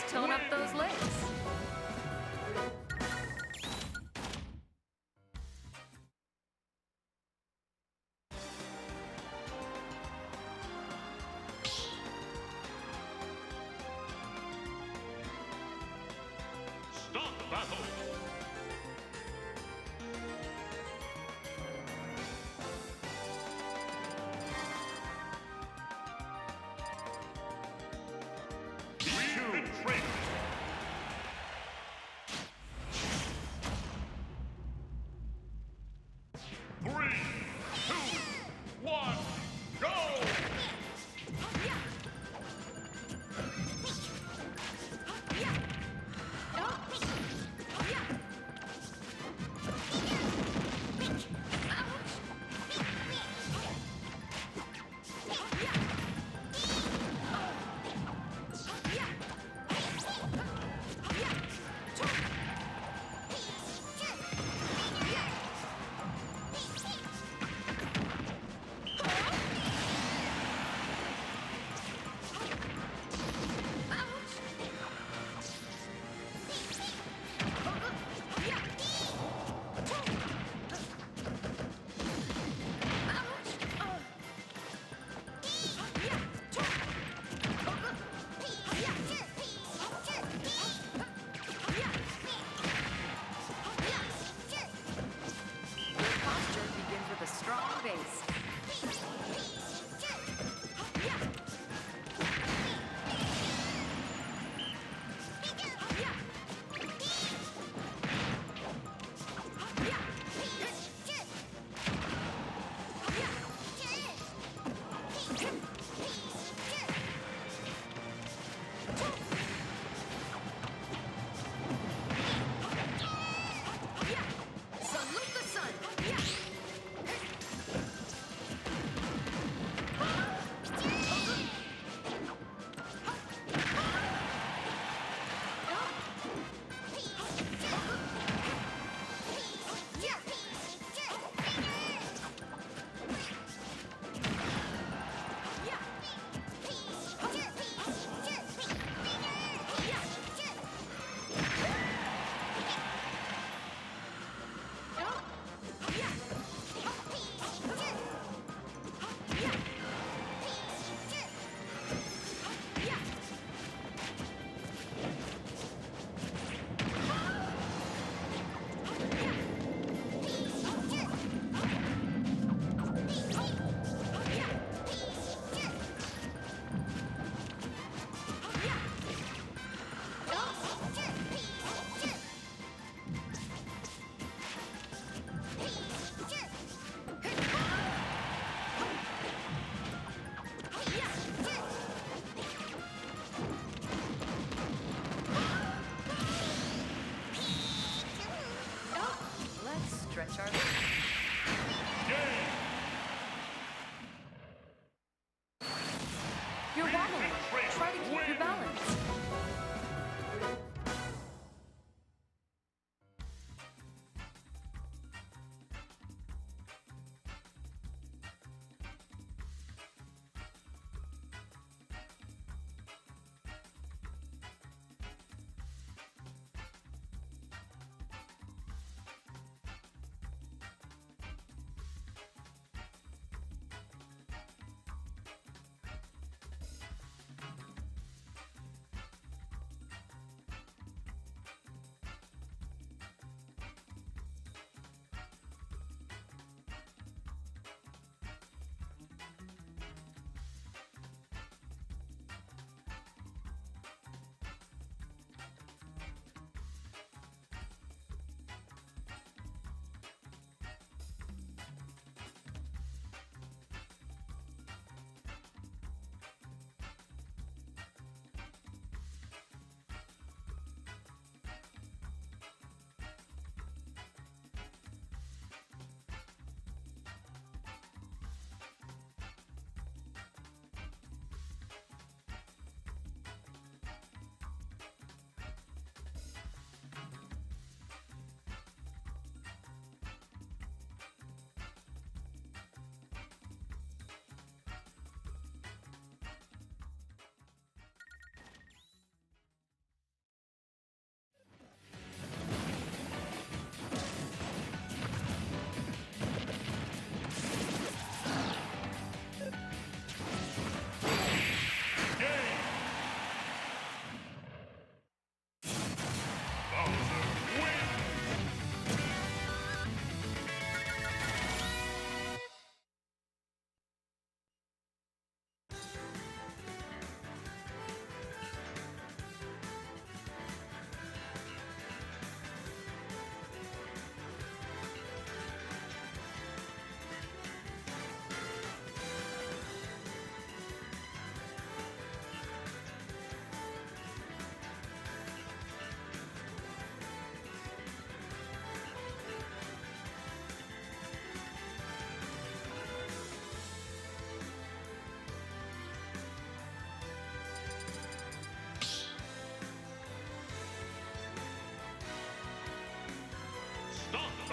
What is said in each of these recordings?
tone up those legs. Start the battle! We've been trained! 3, 2, 1, go!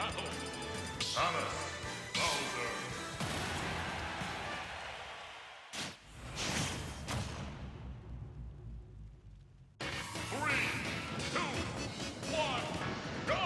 battle. Thomas Bowser. 3, 2, 1, go!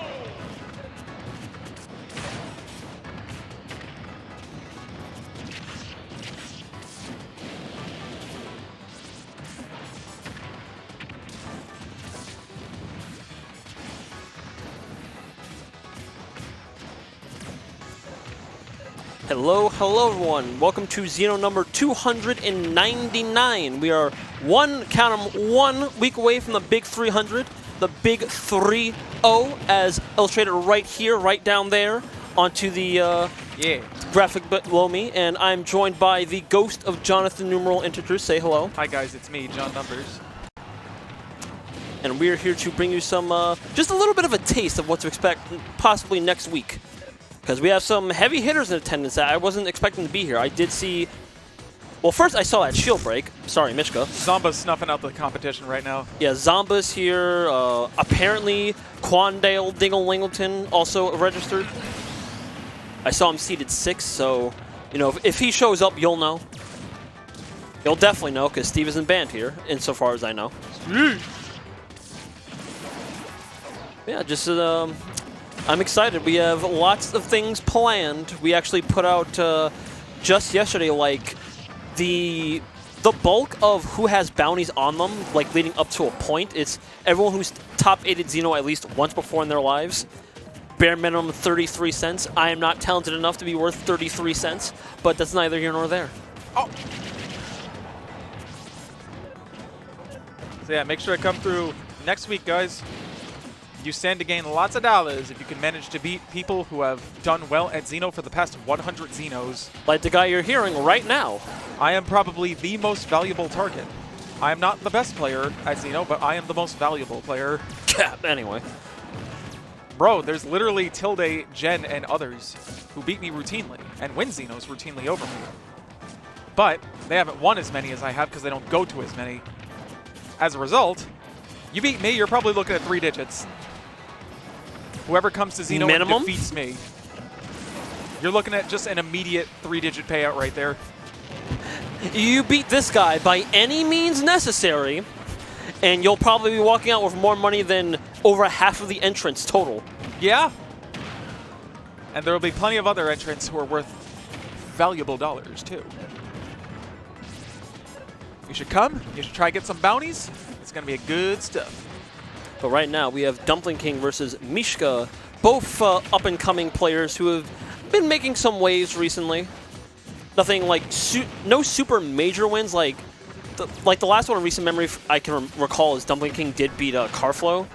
Hello, hello everyone. Welcome to Xeno number 299. We are count 'em, 1 week away from the big 300, the big 3-0, as illustrated right here, right down there, onto the graphic below me. And I'm joined by the ghost of Jonathan Numeral Integers. Say hello. Hi guys, it's me, John Numbers. And we're here to bring you some, just a little bit of a taste of what to expect possibly next week. Because we have some heavy hitters in attendance that I wasn't expecting to be here. I did see... Well, first I saw that shield break. Sorry, Mishka. Zomba's snuffing out the competition right now. Yeah, Zomba's here. Apparently, Quandale Dinglingleton also registered. I saw him seated 6, so, you know, if he shows up, you'll know. You'll definitely know, because Steve isn't banned here, insofar as I know. Yeah, just... I'm excited. We have lots of things planned. We actually put out just yesterday, like the bulk of who has bounties on them, like leading up to a point. It's everyone who's top 8'd Xeno at least once before in their lives. Bare minimum 33 cents. I am not talented enough to be worth 33 cents, but that's neither here nor there. Oh. So yeah, make sure to come through next week, guys. You stand to gain lots of dollars if you can manage to beat people who have done well at Xeno for the past 100 Xenos. Like the guy you're hearing right now. I am probably the most valuable target. I am not the best player at Xeno, but I am the most valuable player. Anyway. Bro, there's literally Tilde, Jen, and others who beat me routinely and win Xenos routinely over me. But they haven't won as many as I have because they don't go to as many. As a result, you beat me, you're probably looking at 3 digits. Whoever comes to Xeno and defeats me, you're looking at just an immediate 3-digit payout right there. You beat this guy by any means necessary, and you'll probably be walking out with more money than over half of the entrants total. Yeah. And there will be plenty of other entrants who are worth valuable dollars, too. You should come. You should try to get some bounties. It's going to be good stuff. But right now, we have DumplingKing versus Mishka, both up-and-coming players who have been making some waves recently. Nothing like, no super major wins. Like the last one in recent memory I can recall is DumplingKing did beat Karflo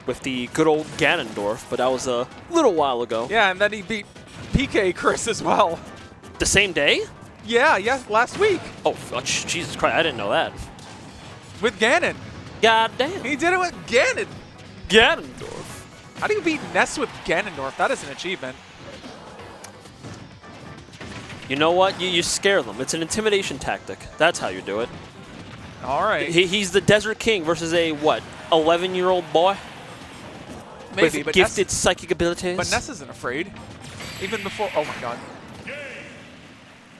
with the good old Ganondorf, but that was a little while ago. Yeah, and then he beat PK Chris as well. The same day? Yeah, last week. Oh, Jesus Christ, I didn't know that. With Ganon. God damn. He did it with Ganon. Ganondorf. How do you beat Ness with Ganondorf? That is an achievement. You know what? You scare them. It's an intimidation tactic. That's how you do it. All right. He's the Desert King versus a, what, 11-year-old boy? Maybe, with but gifted psychic abilities? But Ness isn't afraid. Even before... Oh, my God.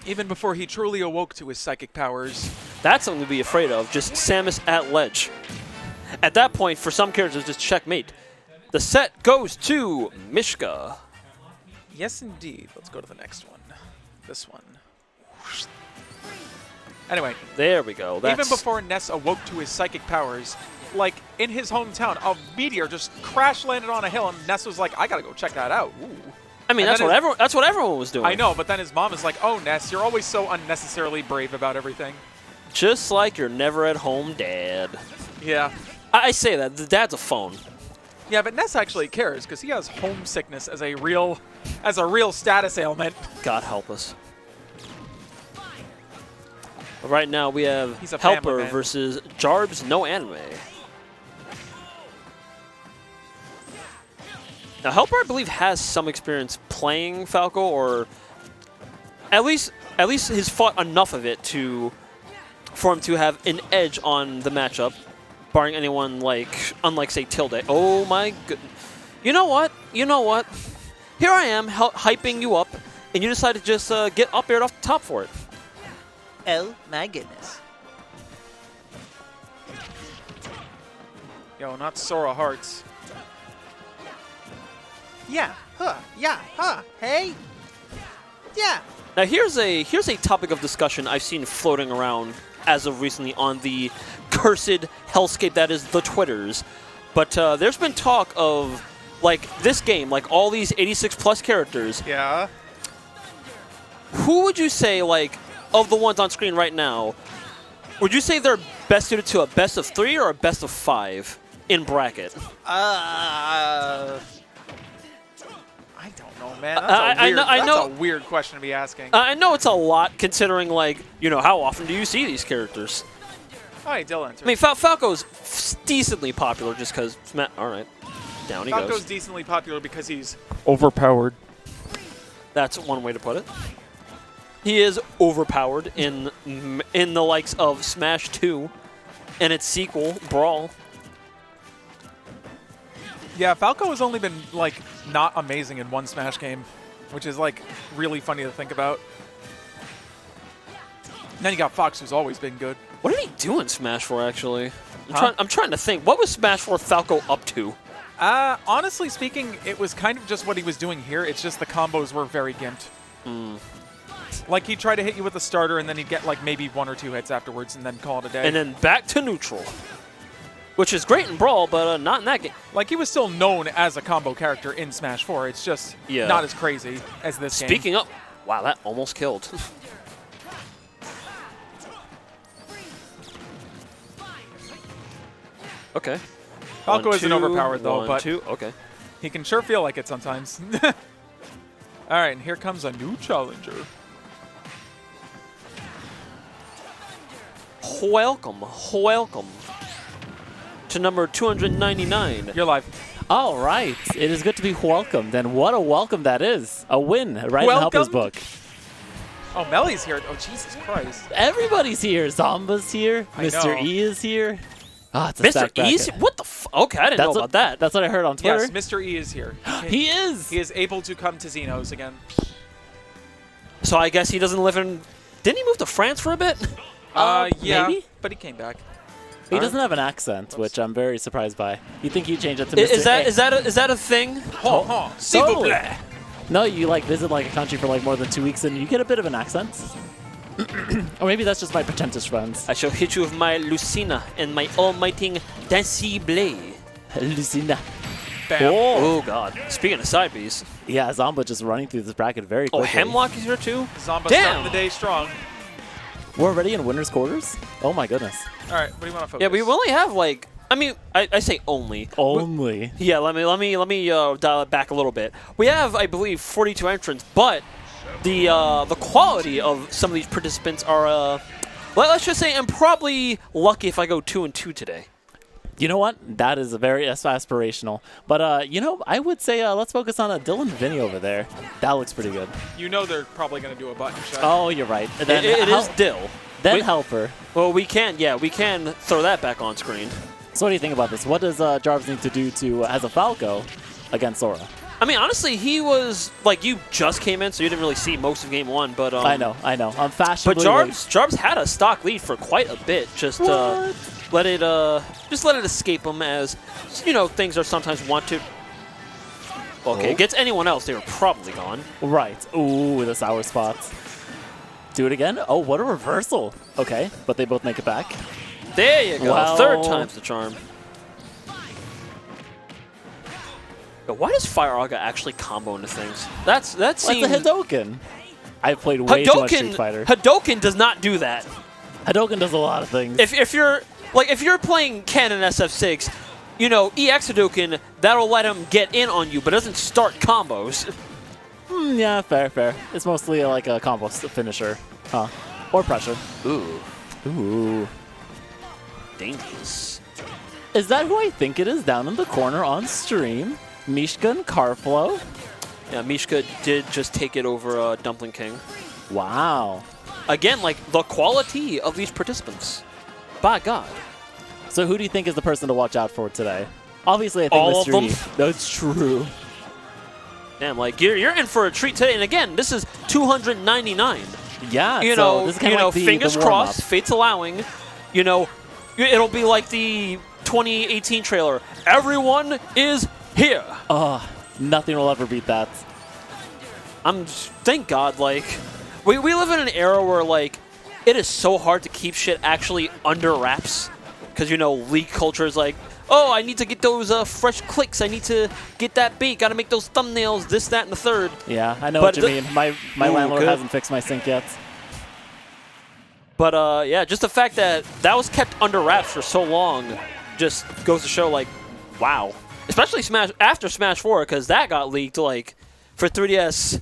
Even before he truly awoke to his psychic powers. That's something to be afraid of. Just Samus at ledge. At that point, for some characters, just checkmate. The set goes to Mishka. Yes, indeed. Let's go to the next one. This one. Anyway. There we go. Even before Ness awoke to his psychic powers, like in his hometown, a meteor just crash landed on a hill, and Ness was like, I gotta go check that out. Ooh. I mean, that's what everyone was doing. I know, but then his mom is like, oh, Ness, you're always so unnecessarily brave about everything. Just like your never-at-home dad. Yeah. I say that. The dad's a phone. Yeah, but Ness actually cares because he has homesickness as a real status ailment. God help us. But right now we have HelpR versus jarbsnoanime. Now HelpR, I believe, has some experience playing Falco, or at least he's fought enough of it for him to have an edge on the matchup, barring anyone unlike say Tilde. Oh my goodness. You know what? you know what? Here I am hyping you up, and you decide to just get up aired off the top for it. Oh my goodness. Yo, not Sora Hearts. Yeah, hey. Yeah. Now here's a topic of discussion I've seen floating around as of recently on the cursed hellscape that is the Twitters. But there's been talk of, like, this game, like all these 86+ characters. Yeah. Who would you say, like, of the ones on screen right now, would you say they're best suited to a best of 3 or a best of 5 in bracket? Uh, I don't know, man. That's a weird question to be asking. I know it's a lot considering, like, you know, how often do you see these characters? All right, Dill entered. I mean, Falco's decently popular just because... All right. Down he Falco's goes. decently popular because he's overpowered. That's one way to put it. He is overpowered in the likes of Smash 2 and its sequel, Brawl. Yeah, Falco has only been, like, not amazing in one Smash game, which is, like, really funny to think about. And then you got Fox, who's always been good. What did he do in Smash 4, actually? I'm trying to think. What was Smash 4 Falco up to? Honestly speaking, it was kind of just what he was doing here. It's just the combos were very gimped. Like, he'd try to hit you with a starter, and then he'd get, like, maybe 1 or 2 hits afterwards, and then call it a day. And then back to neutral. Which is great in Brawl, but not in that game. Like, he was still known as a combo character in Smash 4. It's just not as crazy as this game. Speaking of... Wow, that almost killed. Okay. Falco 1, isn't 2, overpowered, though, 1, but 2. Okay. he can sure feel like it sometimes. All right, and here comes a new challenger. Welcome to number 299. You're live. All right. It is good to be welcomed, and what a welcome that is. A win right in the Helper's book. Oh, Meli's here. Oh, Jesus Christ. Everybody's here. Zomba's here. I Mr. know. E is here. Ah, it's a Mr. stacked E's? bracket. What the Okay, I didn't know about that. That's what I heard on Twitter. Yes, Mr. E is here. He is. He is able to come to Xeno's again. So I guess he doesn't live in... Didn't he move to France for a bit? Yeah, maybe? but he came back. He doesn't have an accent, which I'm very surprised by. You think he'd change it to Mr. Is that a thing? S'il vous totally. plaît. No, you like visit like a country for like more than 2 weeks and you get a bit of an accent. Or maybe that's just my pretentious friends. I shall hit you with my Lucina and my almighty Dancy Blade. Lucina. Bam. Oh god. Speaking of side Bs. Yeah, Zomba just running through this bracket very Oh, quickly. Hemlock is here too? Zomba Damn. starting the day strong. We're already in winner's quarters? Oh my goodness. All right, what do you want to focus? Yeah, we only have like... I mean, I say only. Only. Yeah, let me dial it back a little bit. We have, I believe, 42 entrants, but the quality of some of these participants are, let's just say I'm probably lucky if I go 2 and 2 today. You know what? That is a very aspirational. But, you know, I would say let's focus on Dill and Vinny over there. That looks pretty good. You know they're probably going to do a button shot. Oh, you're right. And then It is Dill. Then Wait. HelpR. Well, we can throw that back on screen. So what do you think about this? What does Jarbs need to do to as a Falco against Sora? I mean, honestly, he was, like, you just came in, so you didn't really see most of Game 1, but... I know. I'm But fashionably Jarbs had a stock lead for quite a bit. Just let it escape him as, you know, things are sometimes want to... Okay, against anyone else, they were probably gone. Right. Ooh, the sour spots. Do it again? Oh, what a reversal. Okay, but they both make it back. There you go. Well- Third time's the charm. But why does Fire Aga actually combo into things? That seems... That's a Hadoken. I've played way too much Street Fighter. Hadoken does not do that. Hadoken does a lot of things. If you're playing Canon SF6, you know, EX Hadoken, that'll let him get in on you, but doesn't start combos. Yeah, fair. It's mostly like a combo finisher. Huh. Or pressure. Ooh. Dangerous. Is that who I think it is down in the corner on stream? Mishka and Karflo? Yeah, Mishka did just take it over DumplingKing. Wow. Again, like, the quality of these participants. By God. So who do you think is the person to watch out for today? Obviously, I think All of Mr. them? E. That's true. Damn, like you're in for a treat today. And again, this is 299. Yeah, You so know, this is kind of like the fingers warm-up. crossed, fate's allowing. You know, it'll be like the 2018 trailer. Everyone is here. Oh, nothing will ever beat that. Thank God, like, we live in an era where, like, it is so hard to keep shit actually under wraps. Because, you know, leak culture is like, oh, I need to get those fresh clicks. I need to get that beat. Got to make those thumbnails, this, that, and the third. Yeah, I know But what you mean. My landlord good. hasn't fixed my sink yet. But, yeah, just the fact that that was kept under wraps for so long just goes to show, like, wow. Especially after Smash 4, because that got leaked, like, for 3DS.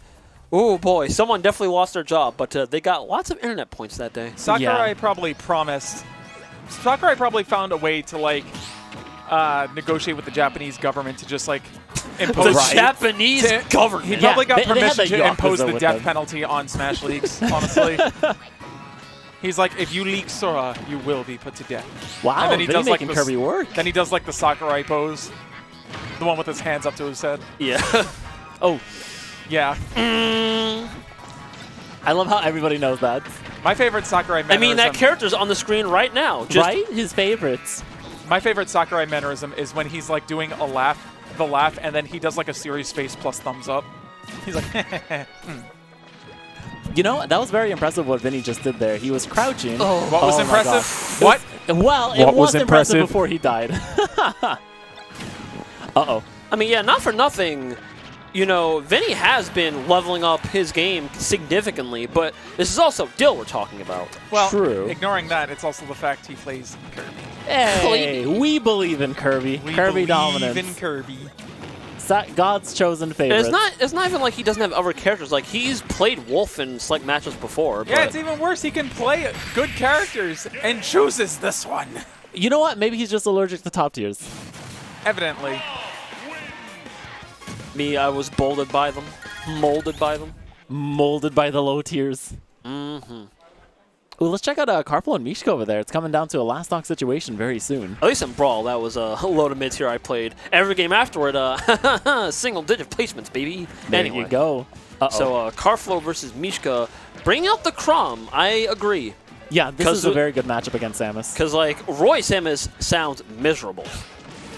Oh, boy, someone definitely lost their job, but they got lots of internet points that day. Sakurai probably promised. Sakurai probably found a way to, like, negotiate with the Japanese government to just, like, impose. The Japanese government. He probably got they had permission the to Yakuza impose the with death them. penalty on Smash leaks, honestly. He's like, if you leak Sora, you will be put to death. Wow, And then he really does, like, making this- Kirby work. Then he does, like, the Sakurai pose. The one with his hands up to his head. Yeah. Oh, Yeah. I love how everybody knows that. My favorite Sakurai I mannerism. mean, that character's on the screen right now. Just, Right? His favorites. My favorite Sakurai mannerism is when he's, like, doing the laugh, and then he does, like, a serious face plus thumbs up. He's like, You know, that was very impressive what Vinny just did there. He was crouching. What was my impressive? God. What? Well, it What was was impressive impressive? before he died. Uh-oh. I mean, yeah, not for nothing. You know, Vinny has been leveling up his game significantly, but this is also Dill we're talking about. Well, True. ignoring that, it's also the fact he plays Kirby. Hey, we believe in Kirby. We Kirby believe dominance. in Kirby. God's chosen And favorite. it's not even like he doesn't have other characters. Like, he's played Wolf in select matches before. Yeah, but it's even worse. He can play good characters and chooses this one. You know what? Maybe he's just allergic to top tiers. Evidently. me, I was molded by them. Molded by them. Molded by the low tiers. Mm-hmm. Ooh, let's check out Karflo and Mishka over there. It's coming down to a last knock situation very soon. At least in Brawl, that was a load of mid tier I played. Every game afterward, single-digit placements, baby. There Anyway. you go. Uh-oh. So Karflo versus Mishka, bring out the Crom. I agree. Yeah, this 'cause is a the- very good matchup against Samus. Because, like, Roy Samus sounds miserable.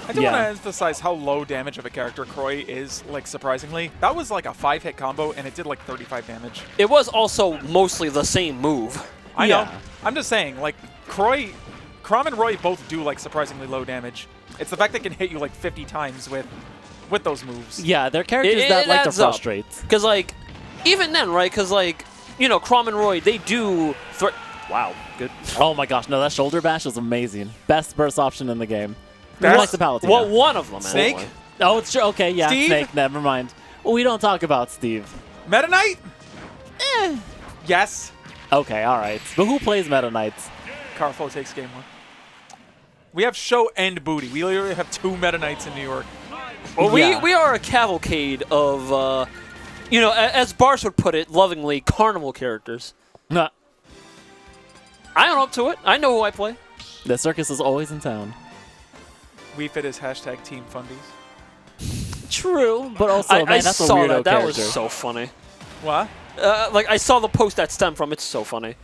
I do Yeah. want to emphasize how low damage of a character Croy is, like, surprisingly. That was like a 5-hit combo, and it did like 35 damage. It was also mostly the same move. I Yeah. know. I'm just saying, like, Crom and Roy both do like surprisingly low damage. It's the fact they can hit you like 50 times with those moves. Yeah, they're characters It that like to adds up. frustrate. Because, like, even then, right? Because, like, you know, Crom and Roy, they do threat. Wow, good. Oh my gosh, no, that shoulder bash is amazing. Best burst option in the game. Best- Who likes the Palutena? Well, one of them, Snake? anyway. Oh, it's true. Okay, yeah, Steve? Snake, never mind. Well, we don't talk about Steve. Meta Knight? Yes. Okay, all right. But who plays Meta Knights? Karflo takes game one. We have show and booty. We literally have 2 Meta Knights in New York. Well, Yeah. we are a cavalcade of, you know, as Bars would put it lovingly, carnival characters. Nah, I own up to it. I know who I play. the circus is always in town. We fit as hashtag Team Fundies. True, but also, I man, that's a saw weirdo that. That character. was so funny. What? Like, I saw the post that stemmed from. It's so funny.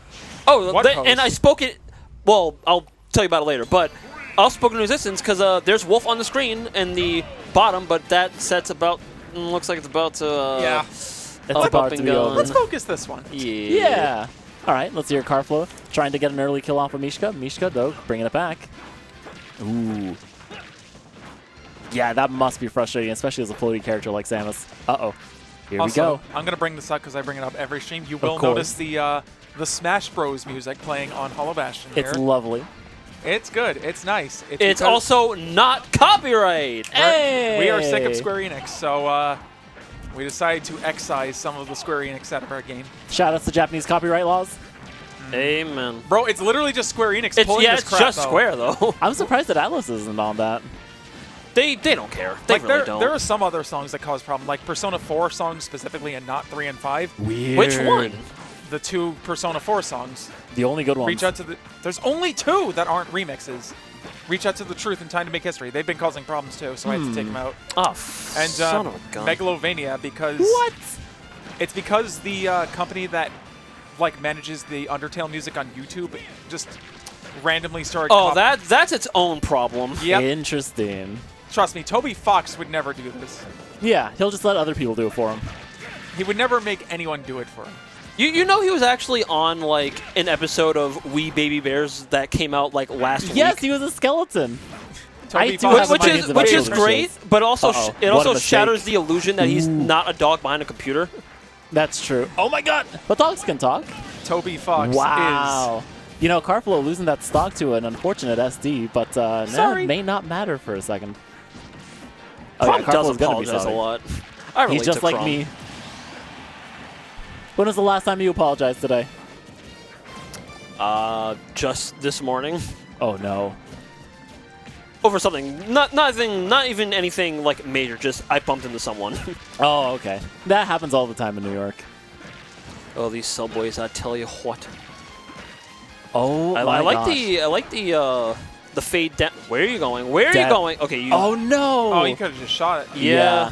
Oh, What and post? I spoke it. Well, I'll tell you about it later. But I also spoke in Resistance because there's Wolf on the screen in the bottom, but that set's about. Looks like it's about to. Yeah. It's up about to and be going. over. Let's focus this one. Yeah. All right, let's hear Karflo trying to get an early kill off of Mishka. Mishka, though, bringing it back. Ooh. Yeah, that must be frustrating, especially as a floaty character like Samus. Uh-oh. Here Also, we go. I'm going to bring this up because I bring it up every stream. You will course. notice the Smash Bros music playing on Hollow Bastion here. It's lovely. It's good. It's nice. It's because also not copyright. we are sick of Square Enix, so we decided to excise some of the Square Enix out of our game. Shout outs to Japanese copyright laws. Amen. Bro, it's literally just Square Enix It's, pulling yeah, this it's crap, just though. Square though. I'm surprised that Atlas isn't on that. They don't care. They Like really don't. there are some other songs that cause problem, like Persona 4 songs specifically, and not 3 and 5. Weird. Which one? The 2 Persona 4 songs. The only good ones. Reach out to the. There's only 2 that aren't remixes. reach out to the truth in time to make history. They've been causing problems too, so I had to take them out. Oh, And son of a gun. Megalovania, because What? it's because the company that like manages the Undertale music on YouTube just randomly started. Oh, that's its own problem. Yep. Interesting. Trust me, Toby Fox would never do this. Yeah, he'll just let other people do it for him. He would never make anyone do it for him. You know he was actually on like an episode of We Baby Bears that came out like last Yes, week. he was a skeleton. Toby do Fox have Which opinions is about which is children's great, shows. but also Uh-oh. it What a also mistake. shatters the illusion that he's Ooh. not a dog behind a computer. That's true. Oh my god! But dogs can talk. Toby Fox Wow. You know, Karflo losing that stock to an unfortunate SD, but Sorry. that may not matter for a second. Probably Karflo's does gonna be apologize a sorry. lot. I relate He's just to like Crom. me. When was the last time you apologized today? Just this morning. Oh no. Over something, not even anything like major. Just I bumped into someone. Oh, okay. That happens all the time in New York. Oh, these subways! I tell you what. Oh I my like gosh. the fade down. Where are you going? Where are you Down. going? Okay, you. Oh no! Oh, you could have just shot it. yeah.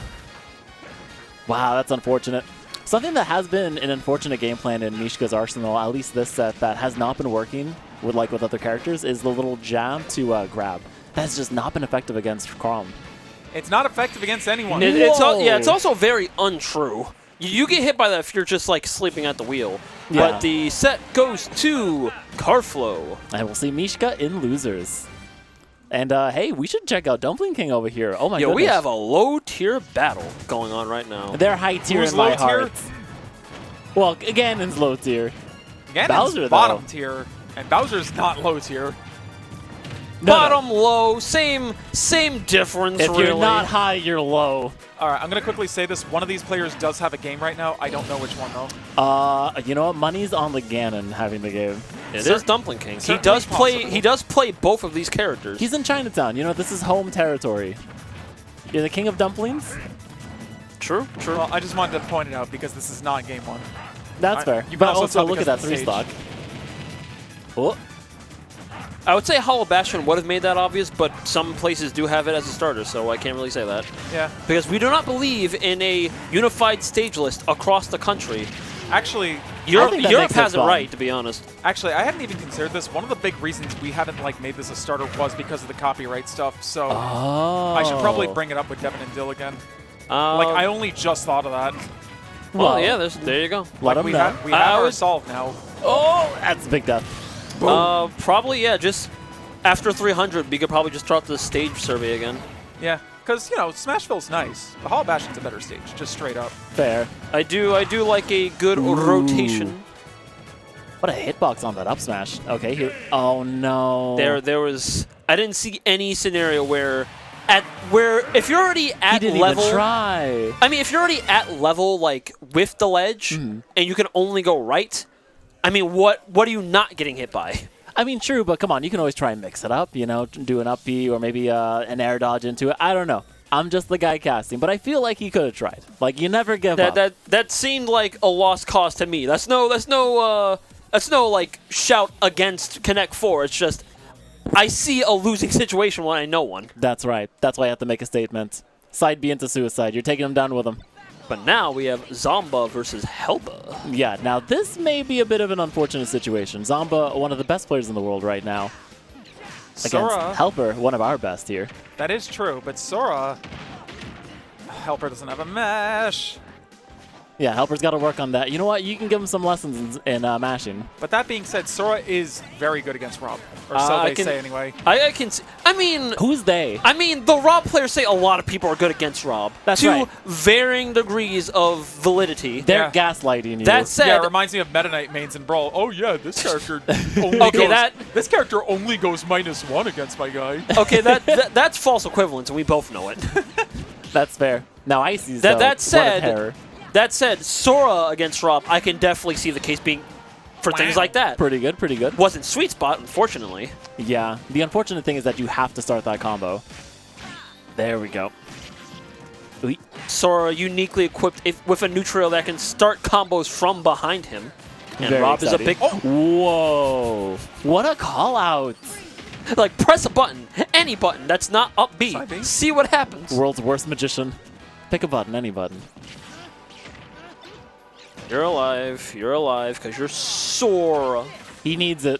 Wow, that's unfortunate. Something that has been an unfortunate game plan in Mishka's arsenal, at least this set, that has not been working with other characters, is the little jab to grab. That's just not been effective against Crom. It's not effective against anyone. It's also very untrue. You get hit by that if you're just like sleeping at the wheel. Yeah. But the set goes to Karflo. And we'll see Mishka in losers. And hey, we should check out DumplingKing over here. Oh my Yo, goodness. we have a low tier battle going on right now. They're high tier Who's in my low tier? heart. Well, Ganon's low tier. Ganon's Bowser, bottom though. tier, and Bowser's not low tier. No, Bottom, low, same difference. If really. you're not high, you're low. All right, I'm going to quickly say this. One of these players does have a game right now. I don't know which one, though. You know what? Money's on the Ganon having the game. It is DumplingKing. He certainly does play. possible. He does play both of these characters. He's in Chinatown. You know, this is home territory. You're the king of dumplings? true. Well, I just wanted to point it out because this is not game one. That's fair. you can But also also tell look at because that of the 3 stock. Oh, I would say Hollow Bastion would have made that obvious, but some places do have it as a starter, so I can't really say that. Yeah. Because we do not believe in a unified stage list across the country. Actually, Europe think that Europe makes it has it fun. right, to be honest. I hadn't even considered this. One of the big reasons we haven't made this a starter was because of the copyright stuff. So I should probably bring it up with Devin and Dill again. I only just thought of that. Well, yeah, there you go. let him we know. have I our would- solved now. Oh, that's a big death. Probably, yeah, just after 300, we could probably just start the stage survey again. Yeah, because, Smashville's nice. The Hollow Bastion's a better stage, just straight up. Fair. I do like a good rotation. What a hitbox on that up smash. Okay, here. Oh, no. There was I didn't see any scenario where if you're already He at didn't level even try. I mean, if you're already at level with the ledge and you can only go right, I mean, what are you not getting hit by? I mean, true, but come on. You can always try and mix it up, do an up B or maybe an air dodge into it. I don't know. I'm just the guy casting, but I feel like he could have tried. You never give up. That seemed like a lost cause to me. That's no shout against Connect 4. It's just I see a losing situation when I know one. That's right. That's why I have to make a statement. Side B into suicide. You're taking him down with him. But now we have Zomba versus HelpR. Yeah, now this may be a bit of an unfortunate situation. Zomba, one of the best players in the world right now. Against Sora, HelpR, one of our best here. that is true, but Sora, HelpR doesn't have a mesh. Yeah, HelpR's got to work on that. You know what? You can give him some lessons in mashing. But that being said, Sora is very good against Rob. Or so I they can- say anyway. I can see, Who's they? the Rob players say a lot of people are good against Rob. That's to right. varying degrees of validity. They're Yeah. gaslighting you. That said, Yeah, it reminds me of Meta Knight mains in Brawl. Oh yeah, this character only Okay, goes, this character only goes -1 against my guy. okay, that's false equivalence, and we both know it. That's fair. Now Icy's That- though, that what a said- terror. That said, Sora against Rob, I can definitely see the case being for things like that. Pretty good, pretty good. Wasn't sweet spot, unfortunately. Yeah, the unfortunate thing is that you have to start that combo. There we go. Ooh. Sora uniquely equipped with a neutral that can start combos from behind him. And Very Rob is a exciting. big... Whoa. What a call out. Like, press a button, any button that's not up B. Side B. See what happens. World's worst magician. Pick a button, any button. You're alive, because you're sore. He needs it.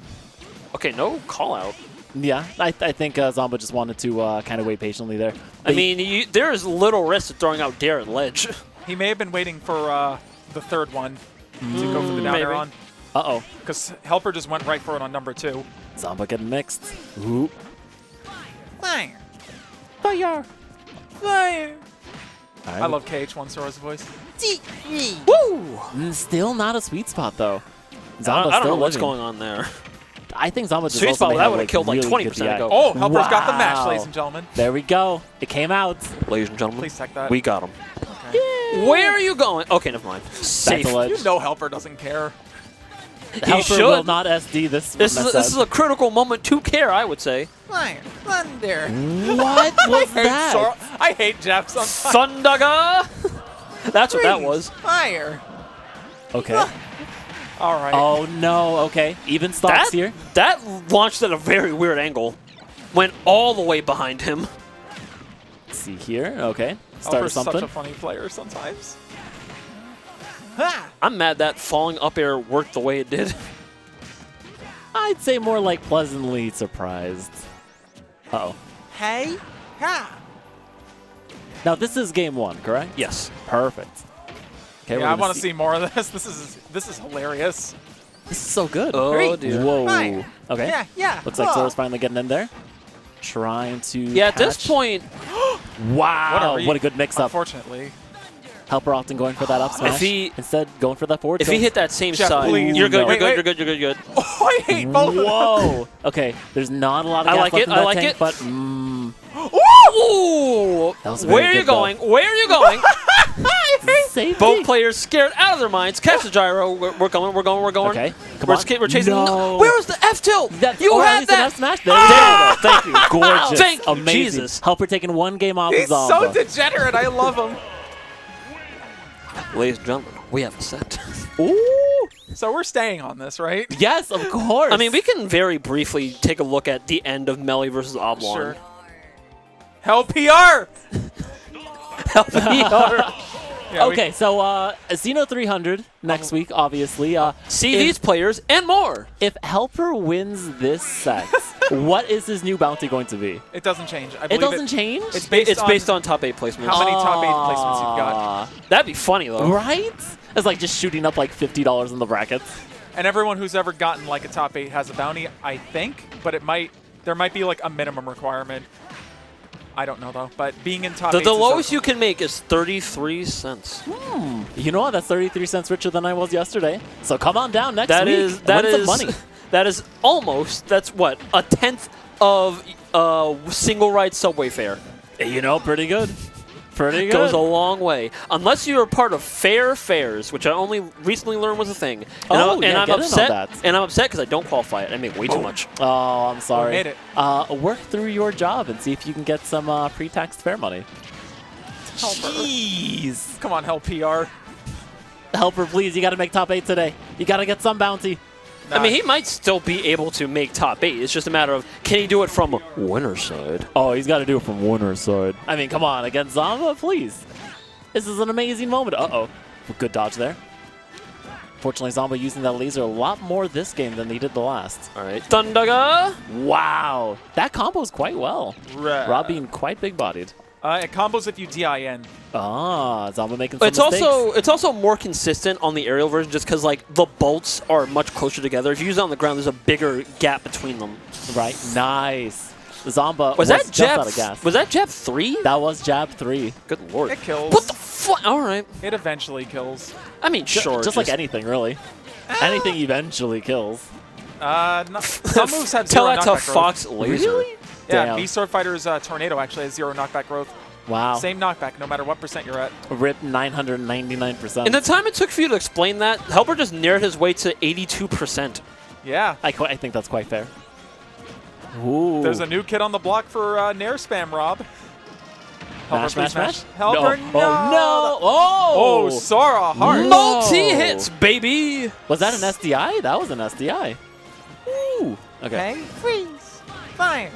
Okay, no call out. Yeah, I think Zomba just wanted to kind of wait patiently there. I mean, there is little risk of throwing out Dare and Ledge. He may have been waiting for the third one to go for the down air maybe. on. Uh-oh. Because HelpR just went right for it on number 2. Zomba getting mixed. Ooh. Fire. Fire. Fire. Right. I love KH1 Sora's voice. Woo! Still not a sweet spot, though. I Zomba's don't know still what's living. going on there. I think Zomba just Sweet also spot, may that have, would've killed like really 20% good DI. ago. Oh, HelpR's got the match, Wow. ladies and gentlemen. There we go. It came out. Ladies and gentlemen, Please check that. we got him. Okay. Where are you going? Okay, never mind. Safe. Back to ledge. You know HelpR doesn't care. HelpR should. will not SD this. This is a critical moment to care, I would say. Fire. Thunder. What was that? I hate Jeff sometimes. Thundaga! That's what that was. Fire. Okay. All right. Oh no. Okay. Even stocks here. That launched at a very weird angle. Went all the way behind him. Let's see here. Okay. Start HelpR's something. such a funny player sometimes. I'm mad that falling up air worked the way it did. I'd say more like pleasantly surprised. Uh-oh. Hey? Ha! Now this is game 1, correct? Yes. Perfect. Okay, Yeah, I want to see more of this. This is hilarious. This is so good. Oh, dear. Whoa. Fire. Okay. Yeah, yeah. Looks like Whoa. Sora's finally getting in there. Trying to Yeah, at this catch. point, Wow, What what a good mix-up. Unfortunately. HelpR often going for that up smash. he- Instead, going for that forward if he tilt. hit that same Jeff, side, please. you're good, Wait, you're wait. good, you're good, you're good, you're good. Oh, I hate both of them. Whoa. Okay, there's not a lot of I gas like left it, in I that like tank, it. but Ooh! That was very Where are you good, though. going? Where are you going? safety. Both players scared out of their minds. Catch the gyro. We're going, we're going, we're going. Okay, come we're, on. we're chasing. No. Where was the F tilt? You or at had least an that. F smash. There Ah! we go. Thank you. Gorgeous. Thank you, Amazing. Jesus. HelpR taking 1 game off He's of so Zomba. degenerate. I love him. Ladies and gentlemen, we have a set. Ooh. So we're staying on this, right? Yes, of course. I mean, we can very briefly take a look at the end of Meli versus Obwan. Sure. HelpR. Yeah, Okay, so Xeno299 next week, obviously. See if, these players and more. If HelpR wins this set, what is his new bounty going to be? It doesn't change. I It believe doesn't change? It's based on top 8 placements. how many top 8 placements you've got. That'd be funny though. Right? It's like just shooting up like $50 in the brackets. And everyone who's ever gotten like a top 8 has a bounty, I think. But there might be like a minimum requirement. I don't know though. But being in top 8 The lowest you can make is 33 cents. You know what? That's 33 cents richer than I was yesterday. So come on down next That week. is and win some money. that is almost, that's what, a tenth of single ride subway fare. You know, pretty good. Pretty good. Goes a long way. Unless you're a part of fair fares, which I only recently learned was a thing. And Oh, I'm yeah, get in on upset. that. And I'm upset because I don't qualify it. I make way too much. Oh, I'm sorry. made it. Work through your job and see if you can get some pre-taxed fare money. Jeez. Come on, HelpR. HelpR, please. You got to make top 8 today. You got to get some bounty. I mean, he might still be able to make top 8. It's just a matter of, can he do it from winner's side? Oh, he's got to do it from winner's side. I mean, come on. Against Zomba, please. This is an amazing moment. Uh-oh. Good dodge there. Fortunately, Zomba using that laser a lot more this game than he did the last. All right. Thundaga! Wow. That combos quite well. Rob being quite big-bodied. It combos if you DIN. Ah, Zomba making some It's mistakes. also more consistent on the aerial version just because like the bolts are much closer together. If you use it on the ground, there's a bigger gap between them. Right. Nice. Zomba Was that just jab? out of gas. Was that jab 3? That was jab 3. Good lord. It kills. What the fuck? All right. It eventually kills. I mean, sure. Just like anything, really. Anything eventually kills. Some moves have Tell zero that to knockback growth. Fox Laser. Really? Yeah, Damn. B Sword Fighter's Tornado actually has 0 knockback growth. Wow. Same knockback, no matter what % you're at. RIP 999%. In the time it took for you to explain that, HelpR just narrowed his way to 82%. Yeah. I think that's quite fair. Ooh. There's a new kid on the block for Nair Spam, Rob. Smash, smash, smash. HelpR, No. Oh, no. Oh. Oh, Sora, hard. No. Multi-hits, baby! Was that an SDI? That was an SDI. Ooh. Okay. Hey, freeze. Fire.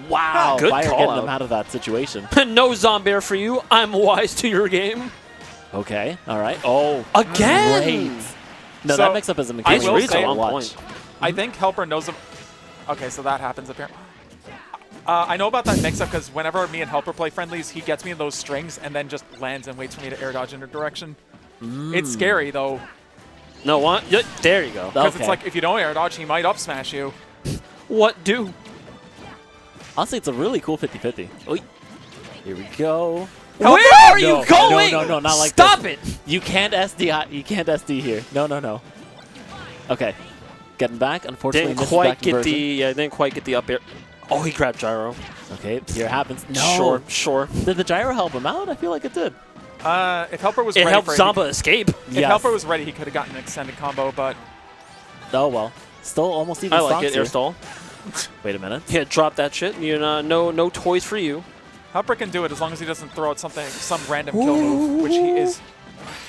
Wow, Good Fire call getting out. him out of that situation. No Zombear for you. I'm wise to your game. Okay, all right. Oh, Again! great. No, So, that mix-up is a I mechanic. will Reads say- a on lot. point. I think HelpR knows. Okay, so that happens apparently. I know about that mix-up because whenever me and HelpR play friendlies, he gets me in those strings and then just lands and waits for me to air dodge in a direction. It's scary though, No, what? There you go. because Okay. it's like if you don't air dodge, he might up smash you. What do? Honestly, it's a really cool 50-50. Oy. Here we go. Where are No, you going? No, not like Stop this. it. You can't SD. You can't SD here. No. Okay, getting back. Unfortunately, Didn't missed quite back get conversion. didn't quite get the up air. Oh, he grabbed gyro. Okay, here it happens. No. Sure. Did the gyro help him out? I feel like it did. If HelpR was It ready helped for it, Zomba escape. if Yes. HelpR was ready, he could have gotten an extended combo, but Oh well. Still almost even I like stocks it. here. Air stall. Wait a minute. Yeah, drop that shit. You know, no toys for you. HelpR can do it as long as he doesn't throw out some random kill move, which he is.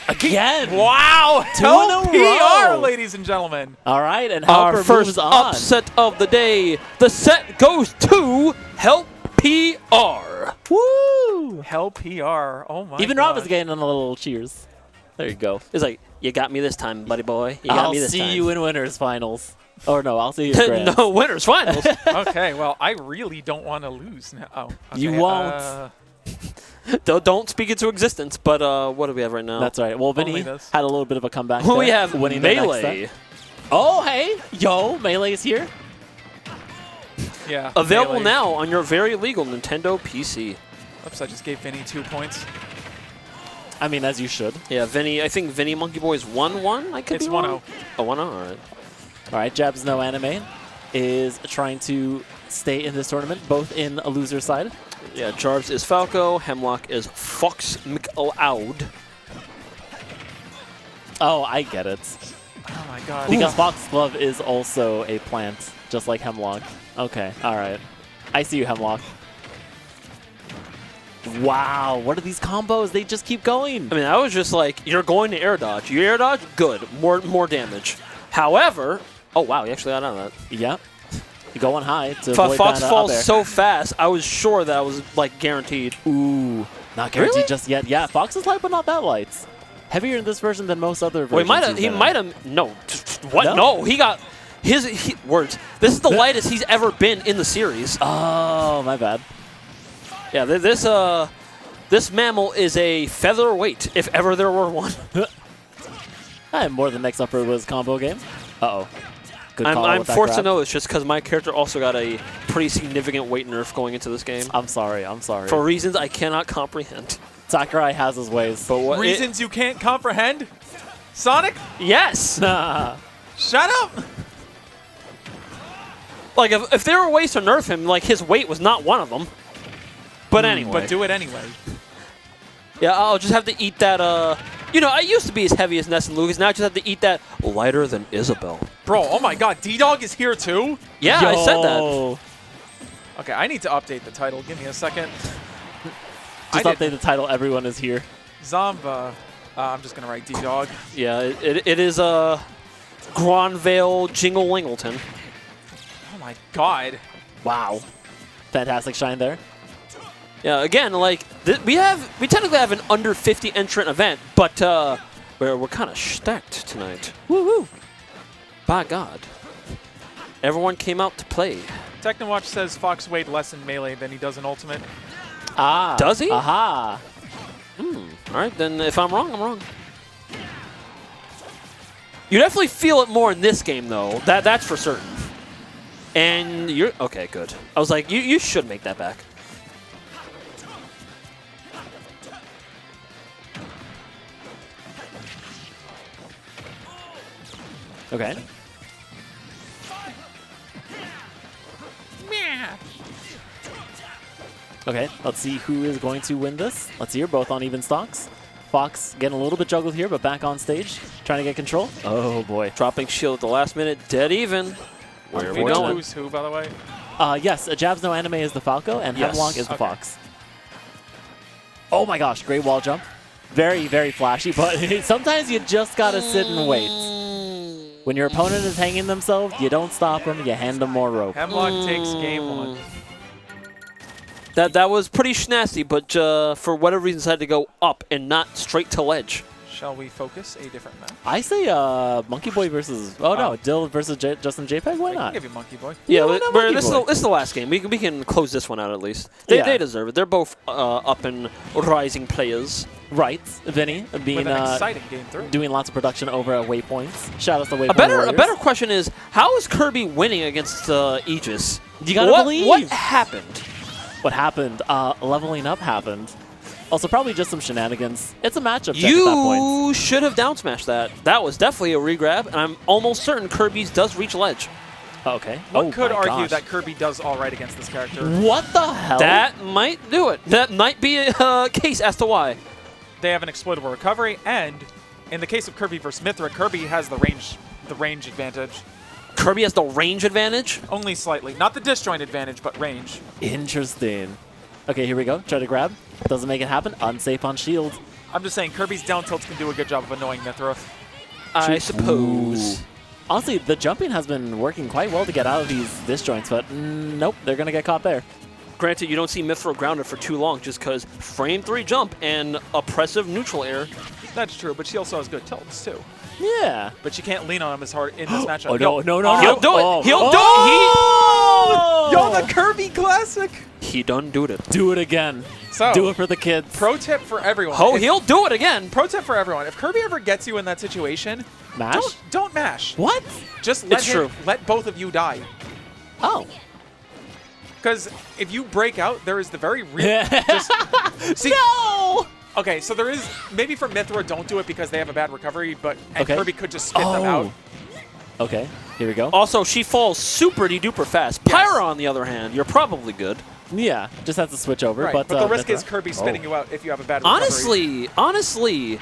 Again. Wow! Two in a HelpR, row. ladies and gentlemen. All right, and Our HelpR first moves on. upset of the day. The set goes to HelpR. Woo! HelpR. Oh my Even god. Rob is getting a little cheers. There you go. It's like, you got me this time, buddy boy. You got I'll me this see time. you in winners finals. Or no, I'll see you in grands. No, winners finals. Okay, well, I really don't want to lose now. Oh, okay, You won't. Don't speak into existence, but what do we have right now? That's right. Well, Only Vinny this. had a little bit of a comeback. We there, have winning the next Melee. set. Oh, hey. Yo, Melee is here. Yeah. Available Melee. now on your very legal Nintendo PC. Oops, I just gave Vinny 2 points. I mean, as you should. Yeah, Vinny. I think Vinny Monkey Boy is 1-1. I could It's be wrong. 1-0. Oh, 1-0. All right. All right, Jarbsnoanime is trying to stay in this tournament, both in a loser side. Yeah, Jarbs is Falco. Hemlock is Fox McLeod. Oh, I get it. Oh my god. Because Foxglove is also a plant, just like Hemlock. Okay, all right. I see you, Hemlock. Wow, what are these combos? They just keep going. I mean, I was just like, you're going to air dodge. You air dodge, good. More damage. However, oh wow, you actually got out of that. Yep. You go on high to If avoid Fox that falls up air. so fast, I was sure that was like guaranteed. Ooh, not guaranteed Really? just yet. Yeah, Fox is light, but not that light. Heavier in this version than most other Well, versions. he might have. No, what? No? No, he got his words. This is the lightest he's ever been in the series. Oh, my bad. Yeah, this mammal is a featherweight, if ever there were one. I am more than next upper was combo game. Uh-oh. Good call I'm with that forced to grab. know it's just because my character also got a pretty significant weight nerf going into this game. I'm sorry. For For reasons I cannot comprehend. Sakurai has his ways. But what? Reasons you can't comprehend? Sonic? Yes! Shut up! Like, if there were ways to nerf him, like, his weight was not one of them. But anyway. But do it anyway. Yeah, I'll just have to eat that, You know, I used to be as heavy as Ness and Lucas. Now I just have to eat that lighter than Isabel. Bro, oh my god, D-Dog is here too? Yeah, I said that. Yo. Okay, I need to update the title. Give me a second. Just I update the title. Everyone is here. Zomba. I'm just going to write D-Dog. Yeah, it is, Gronvale Jingle-Lingleton. Oh my god. Wow. Fantastic shine there. Yeah, again, like, we technically have an under 50 entrant event, but, we're kind of stacked tonight. Woo-hoo. By God. Everyone came out to play. Technowatch says Fox weighed less in Melee than he does in Ultimate. Ah. Does he? Aha. All right, then if I'm wrong, I'm wrong. You definitely feel it more in this game, though. That's for certain. And you're... Okay, good. I was like, you should make that back. Okay. Okay, let's see who is going to win this. Let's see, you're both on even stocks. Fox getting a little bit juggled here, but back on stage, trying to get control. Oh, boy. Dropping shield at the last minute, dead even. Where are We we know going? who's who, by the way. Yes, Jarbsnoanime is the Falco, and Yes. Hemlock is the Okay. Fox. Oh my gosh, great wall jump. Very, very flashy, but sometimes you just gotta sit and wait. When your opponent is hanging themselves, you don't stop them, you hand them more rope. Hemlock takes game 1. That was pretty schnasty, but for whatever reason decided to go up and not straight to ledge. Shall we focus a different map? I say Monkey Boy versus... Oh, no. Dill versus Justinjpeg? Why I can not? give you Monkey Boy. Yeah, why not but Monkey this Boy? is the last game. We can close this one out at least. They Yeah. deserve it. They're both up and rising players. Right. Vinny being With an exciting game 3. doing lots of production over at Waypoints. Shout out to Waypoint A better Warriors. question is, how is Kirby winning against Aegis? You gotta believe. What happened? What happened? Leveling up happened. Also, probably just some shenanigans. It's a matchup check at that point. You should have down smashed that. That was definitely a regrab, and I'm almost certain Kirby's does reach ledge. Okay. One Oh could my argue gosh. that Kirby does all right against this character. What the hell? That might do it. That might be a case as to why. They have an exploitable recovery, and in the case of Kirby versus Mithra, Kirby has the range advantage. Kirby has the range advantage? Only slightly. Not the disjoint advantage, but range. Interesting. Okay, here we go. Try to grab. Doesn't make it happen. Unsafe on shield. I'm just saying, Kirby's down tilts can do a good job of annoying Mithra. I suppose. Ooh. Honestly, the jumping has been working quite well to get out of these disjoints, but nope, they're going to get caught there. Granted, you don't see Mithra grounded for too long just because frame 3 jump and oppressive neutral air. That's true, but she also has good tilts, too. Yeah. But she can't lean on him as hard in this matchup. Oh, no. He'll do it. He'll do Oh! Yo, the Kirby Classic! it. He done do it. Do it again. So, Do it for the kids. pro tip for everyone. Oh, If- he'll do it again. Pro tip for everyone. If Kirby ever gets you in that situation, Mash? don't mash. What? Just let It's true. let both of you die. Oh. Because if you break out, there is the very real. Just, see, No! okay, so there is maybe for Mithra, don't do it because they have a bad recovery, but and Okay. Kirby could just spit them out. Okay, here we go. Also, she falls super duper fast. Yes. Pyra, on the other hand, you're probably good. Yeah, just have to switch over. Right, But, but the risk Mithra- is Kirby spitting you out if you have a bad recovery. Honestly,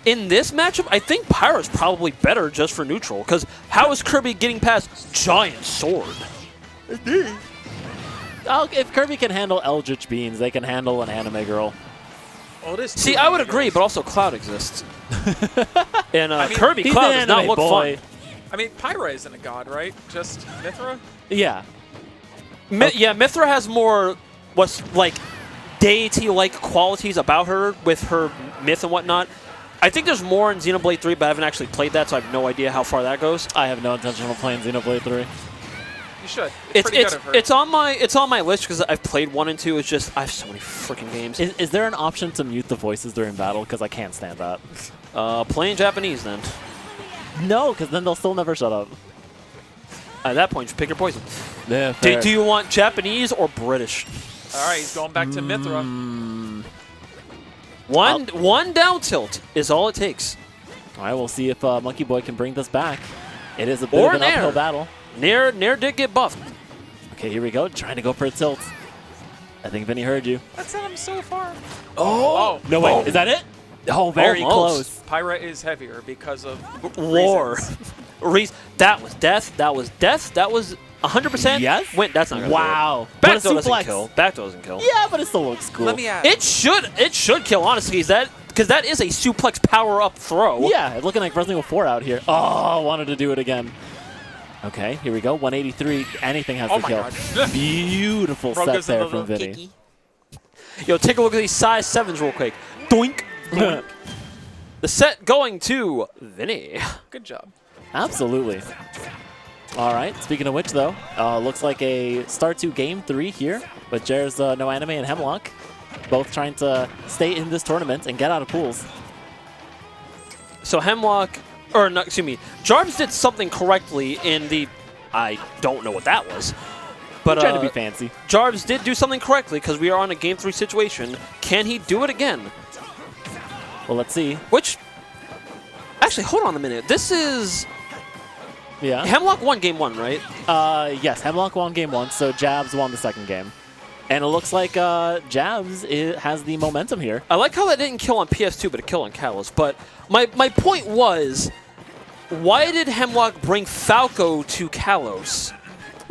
in this matchup, I think Pyra's probably better just for neutral. Because how is Kirby getting past Giant Sword? If Kirby can handle Eldritch Beans, they can handle an anime girl. Oh, this See, I would agree, but also Cloud exists. And I mean, Kirby He's Cloud an does not anime look boy. fun. I mean, Pyra isn't a god, right? Just Mithra? Yeah. Yeah, Mithra has more, what's like, deity-like qualities about her with her myth and whatnot. I think there's more in Xenoblade 3, but I haven't actually played that, so I have no idea how far that goes. I have no intention of playing Xenoblade 3. You should. It's pretty good of her. It's on my list because I've played 1 and 2. It's just I have so many freaking games. Is there an option to mute the voices during battle? Because I can't stand that. Playing Japanese then. No, because then they'll still never shut up. At that point, just pick your poison. Yeah, fair. Do you want Japanese or British? All right, he's going back to Mithra. One down tilt is all it takes. All right, we'll see if Monkey Boy can bring this back. It is a bit Or of an an air. uphill battle. Nair did get buffed. Okay, here we go. Trying to go for a tilt. I think Vinny heard you. That sent him so far. Oh, No, wait. Is that it? Oh, very Almost. close. Pyra is heavier because of war. reasons. That was death. That was death. That was 100%. Yes? Wait, that's not gonna Wow. Do it. What a Backdoor doesn't suplex. kill. Backdoor doesn't kill. Yeah, but it still looks cool. Let me ask. It should kill. Honestly, because that is a suplex power up throw. Yeah, looking like Resident Evil 4 out here. Oh, wanted to do it again. Okay, here we go. 183. Anything has Oh to my kill. God. Beautiful Bro set goes in there the from little Vinny. kicky. Yo, take a look at these size 7s real quick. Doink. Doink. The set going to Vinny. Good job. Absolutely. All right, speaking of which, though, looks like a start to Game 3 here with jarbsnoanime and Hemlock, both trying to stay in this tournament and get out of pools. So Hemlock, or no, excuse me, Jarbs did something correctly in the, I don't know what that was, but Trying to be fancy. Jarbs did do something correctly because we are on a Game 3 situation. Can he do it again? Well, let's see. Which, actually, hold on a minute. This is, Yeah. Hemlock won Game 1, right? Yes, Hemlock won Game 1, so Jabs won the second game. And it looks like Jabs has the momentum here. I like how that didn't kill on PS2, but it killed on Kalos. But my point was, why did Hemlock bring Falco to Kalos?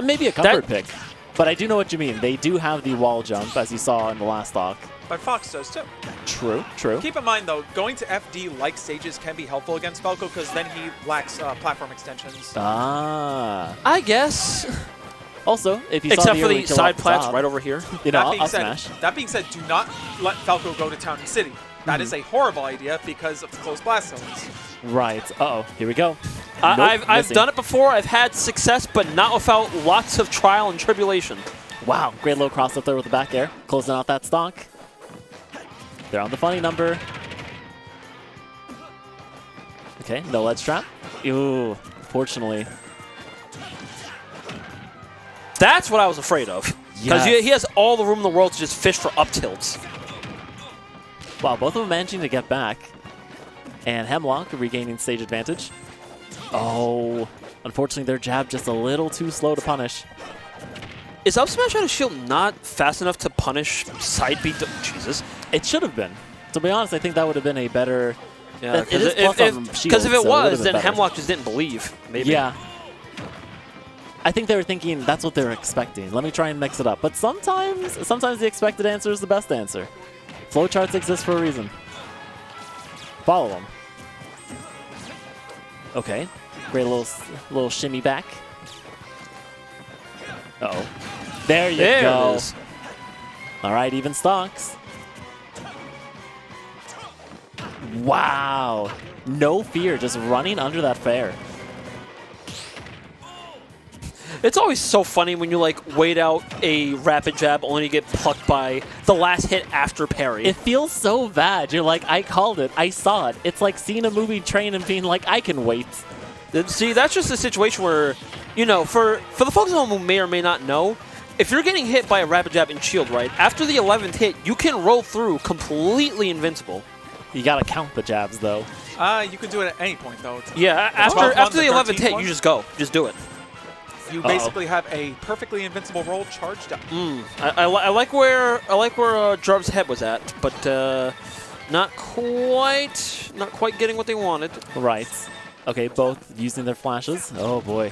Maybe a comfort That- pick. But I do know what you mean. They do have the wall jump, as you saw in the last stock. But Fox does too. True, true. Keep in mind, though, going to FD-like stages can be helpful against Falco because then he lacks platform extensions. Ah. I guess. Also, if you saw Except the for early the kill side off the plats top, right over here. you know, that, up smash. that being said, do not let Falco go to Town and City. That is a horrible idea because of the close blast zones. Right. Uh-oh. Here we go. I've missing. done it before. I've had success, but not without lots of trial and tribulation. Wow. Great low cross up there with the back air. Closing out that stock. They're on the funny number. Okay. No ledge trap. Ooh. Fortunately. That's what I was afraid of. Because Yes. he has all the room in the world to just fish for up tilts. Wow. Both of them managing to get back. And Hemlock regaining stage advantage. Oh. Unfortunately, their jab just a little too slow to punish. Is up smash out of shield not fast enough to punish side beat? Jesus. It should have been. To be honest, I think that would have been a better... Yeah, it is plus on shield, because if it so was, would've been then better. Hemlock just didn't believe. Maybe. Yeah. I think they were thinking that's what they were expecting. Let me try and mix it up. But sometimes the expected answer is the best answer. Flowcharts exist for a reason. Follow them. Okay. Great little shimmy back. Uh-oh. There you There go. it is. All right, even stocks. Wow. No fear, just running under that fair. It's always so funny when you like wait out a rapid jab only to get plucked by the last hit after parry. It feels so bad. You're like, I called it. I saw it. It's like seeing a movie train and being like, I can wait. See, that's just a situation where, you know, for the folks at home who may or may not know, if you're getting hit by a rapid jab in shield, right, after the 11th hit, you can roll through completely invincible. You gotta count the jabs, though. You can do it at any point, though. Yeah, 12th after one, the 11th 13th hit, one? you just go. Just do it. You basically have a perfectly invincible roll charged up. I like where Jarb's head was at, but not quite getting what they wanted. Right. Okay, both using their flashes. Oh, boy.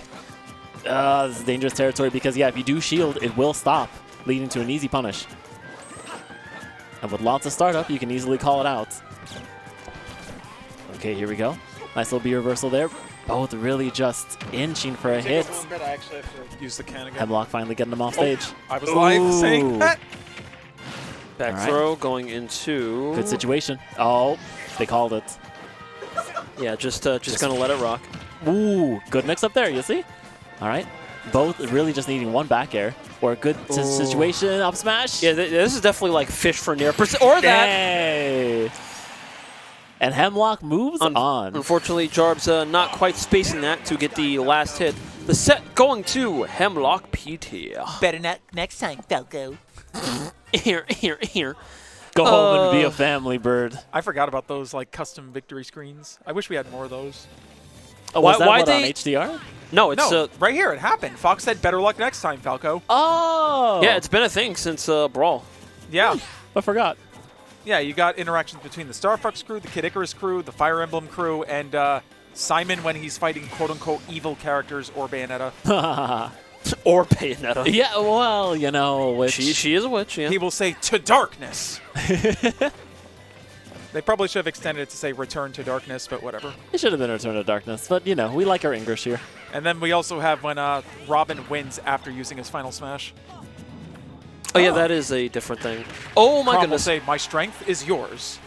This is dangerous territory because, yeah, if you do shield, it will stop, leading to an easy punish. And with lots of startup, you can easily call it out. Okay, here we go. Nice little B reversal there. Both really just inching for a hit. I actually have to use the can again. Hemlock finally getting them off stage. I was live saying Ooh. that. Back All right. throw going into... Good situation. Oh, they called it. Yeah, just gonna let it rock. Ooh, good mix up there, you see? All right. Both really just needing one back air or a good situation up smash. Yeah, this is definitely like fish for near or that. Hey. And Hemlock moves on. Unfortunately, Jarb's not quite spacing that to get the last hit. The set going to Hemlock PT. Better not next time, Falco. Here. Go home and be a family bird. I forgot about those like custom victory screens. I wish we had more of those. Oh, was that why what, on they- HDR? No, it's No, right here, it happened. Fox said better luck next time, Falco. Oh. yeah, it's been a thing since Brawl. Yeah. I forgot. Yeah, you got interactions between the Star Fox crew, the Kid Icarus crew, the Fire Emblem crew, and Simon when he's fighting quote-unquote evil characters or Bayonetta. Or Bayonetta. Yeah, well, you know, which She is a witch, yeah. He will say, to darkness. They probably should have extended it to say return to darkness, but whatever. it should have been Return to Darkness, but you know, we like our English here. And then we also have when Robin wins after using his final smash. Oh, yeah, that is a different thing. Oh, my Crom will goodness. say, my strength is yours.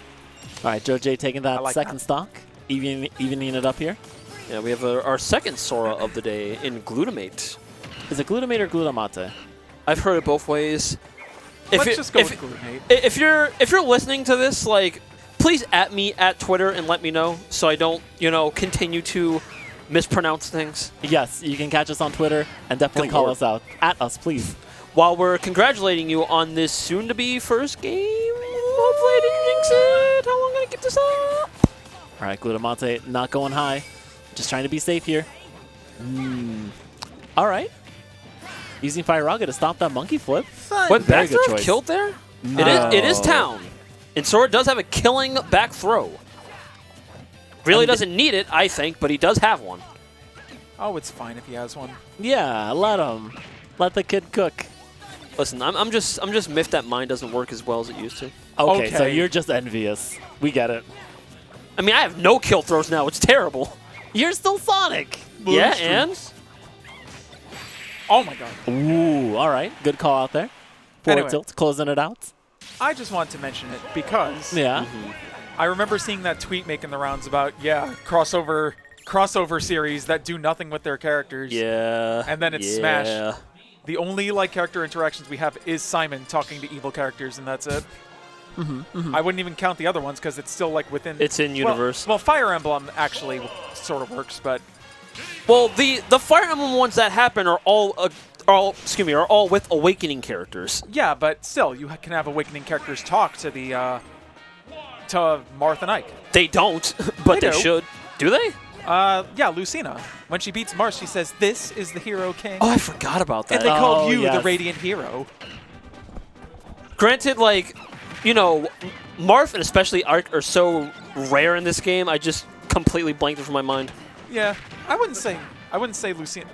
All right, Joe J taking that like second that. stock, evening it up here. Yeah, we have our second Sora of the day in Glutamate. Is it Glutamate or Glutamate? I've heard it both ways. Let's just go with Glutamate. If you're listening to this, like, please at me at Twitter and let me know so I don't, continue to mispronounce things. Yes, you can catch us on Twitter and definitely Good call Lord. us out. At us, please. While we're congratulating you on this soon-to-be first game, hopefully I didn't jinx it. How long can I get this up? All right, Glutamate not going high. Just trying to be safe here. All right. Using Fire-Raga to stop that monkey flip. What, Very back good throw choice. killed there? No. It is Town. And Sora does have a killing back throw. Really And doesn't need it, I think, but he does have one. Oh, it's fine if he has one. Yeah, let him. Let the kid cook. Listen, I'm just miffed that mine doesn't work as well as it used to. Okay, so Okay. you're just envious. We get it. I mean, I have no kill throws now. It's terrible. You're still Sonic. Yeah, and Oh my god. Ooh, all right. Good call out there. Forward Anyway. tilt, closing it out. I just want to mention it because Yeah. I remember seeing that tweet making the rounds about, crossover series that do nothing with their characters. yeah. And then it's yeah. Smash. The only like character interactions we have is Simon talking to evil characters, and that's it. I wouldn't even count the other ones because it's still like within. It's in universe. Well, Fire Emblem actually sort of works, but Well, the Fire Emblem ones that happen are all with Awakening characters. yeah, but still, you can have Awakening characters talk to the to Marth and Ike. They don't, but They they do. should. Do they? Yeah, Lucina. When she beats Marth, she says, "This is the Hero King," Oh, I forgot about that. and they called Oh, you the yes. Radiant Hero. Granted, like, you know, Marth and especially Ark are so rare in this game. I just completely blanked it from my mind. Yeah, I wouldn't say Lucina.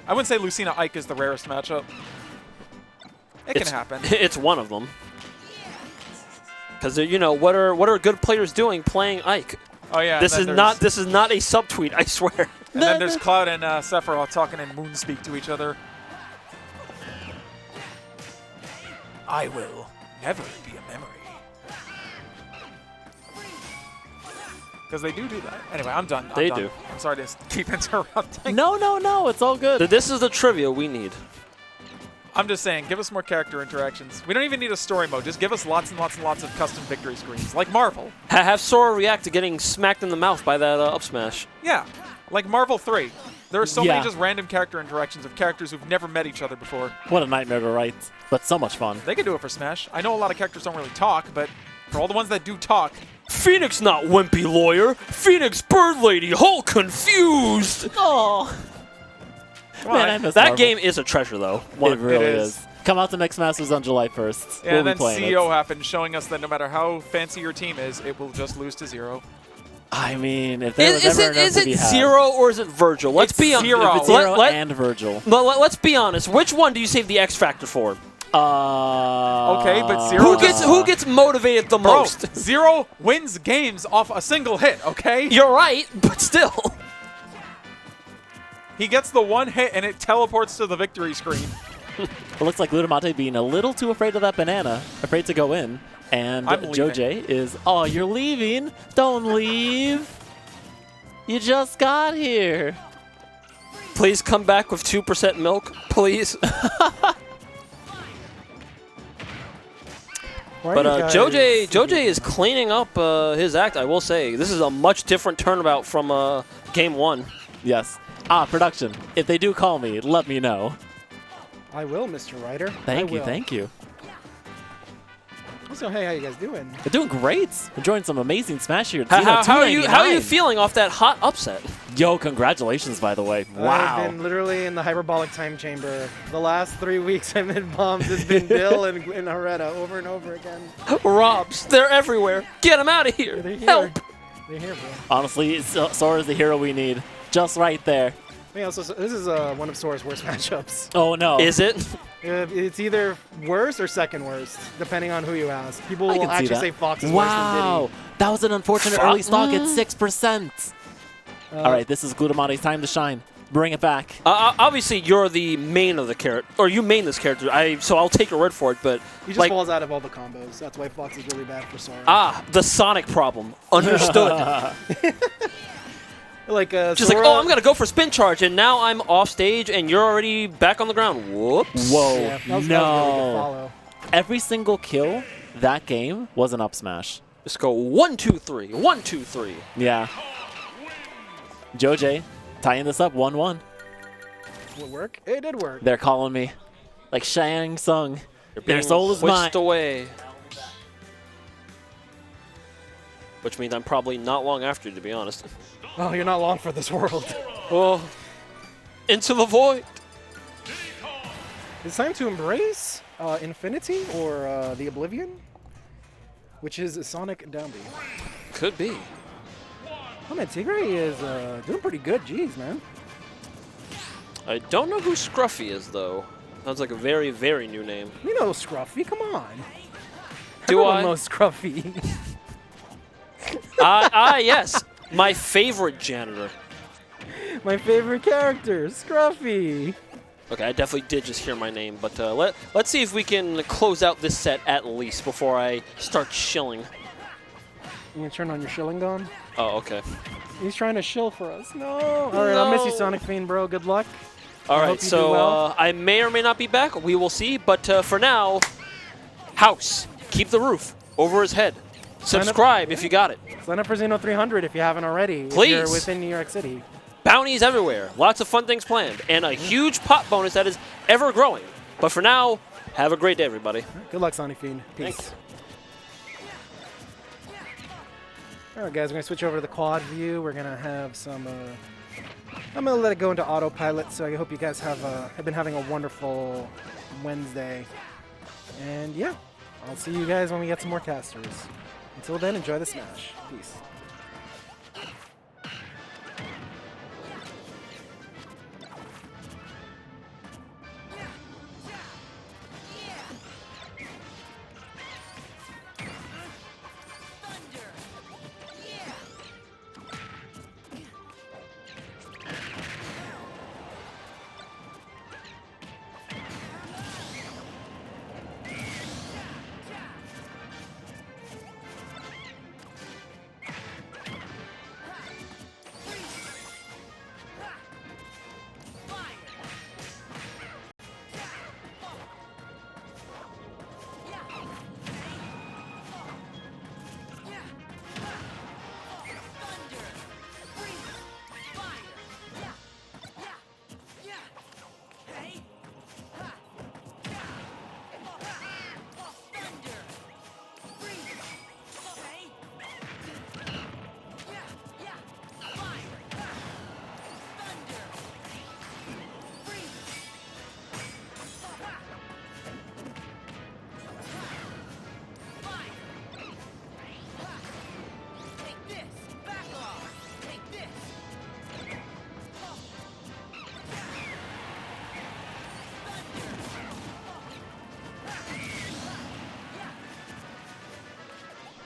I wouldn't say Lucina Ike is the rarest matchup. It can happen. It's one of them. Because you know what are good players doing playing Ike? Oh yeah. This and is then not there's- a subtweet. I swear. And then there's Cloud and Sephiroth talking in Moonspeak to each other. I will never be a memory. Because they do that. Anyway, I'm done. They I'm done. do. I'm sorry to keep interrupting. No, it's all good. This is the trivia we need. I'm just saying, give us more character interactions. We don't even need a story mode. Just give us lots and lots and lots of custom victory screens, like Marvel. Have Sora react to getting smacked in the mouth by that up smash. Yeah, like Marvel 3. There are so Yeah. many just random character interactions of characters who've never met each other before. What a nightmare to write, but so much fun. They could do it for Smash. I know a lot of characters don't really talk, but for all the ones that do talk, Phoenix not wimpy lawyer. Phoenix bird lady. Whole confused. Oh, come man, on. I miss That Marvel. game is a treasure though. It really is. is. Come out to Mix Masters on July 1st. Yeah, we'll and be then playing CEO it. happened, showing us that no matter how fancy your team is, it will just lose to 0. I mean, if there was Is ever it enough to be had. Zero or is it Virgil? Let's It's be honest. Zero. If it's Zero and Virgil. Let's be honest. Which one do you save the X Factor for? Okay, but Zero Who gets motivated the Bro, most? 0 wins games off a single hit, okay? You're right, but still. He gets the one hit and it teleports to the victory screen. It looks like Glutamate being a little too afraid of that banana, afraid to go in. And I'm leaving. Joj is, oh, you're leaving? Don't leave. You just got here. Please come back with 2% milk, please. But Joj is cleaning up his act, I will say. This is a much different turnabout from Game 1. Yes. Production. If they do call me, let me know. I will, Mr. Ryder. Thank you, thank you. So, hey, how you guys doing? They're doing great. Enjoying some amazing Smash here. How are you Xeno299. feeling off that hot upset? Yo, congratulations, by the way. Wow. I've been literally in the hyperbolic time chamber. The last 3 weeks I've been bombed. It's been Dill and Hareta over and over again. Robs, they're everywhere. Get them out of here. They're here. Help. They're here, bro. Honestly, Sora's the hero we need. Just right there. Yeah, so this is one of Sora's worst matchups. Oh, no. Is it? It's either worst or second worst, depending on who you ask. People I will can see actually that. say Fox is Wow. worse That was an unfortunate early stock at 6%. All right, this is Glutamate's time to shine. Bring it back. Obviously, you're the main of the character, or you main this character. So I'll take your word for it. But than Diddy. He just like, falls out of all the combos. That's why Fox is really bad for Sora. the Sonic problem. Understood. Like Just Sora, like, oh, I'm gonna go for spin charge, and now I'm off stage, and you're already back on the ground. Whoops. Whoa. Yeah, that was a really good No. follow. Every single kill that game was an up smash. Just go 1, 2, 3. 1, 2, 3. Yeah. Joj tying this up 1-1. Will it work? It did work. They're calling me like Shang Tsung. Their soul is whisked mine. away. Which means I'm probably not long after you, to be honest. Oh, you're not long for this world. Oh, into the void. It's time to embrace Infinity or the Oblivion, which is Sonic Dumby. Could be. Oh man, Tigre is doing pretty good. Jeez, man. I don't know who Scruffy is, though. Sounds like a very, very new name. You know Scruffy, come on. Do Everyone I? knows Scruffy. Yes. My favorite janitor. My favorite character, Scruffy. Okay, I definitely did just hear my name, but let's see if we can close out this set at least before I start shilling. You gonna turn on your shilling gun? Oh, okay. He's trying to shill for us. No. All right, I'll miss you, Sonicfiend, bro. Good luck. All I right, hope you do so well. I may or may not be back. We will see, but for now, house, keep the roof over his head. Subscribe if you got it. Sign up for Xeno299 if you haven't already. If Please. you're within New York City. Bounties everywhere, lots of fun things planned, and a huge pot bonus that is ever growing. But for now, have a great day, everybody. Good luck, Sonicfiend. Peace. Thanks. All right, guys, we're going to switch over to the quad view. We're going to have some... I'm going to let it go into autopilot, so I hope you guys have been having a wonderful Wednesday. And yeah, I'll see you guys when we get some more casters. Until then, enjoy the Smash. Peace.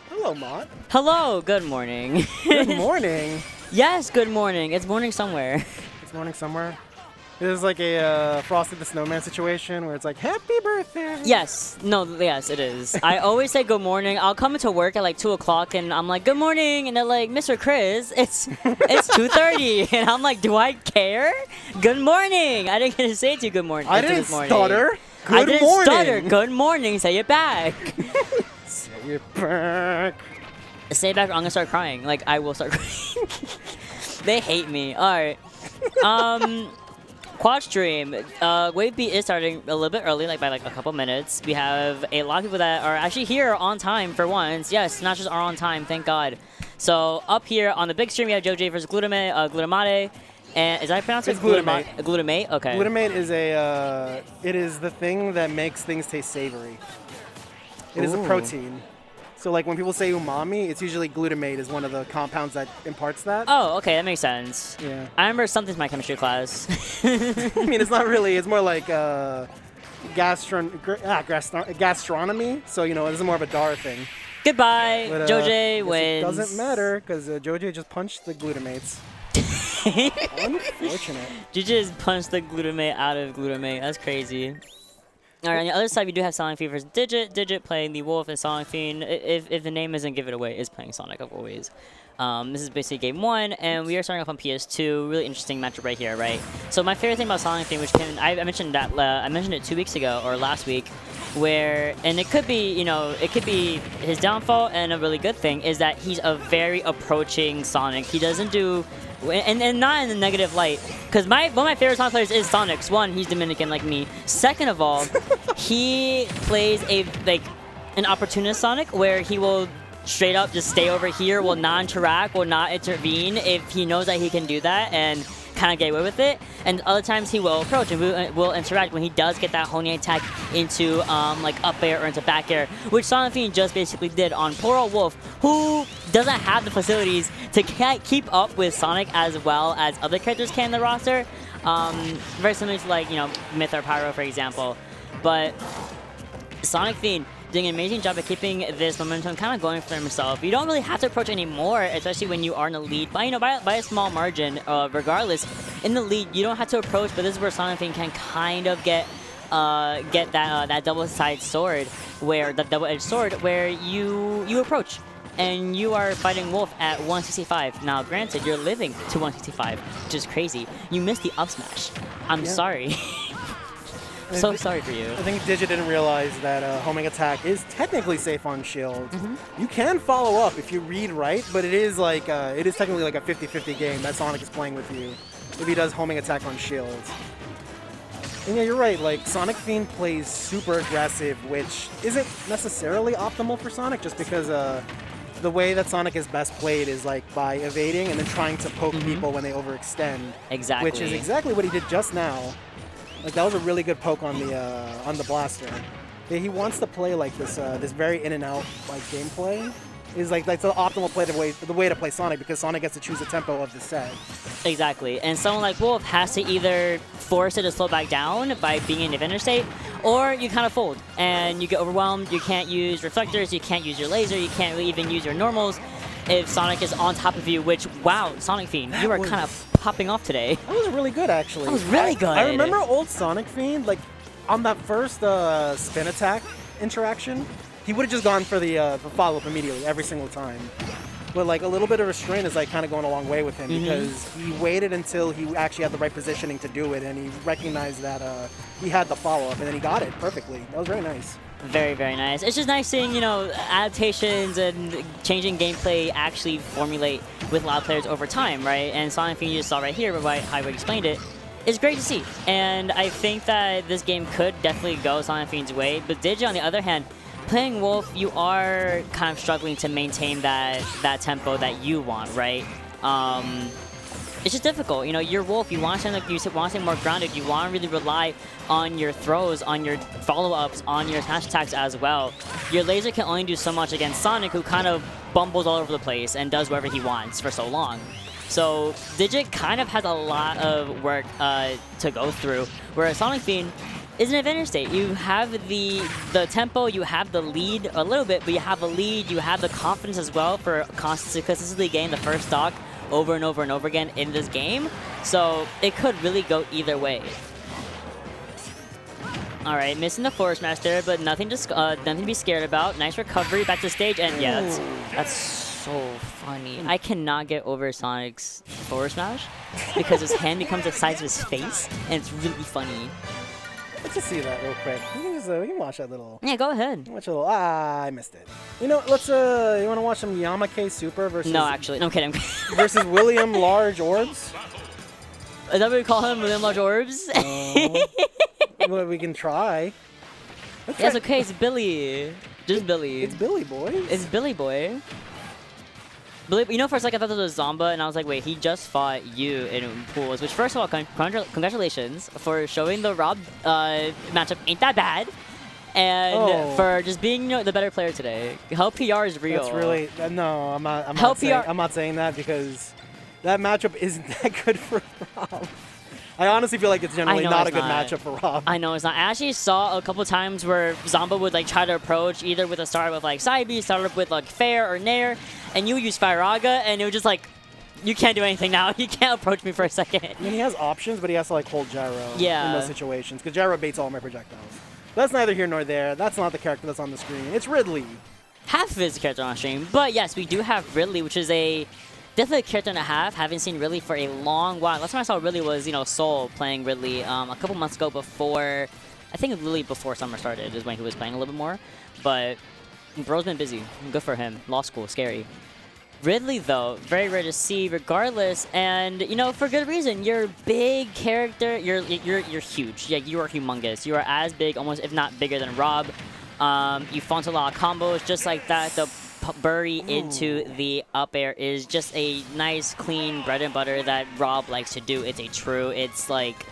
Hello, Mott. Hello, good morning. Good morning. Yes, good morning. It's morning somewhere. It's morning somewhere. This is like a Frosty the Snowman situation where it's like, happy birthday. Yes, no, yes, it is. I always say good morning. I'll come into work at like 2 o'clock and I'm like, good morning. And they're like, Mr. Chris, it's 2:30. And I'm like, do I care? Good morning. I didn't get to say to you good morning. I didn't this morning. stutter. Good I didn't morning. stutter. Good morning. Say it back. You're back. Say it back or I'm going to start crying. Like, I will start crying. They hate me. All right. Quadstream. Wave B is starting a little bit early, like by like a couple minutes. We have a lot of people that are actually here on time for once. Yes, Smashers are on time, thank God. So up here on the big stream, we have JoJ versus Glutamate. And is that how I pronounce it? It's Glutamate. Glutamate? Okay. Glutamate is it is the thing that makes things taste savory. It is a Ooh. protein. So like when people say umami, it's usually glutamate is one of the compounds that imparts that. Oh, okay, that makes sense. Yeah. I remember something's my chemistry class. I mean, it's not really. It's more like gastronomy. So you know, this is more of a DAR thing. Goodbye, But, JoJ it wins. doesn't matter because JoJ just punched the glutamates. Unfortunate. You just punched the glutamate out of glutamate. That's crazy. All right, on the other side, we do have Sonicfiend versus Digit. Digit playing the Wolf and Sonicfiend. If the name isn't give it away, is playing Sonic, of always. This is basically game 1, and we are starting off on PS2. Really interesting matchup right here, right? So my favorite thing about Sonicfiend, which I mentioned that I mentioned it 2 weeks ago or last week, where and it could be it could be his downfall and a really good thing is that he's a very approaching Sonic. He doesn't do. And not in a negative light, because one of my favorite Sonic players is Sonic's. One, he's Dominican like me. Second of all, he plays an opportunist Sonic where he will straight up just stay over here, will not interact, will not intervene if he knows that he can do that and kind of get away with it. And other times he will approach and will interact when he does get that honing attack into like up air or into back air, which Sonicfiend just basically did on poor old Wolf, who doesn't have the facilities to keep up with Sonic as well as other characters can in the roster. Very similar to like, you know, Myth or Pyro, for example. But Sonicfiend doing an amazing job of keeping this momentum kind of going for himself. You don't really have to approach anymore, especially when you are in the lead, by, you know, by a small margin. Regardless, in the lead, you don't have to approach, but this is where Sonicfiend can kind of get that double-sided sword, where the double-edged sword, where you approach. And you are fighting Wolf at 165. Now, granted, you're living to 165, which is crazy. You missed the up smash. I'm sorry. So sorry for you. I think Digit didn't realize that homing attack is technically safe on shield. You can follow up if you read right, but it is like it is technically like a 50-50 game that Sonic is playing with you if he does homing attack on shield. And yeah, you're right. Like Sonicfiend plays super aggressive, which isn't necessarily optimal for Sonic, just because the way that Sonic is best played is like by evading and then trying to poke people when they overextend. Exactly. Which is exactly what he did just now. Like that was a really good poke on the blaster. Yeah, he wants to play like this this very in and out like gameplay. Is like that's the optimal play the way to play Sonic, because Sonic gets to choose the tempo of the set. Exactly, and someone like Wolf has to either force it to slow back down by being in defender state, or you kind of fold and you get overwhelmed. You can't use reflectors, you can't use your laser, you can't really even use your normals if Sonic is on top of you, which, wow, Sonicfiend, you are kind of popping off today. That was really good, actually. That was really good. I remember old Sonicfiend, like, on that first spin attack interaction, he would have just gone for the follow-up immediately, every single time. But, like, a little bit of restraint is, like, kind of going a long way with him, because he waited until he actually had the right positioning to do it, and he recognized that he had the follow-up, and then he got it perfectly. That was very nice. Very, very nice. It's just nice seeing, you know, adaptations and changing gameplay actually formulate with a lot of players over time, right? And Sonicfiend, you just saw right here, by how I explained it, is great to see. And I think that this game could definitely go Sonicfiend's way. But Digi, on the other hand, playing Wolf, you are kind of struggling to maintain that tempo that you want, right? It's just difficult. You know, you're Wolf. You want something like you want something more grounded. You want to really rely on your throws, on your follow-ups, on your smash attacks as well. Your laser can only do so much against Sonic, who kind of bumbles all over the place and does whatever he wants for so long. So Digit kind of has a lot of work to go through, whereas Sonicfiend is in advantage state. You have the tempo, you have the lead a little bit, but you have the lead, you have the confidence as well for consistently getting the first stock over and over and over again in this game. So it could really go either way. All right, missing the forward smash there, but nothing to be scared about. Nice recovery, back to stage, and yeah, that's so funny. I cannot get over Sonic's forward smash because his hand becomes the size of his face, and it's really funny. Let's just see that real quick. We can watch that little. Yeah, go ahead. Watch a little. I missed it. You know, let's. You want to watch some YamaKSuper versus? No, actually, no, I'm kidding. Versus William Large Orbs. Is that what we call him, William Large Orbs? Well, we can try. Yeah, it's okay. It's Billy. Just Billy. It's Billy Boy. It's Billy Boy. Billy, you know, for a second I thought it was Zomba, and I was like, wait, he just fought you in pools. Which, first of all, congratulations for showing the Rob matchup ain't that bad, and for just being, you know, the better player today. HelpR is real. That's really no. I'm not. HelpR. I'm not saying that because that matchup isn't that good for Rob. I honestly feel like it's generally not a good matchup for Rob. I know it's not. I actually saw a couple times where Zomba would like try to approach either with a start with like side B, start up with like fair or nair, and you would use Firaga, and it was just like, you can't do anything now. You can't approach me for a second. I mean, he has options, but he has to like hold gyro in those situations because gyro baits all my projectiles. That's neither here nor there. That's not the character that's on the screen. It's Ridley. Half of his character on stream, but yes, we do have Ridley, which is definitely a character and a half. Haven't seen Ridley for a long while. Last time I saw Ridley was, you know, Soul playing Ridley a couple months ago before, I think literally before summer started is when he was playing a little bit more. But bro's been busy. Good for him. Law school, scary. Ridley, though, very rare to see regardless, and, you know, for good reason. You're a big character. You're huge. Yeah, you are humongous. You are as big, almost if not bigger than Rob. You font a lot of combos just like that. The bury into the up air is just a nice, clean bread and butter that Rob likes to do. It's like,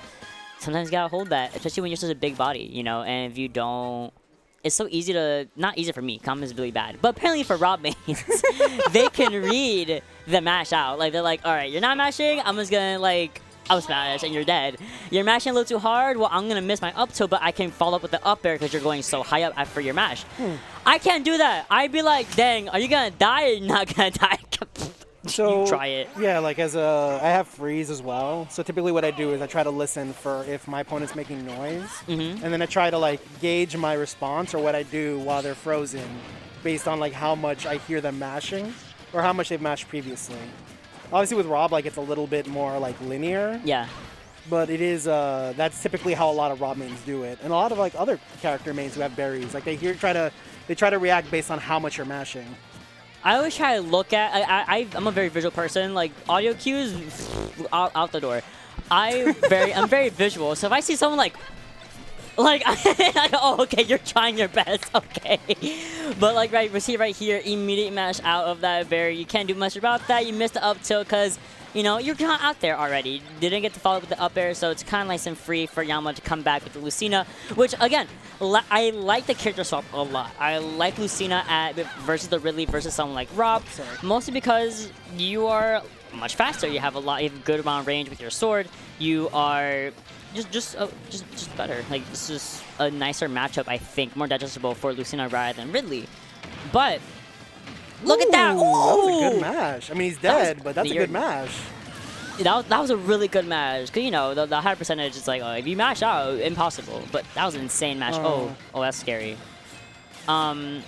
sometimes you gotta hold that, especially when you're such a big body, you know, and if you don't, it's so easy to, not easy for me, common is really bad, but apparently for Rob mains, they can read the mash out. Like, they're like, all right, you're not mashing, I'm just gonna, like, up smash and you're dead. You're mashing a little too hard. Well, I'm gonna miss my up tilt, but I can follow up with the up air because you're going so high up after your mash. I can't do that. I'd be like, dang, are you gonna die or you're not gonna die? So you try it. Yeah, like I have freeze as well. So typically what I do is I try to listen for if my opponent's making noise, and then I try to like gauge my response or what I do while they're frozen, based on like how much I hear them mashing or how much they've mashed previously. Obviously with Rob, like it's a little bit more like linear. Yeah. But it is that's typically how a lot of Rob mains do it, and a lot of like other character mains who have berries, like they try to react based on how much you're mashing. I always try to look at. I'm a very visual person. Like audio cues, out the door. I'm very visual. So if I see someone like, I go, oh, okay, you're trying your best, okay. But like we see right here, immediate mash out of that berry. You can't do much about that. You missed the up tilt because you know you're kind of out there already. Didn't get to follow up with the up air, so it's kind of nice and free for Yama to come back with the Lucina, which again. I like the character swap a lot. I like Lucina versus the Riiiiii versus someone like Rob, mostly because you are much faster. You have a good amount of range with your sword. You are just better. Like this is a nicer matchup, I think, more digestible for Lucina rather than Riiiiii. But look at that! Ooh, that was a good mash. I mean, he's dead, but that's a good mash. That was a really good mash. Cause you know the high percentage is like, oh, if you mash out, impossible. But that was an insane mash. Oh, that's scary. Awful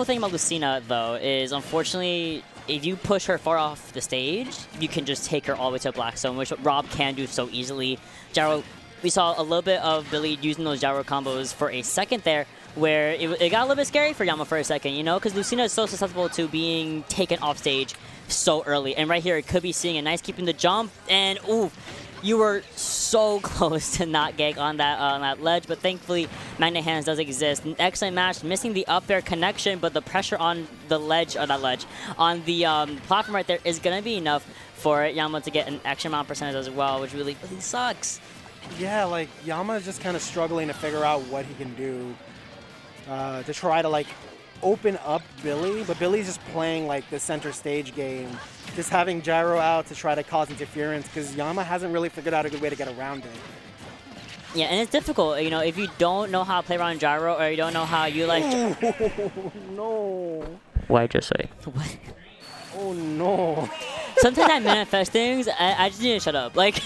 thing about Lucina though is unfortunately, if you push her far off the stage, you can just take her all the way to a black zone, which Rob can do so easily. Gyro, we saw a little bit of Billy using those gyro combos for a second there, where it got a little bit scary for Yama for a second, you know, because Lucina is so susceptible to being taken off stage so early. And right here, it could be seeing a nice keeping the jump, and ooh, you were so close to not getting on that ledge, but thankfully, Magnet Hands does exist. An excellent match, missing the up air connection, but the pressure on the ledge, or not ledge, on the platform right there is going to be enough for Yama to get an extra amount of percentage as well, which really, really sucks. Yeah, like, Yama is just kind of struggling to figure out what he can do to try to, like, open up Billy, but Billy's just playing, like, the center stage game, just having gyro out to try to cause interference, because Yama hasn't really figured out a good way to get around it. Yeah, and it's difficult, you know, if you don't know how to play around gyro, or you don't know how you like... No. What'd I just say? What? Oh, no. Sometimes I manifest things, I just need to shut up. Like...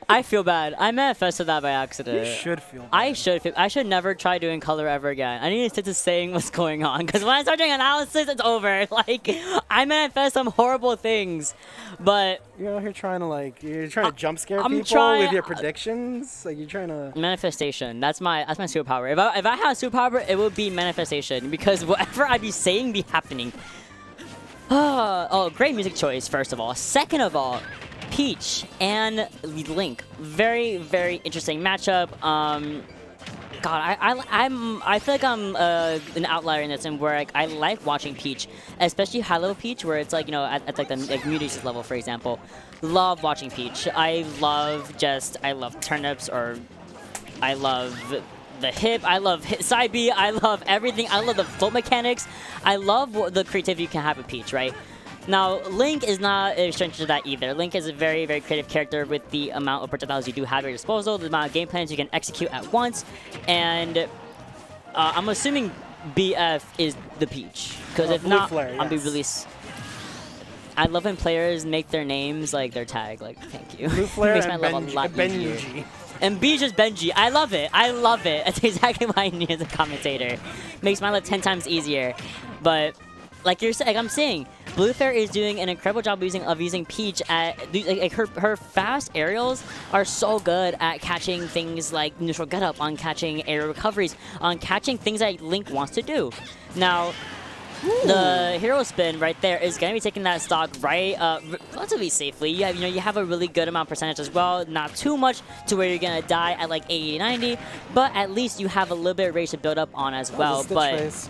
I feel bad. I manifested that by accident. You should feel bad. I should never try doing color ever again. I need to stick to saying what's going on, because when I start doing analysis, it's over. Like, I manifest some horrible things, but... You're out here trying to, like, to jump scare people with your predictions? Like, you're trying to... Manifestation. That's my superpower. If I had a superpower, it would be manifestation, because whatever I be saying be happening. Oh, great music choice, first of all. Second of all, Peach and Link. Very, very interesting matchup. God, I feel like I'm an outlier in this, and where like, I like watching Peach, especially high level Peach, where it's like, you know, at like the Mutasis level, for example. Love watching Peach. I love turnips, or I love the hip. I love side B. I love everything. I love the float mechanics. I love the creativity you can have with Peach, right? Now, Link is not a stranger to that either. Link is a very, very creative character with the amount of projectiles you do have at your disposal, the amount of game plans you can execute at once, and I'm assuming BF is the Peach, because if not, I'll be really... I love when players make their names like their tag. Like, thank you. BlueFlare Makes my life a lot easier. Benji. And B just Benji. I love it. I love it. That's exactly what I need as a commentator. Makes my life 10 times easier. But like I'm saying, BlueFlare is doing an incredible job of using Peach at like her fast aerials are so good at catching things like neutral get up, on catching aerial recoveries, on catching things that Link wants to do. Now, the hero spin right there is going to be taking that stock right relatively safely. You have a really good amount of percentage as well. Not too much to where you're going to die at like 80, 90, but at least you have a little bit of range to build up on as well. But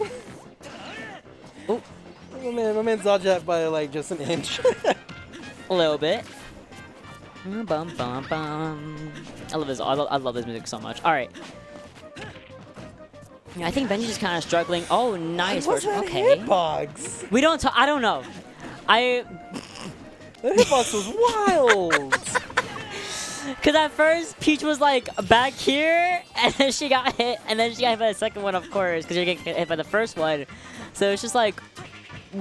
oh, my man's dodged that by like just an inch. A little bit. Bum, bum, bum. I love this music so much. All right. Yeah, I think Benji's just kind of struggling. Oh, nice. What's that okay. hitbox? We don't talk. I don't know. It That hitbox was wild. Because at first, Peach was like back here, and then she got hit, and then she got hit by the second one, of course, because you're getting hit by the first one. So it's just like,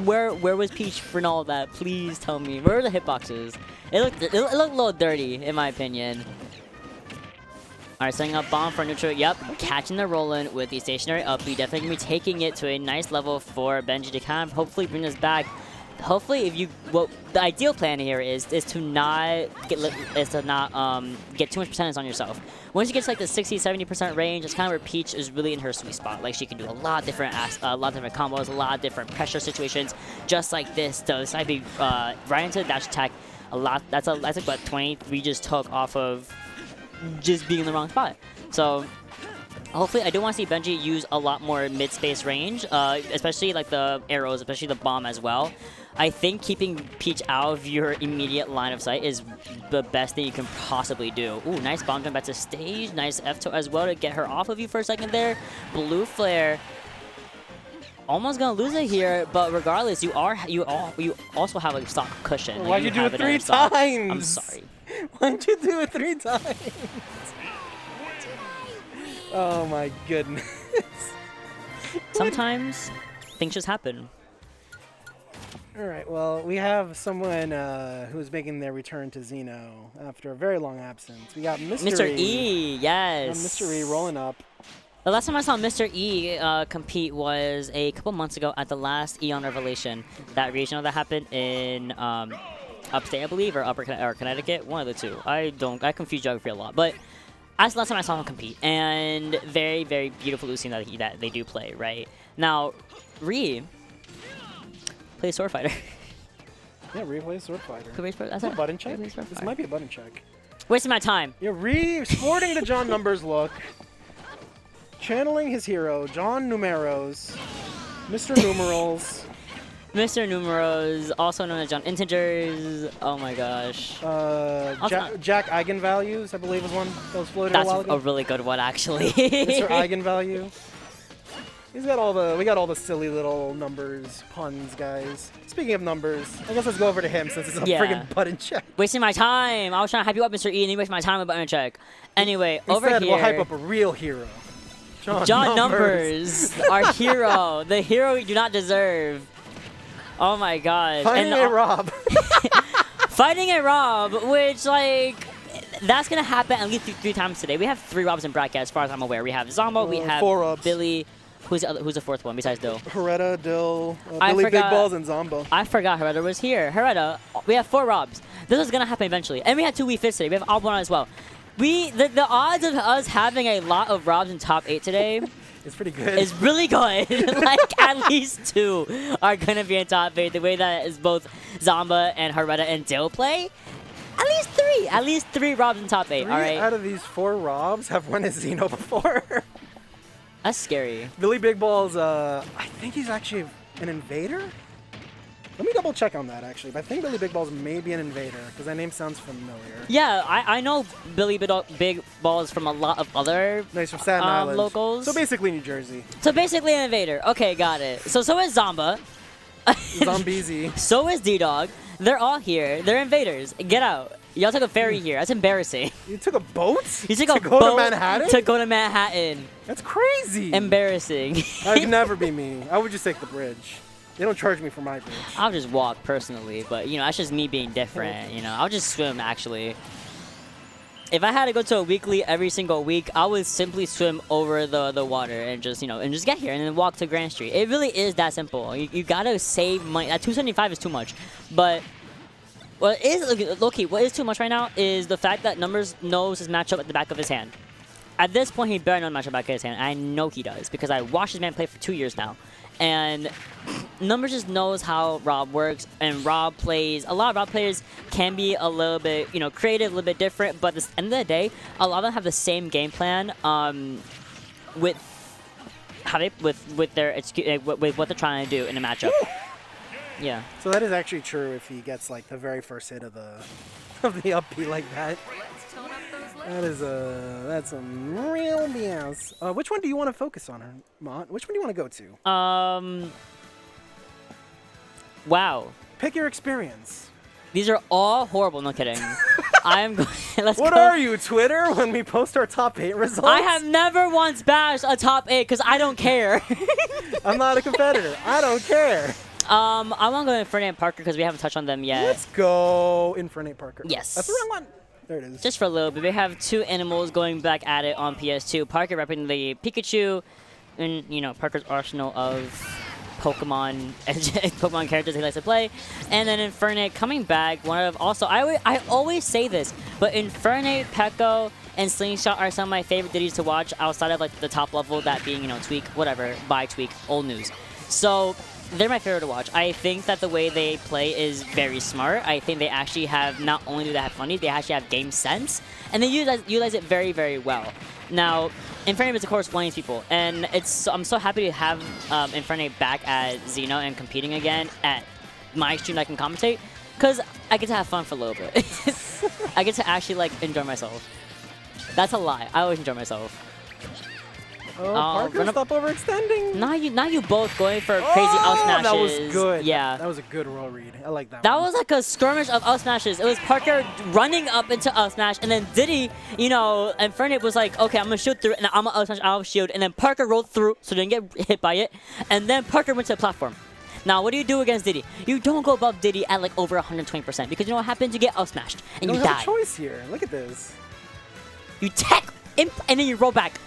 where was Peach for all of that? Please tell me. Where are the hitboxes? It looked a little dirty, in my opinion. All right, setting up bomb for neutral. Yep, catching the roll-in with the stationary up. We definitely gonna be taking it to a nice level for Benji to kind of hopefully bring us back. Hopefully, if you the ideal plan here is to not get too much percentage on yourself. Once you get to like the 60-70% range, that's kind of where Peach is really in her sweet spot. Like she can do a lot of different combos, a lot of different pressure situations, just like this. So this might be right into the dash attack. A lot. That's like what 20 we just took off of just being in the wrong spot. So hopefully, I do want to see Benji use a lot more mid-space range, especially like the arrows, especially the bomb as well. I think keeping Peach out of your immediate line of sight is the best thing you can possibly do. Ooh, nice bomb jump back to stage. Nice F2 as well to get her off of you for a second there. BlueFlare. Almost gonna lose it here, but regardless, you also have a stock cushion. Why'd you do it 3 times? I'm sorry. Why'd you do it 3 times? Oh my goodness. Sometimes things just happen. Alright, well, we have someone who's making their return to Xeno after a very long absence. We got Mr. E, yes. Mr. E rolling up. The last time I saw Mr. E compete was a couple months ago at the last Eon Revelation, that regional that happened in upstate, I believe, or or Connecticut, one of the two. I confuse geography a lot, but that's the last time I saw him compete, and very, very beautiful Lucian that they do play, right? Now, Riiiiii plays Sword Fighter. Yeah, Riiiiii plays Sword Fighter. That's a button check? This might be a button check. Wasting my time. Yeah, Riiiiii sporting the John Numbers look, channeling his hero, John Numeros, Mr. Numerals. Mr. Numeros, also known as John Integers. Oh my gosh. Jack Eigenvalues, I believe, was one that was floated a while ago. That's a really good one, actually. Mr. Eigenvalue. We got all the silly little numbers, puns, guys. Speaking of numbers, I guess let's go over to him since it's a friggin' button check. Wasting my time. I was trying to hype you up, Mr. E, and you wasted my time with button check. Anyway, over here. We'll hype up a real hero. John Numbers, our hero. The hero we do not deserve. Oh my gosh. Fighting a Rob. Fighting a Rob, which, like, that's going to happen at least 3 times today. We have 3 Robs in bracket as far as I'm aware. We have Zomba, we have 4 Robs. Billy. Who's the 4th one besides Dill? Hereta, Dill, Billy Big Balls, and Zomba. I forgot Hereta was here. Hereta, we have 4 Robs. This is going to happen eventually. And we had 2 Wii Fits today. We have Obwan as well. The odds of us having a lot of Robs in top 8 today it's pretty good. It's really good. Like, at least 2 are going to be in top 8. The way that is both Zomba and Hareta and Dill play. At least 3. At least 3 Robs in top 8, 3 all right? out of these 4 Robs have won a Xeno before. That's scary. Billy Big Balls, I think he's actually an invader? Let me double check on that, actually. But I think Billy Big Balls may be an invader, because that name sounds familiar. Yeah, I know Billy Big Balls from a lot of other Nice, from Staten Island. locals. So basically New Jersey. So basically an invader. Okay, got it. So is Zomba. Zombeezy. So is D-Dog. They're all here. They're invaders. Get out. Y'all took a ferry here. That's embarrassing. You took a boat? You took a boat to Manhattan? To go to Manhattan. That's crazy. Embarrassing. I'd never be me. I would just take the bridge. They don't charge me for my bridge. I'll just walk personally, but you know, that's just me being different. You know, I'll just swim actually. If I had to go to a weekly every single week, I would simply swim over the water and just, you know, and just get here and then walk to Grand Street. It really is that simple. You gotta save money. That 275 is too much, but what is low-key, what is too much right now is the fact that Numbers knows his matchup at the back of his hand. At this point, he better know the matchup back of his hand. I know he does because I watched his man play for 2 years now. And Numbers just knows how Rob works, and Rob plays. A lot of Rob players can be a little bit, you know, creative, a little bit different. But at the end of the day, a lot of them have the same game plan. With what they're trying to do in a matchup. Yeah. So that is actually true if he gets like the very first hit of the up B like that. That's some real BS. Which one do you want to focus on, Mont? Which one do you want to go to? Wow. Pick your experience. These are all horrible. No kidding. I'm going. Let's What go. are you, Twitter? When we post our top 8 results? I have never once bashed a top 8 because I don't care. I'm not a competitor. I don't care. I want to go Infernape and parkr because we haven't touched on them yet. Let's go Infernape parkr. Yes. That's the wrong one. There it is. Just for a little bit. We have 2 animals going back at it on PS2. Parkr repping the Pikachu and, you know, Parker's arsenal of Pokemon Pokemon characters he likes to play. And then Infernape coming back. One of also, I always say this, but Infernape, Peko, and Slingshot are some of my favorite ditties to watch outside of like the top level, that being, you know, Tweak, whatever, by Tweak, old news. So they're my favorite to watch. I think that the way they play is very smart. I think they actually have, not only do they have funny, they actually have game sense, and they utilize it very, very well. Now, Infernape is of course one of these people, and I'm so happy to have Infernape back at Xeno and competing again at my stream that I can commentate, because I get to have fun for a little bit. I get to actually like enjoy myself. That's a lie. I always enjoy myself. Oh, Parker, stop overextending. Now you both going for crazy out smashes. That was good. Yeah. That was a good roll read. I like that That one. was like a skirmish of out smashes. It was Parker running up into out smash, and then Diddy, you know, and Infernape was like, okay, I'm gonna shoot through it, and I'm gonna out smash out of shield, and then Parker rolled through, so didn't get hit by it, and then Parker went to the platform. Now, what do you do against Diddy? You don't go above Diddy at like over 120%, because you know what happens? You get out smashed, and you don't have die. a choice here. Look at this. You tech, and then you roll back.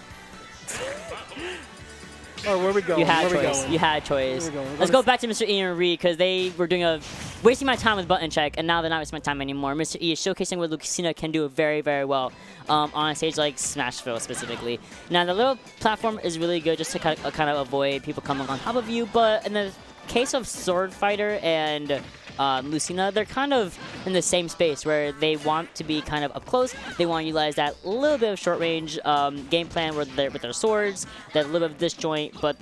Oh, where we going? You had where choice. You had choice. Where we going? Let's go back to Mr. E and Riiiii, because they were doing wasting my time with button check, and now they're not wasting my time anymore. Mr. E is showcasing what Lucina can do very, very well on a stage like Smashville specifically. Now, the little platform is really good just to kind of avoid people coming on top of you, but in the case of Sword Fighter and Lucina, they're kind of in the same space where they want to be kind of up close. They want to utilize that little bit of short range game plan with their swords, that little bit of disjoint, but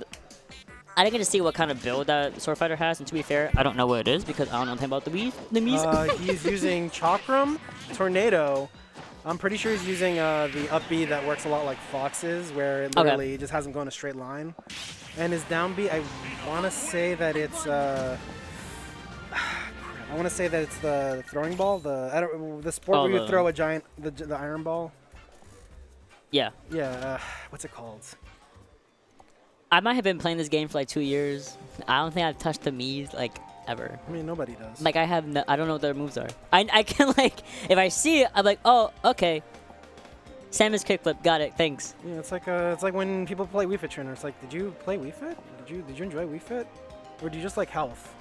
I didn't get to see what kind of build that Sword Fighter has, and to be fair, I don't know what it is because I don't know anything about the Mii's. He's using Chakram, Tornado. I'm pretty sure he's using the up B that works a lot like Fox's, where it literally just has him go in a straight line. And his down B, I want to say that it's the throwing ball, the sport where you throw a giant, the iron ball. Yeah. Yeah, what's it called? I might have been playing this game for like 2 years. I don't think I've touched the Mii's like ever. I mean, nobody does. Like I don't know what their moves are. I can like, if I see it, I'm like, oh, okay. Samus kickflip, got it, thanks. Yeah, it's like when people play Wii Fit Trainer. It's like, did you play Wii Fit? Did you enjoy Wii Fit, or do you just like health?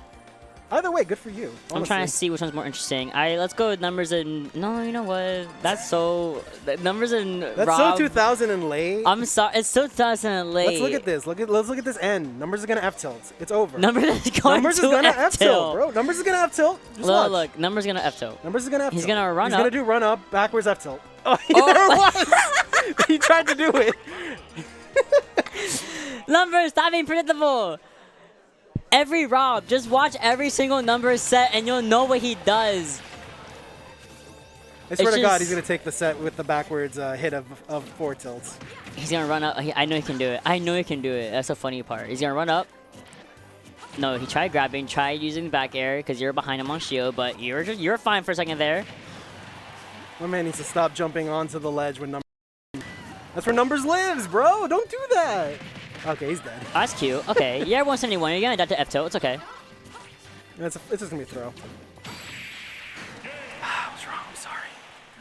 Either way, good for you. Honestly. I'm trying to see which one's more interesting. Let's go with numbers and no, you know what? That's so numbers and that's Rob, so 2000 and late. I'm sorry, it's so 2000 and late. Let's look at this. Let's look at this end. Numbers is gonna F tilt. It's over. Numbers is gonna F tilt, bro. Numbers is gonna F tilt. Just watch. Look, numbers gonna F tilt. Numbers is gonna F tilt. He's gonna run up. He's gonna do run up, backwards F tilt. Oh, there was. He tried to do it. Numbers, stop being predictable. Every Rob, just watch every single number set and you'll know what he does. I swear to God, he's going to take the set with the backwards hit of 4 tilts. He's going to run up. I know he can do it. I know he can do it. That's the funny part. He's going to run up. No, he tried grabbing, tried using back air because you're behind him on shield, but you're fine for a second there. My man needs to stop jumping onto the ledge when numbers. That's where numbers lives, bro. Don't do that. Okay, he's dead. That's cute. Okay, you're 171. You're going to die to F tilt. It's okay. It's just going to be a throw. I was wrong. I'm sorry.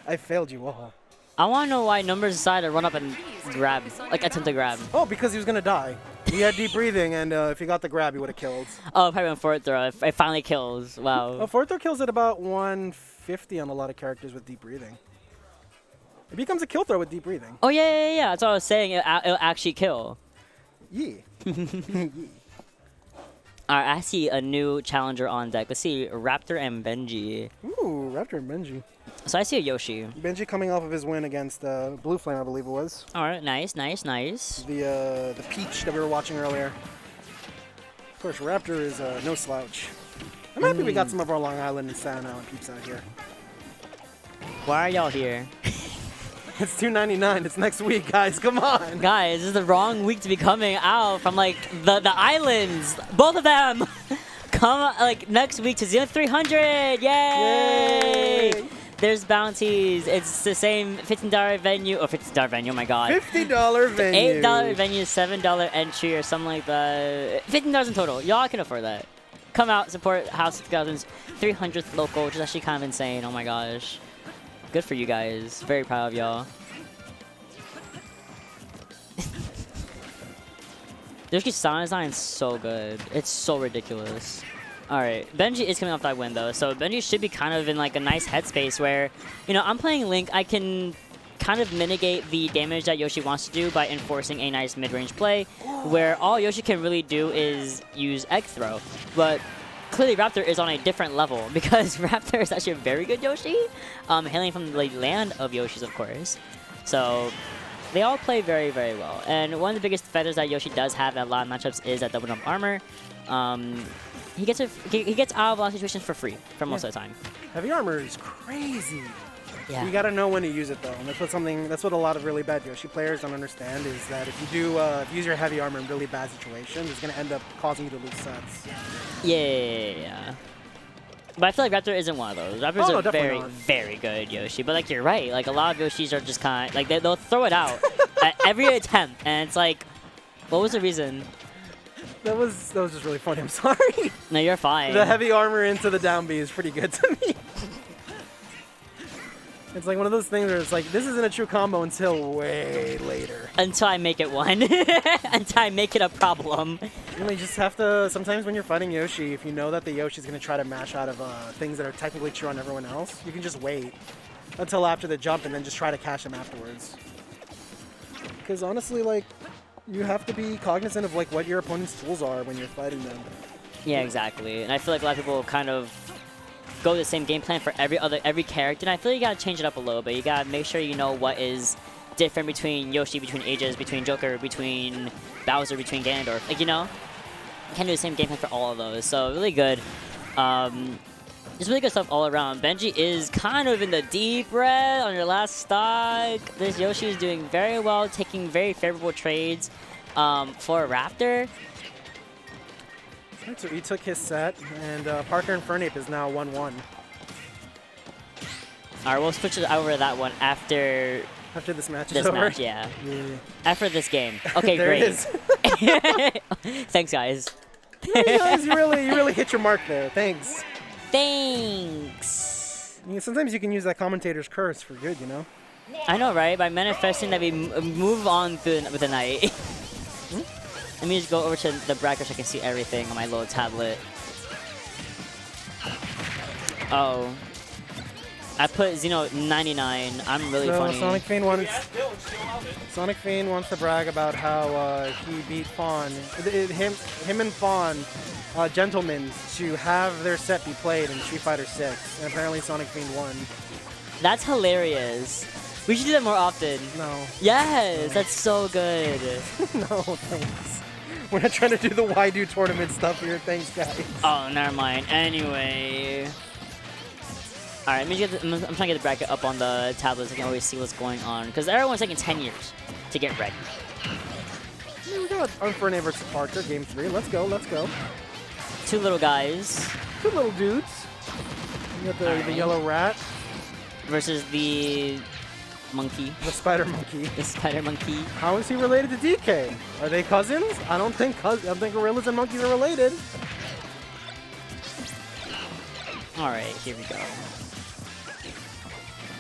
I failed you all. I want to know why numbers decided to run up and grab, like attempt to grab. Oh, because he was going to die. He had deep breathing, and if he got the grab, he would have killed. Oh, probably went forward throw. It finally kills. Wow. Oh, forward throw kills at about 150 on a lot of characters with deep breathing. It becomes a kill throw with deep breathing. Oh, yeah. That's what I was saying. It'll actually kill. Yeah. Alright, I see a new challenger on deck. Let's see, Raptor and Benji. Ooh, Raptor and Benji. So I see a Yoshi. Benji coming off of his win against BlueFlare, I believe it was. Alright, nice. The Peach that we were watching earlier. Of course, Raptor is no slouch. I'm happy we got some of our Long Island and Staten Island peeps out here. Why are y'all here? It's $2.99. It's next week, guys. Come on. Guys, this is the wrong week to be coming out from, like, the islands. Both of them. Come like next week to Xeno299. Yay! Yay! There's bounties. It's the same $15 venue or $50 venue. Oh my god. $50 venue. $8 venue, $7 entry or something like that. $15 in total. Y'all can afford that. Come out, support House of 2000's 300th local, which is actually kind of insane. Oh my gosh. Good for you guys. Very proud of y'all. Yoshi's sound design is so good. It's so ridiculous. Alright, Benji is coming off that win though, so Benji should be kind of in like a nice headspace where, you know, I'm playing Link, I can kind of mitigate the damage that Yoshi wants to do by enforcing a nice mid-range play, where all Yoshi can really do is use Egg Throw. But clearly Raptor is on a different level, because Raptor is actually a very good Yoshi, hailing from the land of Yoshis, of course. So they all play very, very well. And one of the biggest feathers that Yoshi does have at a lot of matchups is that double jump armor. He gets out of a lot of situations for free for most of the time. Heavy armor is crazy. Yeah. You gotta know when to use it though, and that's what a lot of really bad Yoshi players don't understand is that if you do if you use your heavy armor in really bad situations, it's gonna end up causing you to lose sets. Yeah. But I feel like Raptor isn't one of those. Raptor's a very, very good Yoshi. But like you're right, like a lot of Yoshis are just kind of like they'll throw it out at every attempt, and it's like, what was the reason? That was just really funny. I'm sorry. No, you're fine. The heavy armor into the down B is pretty good to me. It's like one of those things where it's like, this isn't a true combo until way later. Until I make it one. Until I make it a problem. You know, you just have to, sometimes when you're fighting Yoshi, if you know that the Yoshi's going to try to mash out of things that are technically true on everyone else, you can just wait until after the jump and then just try to catch him afterwards. Because honestly, like, you have to be cognizant of like what your opponent's tools are when you're fighting them. Yeah, exactly. And I feel like a lot of people kind of go the same game plan for every character, and I feel like you gotta change it up a little bit. You gotta make sure you know what is different between Yoshi, between Aegis, between Joker, between Bowser, between Ganondorf. Like, you know, you can't do the same game plan for all of those. So really good. Just really good stuff all around. Benji is kind of in the deep red on your last stock. This Yoshi is doing very well, taking very favorable trades for Raptor. So he took his set, and parkr Infernape is now 1-1. All right, we'll switch it over to that one after this match is this over. match. Yeah. After this game. Okay, There great. it is. Thanks, guys. You guys, you really hit your mark there. Thanks. Thanks. I mean, sometimes you can use that commentator's curse for good, you know? I know, right? By manifesting that we move on with the night. Let me just go over to the bracket so I can see everything on my little tablet. Oh. I put Xeno299. I'm really funny. Sonicfiend wants to brag about how he beat Fawn. Him and Fawn, gentlemen, to have their set be played in Street Fighter 6. And apparently Sonicfiend won. That's hilarious. We should do that more often. No. Yes, that's so good. No, thanks. We're not trying to do the Why Do tournament stuff here. Thanks, guys. Oh, never mind. Anyway. Alright, I'm trying to get the bracket up on the tablet so I can always see what's going on. Because everyone's taking 10 years to get ready. Yeah, we got Infernape versus parkr, game 3. Let's go, let's go. Two little guys. Two little dudes. You got the yellow rat. Versus the monkey. The spider monkey. The spider monkey. How is he related to DK? Are they cousins? I don't think gorillas and monkeys are related. Alright, here we go.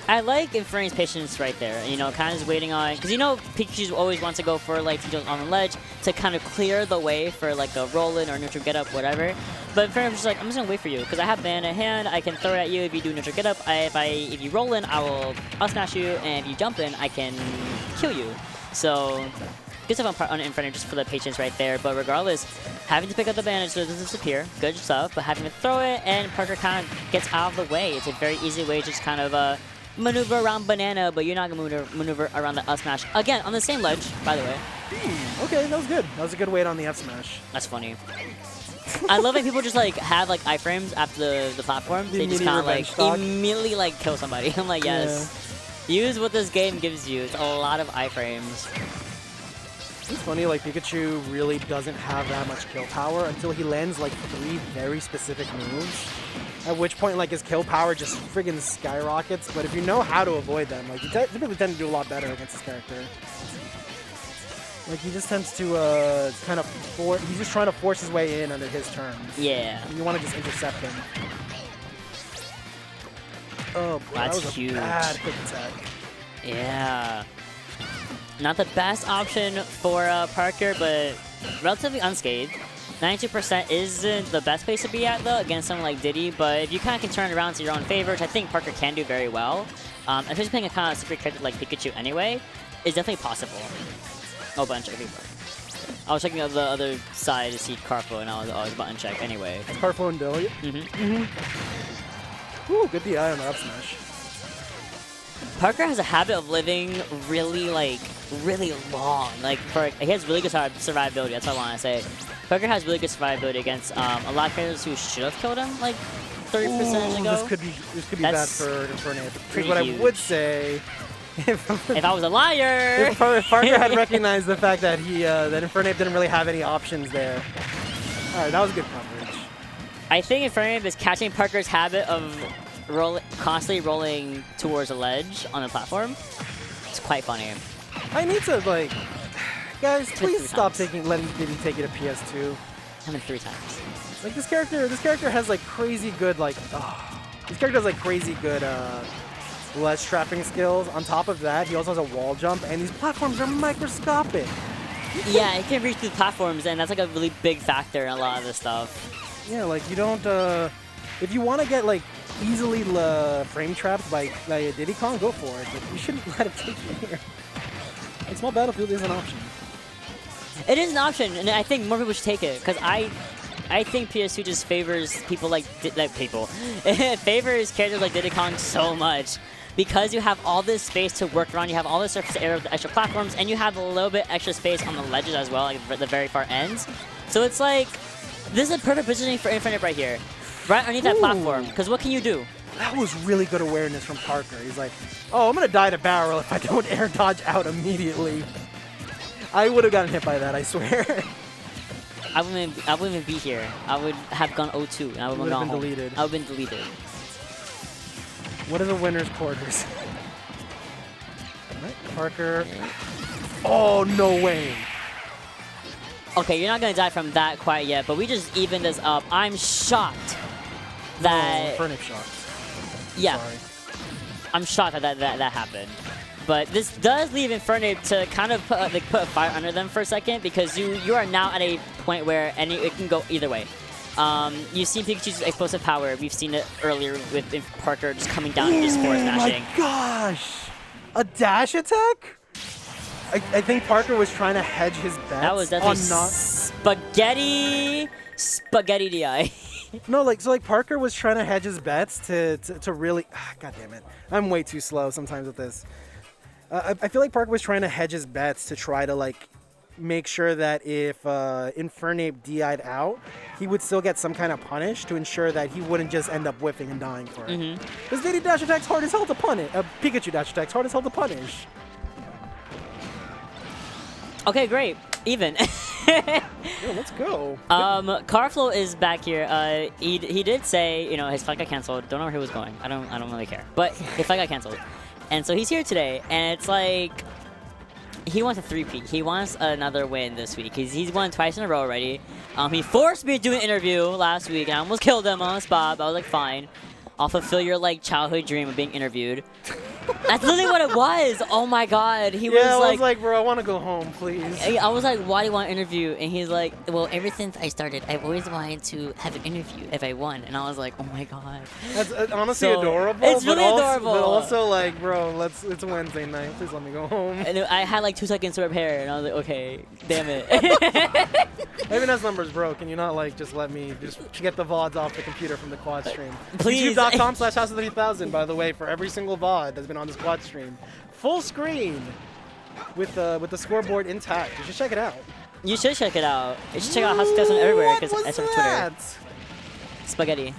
I like Infernape's patience right there. You know, kind of just waiting on, because you know Pikachu always wants to go for like Tito's on the ledge to kind of clear the way for like a roll-in or neutral get-up, whatever. But Infernape's just like, I'm just gonna wait for you because I have banana in hand. I can throw it at you if you do neutral get-up. If you roll in, I will up-smash you, and if you jump in, I can kill you. So good stuff on Infernape just for the patience right there. But regardless, having to pick up the banana so it doesn't disappear, good stuff. But having to throw it, and parkr kind of gets out of the way. It's a very easy way to just kind of maneuver around banana, but you're not gonna maneuver around the up smash. Again, on the same ledge, by the way. Okay, that was good. That was a good weight on the up smash. That's funny. I love when people just like have like iframes after the platform. They just kind of like immediately like kill somebody. I'm like, yes. Yeah. Use what this game gives you. It's a lot of iframes. It's funny, like Pikachu really doesn't have that much kill power until he lands like 3 very specific moves. At which point, like his kill power just friggin' skyrockets. But if you know how to avoid them, like you typically tend to do a lot better against this character. Like he just tends to kind of he's just trying to force his way in under his terms. Yeah. You want to just intercept him. Oh, boy, That's that was huge. a bad quick attack. Yeah. Not the best option for parkr, but relatively unscathed. 92% isn't the best place to be at, though, against someone like Diddy, but if you kind of can turn it around to your own favor, which I think parkr can do very well, if he's playing a kind of super character like Pikachu anyway, it's definitely possible. Oh, button check. I was checking out the other side to see Karflo, and I was button check anyway. Karflo and Dill. Ooh, good DI on the up smash. parkr has a habit of living really long. Like he has really good survivability. That's what I want to say. parkr has really good survivability against a lot of characters who should have killed him like 30% ago. This could be bad for Infernape. Pretty What huge. I would say, If I was a liar, if parkr had recognized the fact that that Infernape didn't really have any options there. All right, that was good coverage. I think Infernape is catching parkr's habit of constantly rolling towards a ledge on the platform. It's quite funny. I need to like, guys, please 3 stop times. letting Diddy take it to PS2. I mean 3 times. Like this character has like crazy good this character has like crazy good ledge trapping skills. On top of that, he also has a wall jump, and these platforms are microscopic. Yeah, he can reach through the platforms, and that's like a really big factor in a lot of this stuff. Yeah, like you don't. If you want to get like easily frame trapped by a Diddy Kong, go for it. But you shouldn't let it take you here. Like Small Battlefield is an option. It is an option, and I think more people should take it because I think PS2 just favors people like it favors characters like Diddy Kong so much because you have all this space to work around. You have all the surface area with the extra platforms, and you have a little bit extra space on the ledges as well, like at the very far ends. So it's like this is a perfect positioning for Infernape right here, right underneath that platform. Because what can you do? That was really good awareness from parkr. He's like, oh, I'm gonna die to barrel if I don't air dodge out immediately. I would have gotten hit by that, I swear. I wouldn't even be here. I would have gone 0-2, and I would have gone home. deleted. I would have been deleted. What are the winner's quarters? Alright, parkr. Oh, no way. Okay, you're not gonna die from that quite yet, but we just evened this up. I'm shocked that Infernape shocked. yeah, Sorry. I'm shocked that happened. But this does leave Infernape to kind of put a fire under them for a second because you are now at a point where it can go either way. You've seen Pikachu's explosive power. We've seen it earlier with parkr just coming down and just force smashing. Oh my gosh! A dash attack? I think parkr was trying to hedge his bets. That was definitely on not. spaghetti DI. No, like parkr was trying to hedge his bets to really. God damn it! I'm way too slow sometimes with this. I feel like parkr was trying to hedge his bets to try to like make sure that if Infernape DI'd out, he would still get some kind of punish to ensure that he wouldn't just end up whiffing and dying for it. Because Diddy dash attacks hard as hell to punish. Pikachu dash attacks hard as hell to punish. Okay, great. Even. Yo, let's go. Karflo is back here. He did say, you know, his flight got canceled. Don't know where he was going. I don't really care. But his flight got canceled. And so he's here today, and it's like he wants a 3-peat. He wants another win this week. He's won twice in a row already. He forced me to do an interview last week, and I almost killed him on the spot, but I was like, fine. I'll fulfill your like childhood dream of being interviewed. That's literally what it was. Oh my god. He was I like, was like, bro, I want to go home, please. I was like, why do you want an interview? And he's like, well, ever since I started, I've always wanted to have an interview if I won. And I was like, oh my god. That's honestly So, adorable. it's really adorable. But also like, bro, it's a Wednesday night. Please let me go home. And I had like 2 seconds to prepare, and I was like, okay, damn it. Maybe that's numbers, bro. Can you not like just let me just get the VODs off the computer from the Quadstream? Please. YouTube.com/House3000, by the way, for every single VOD that's been on this Quadstream. Full screen with the scoreboard intact. You should check it out. You should check it out. You should check out House3000 everywhere because What I was serve Twitter. that? Spaghetti.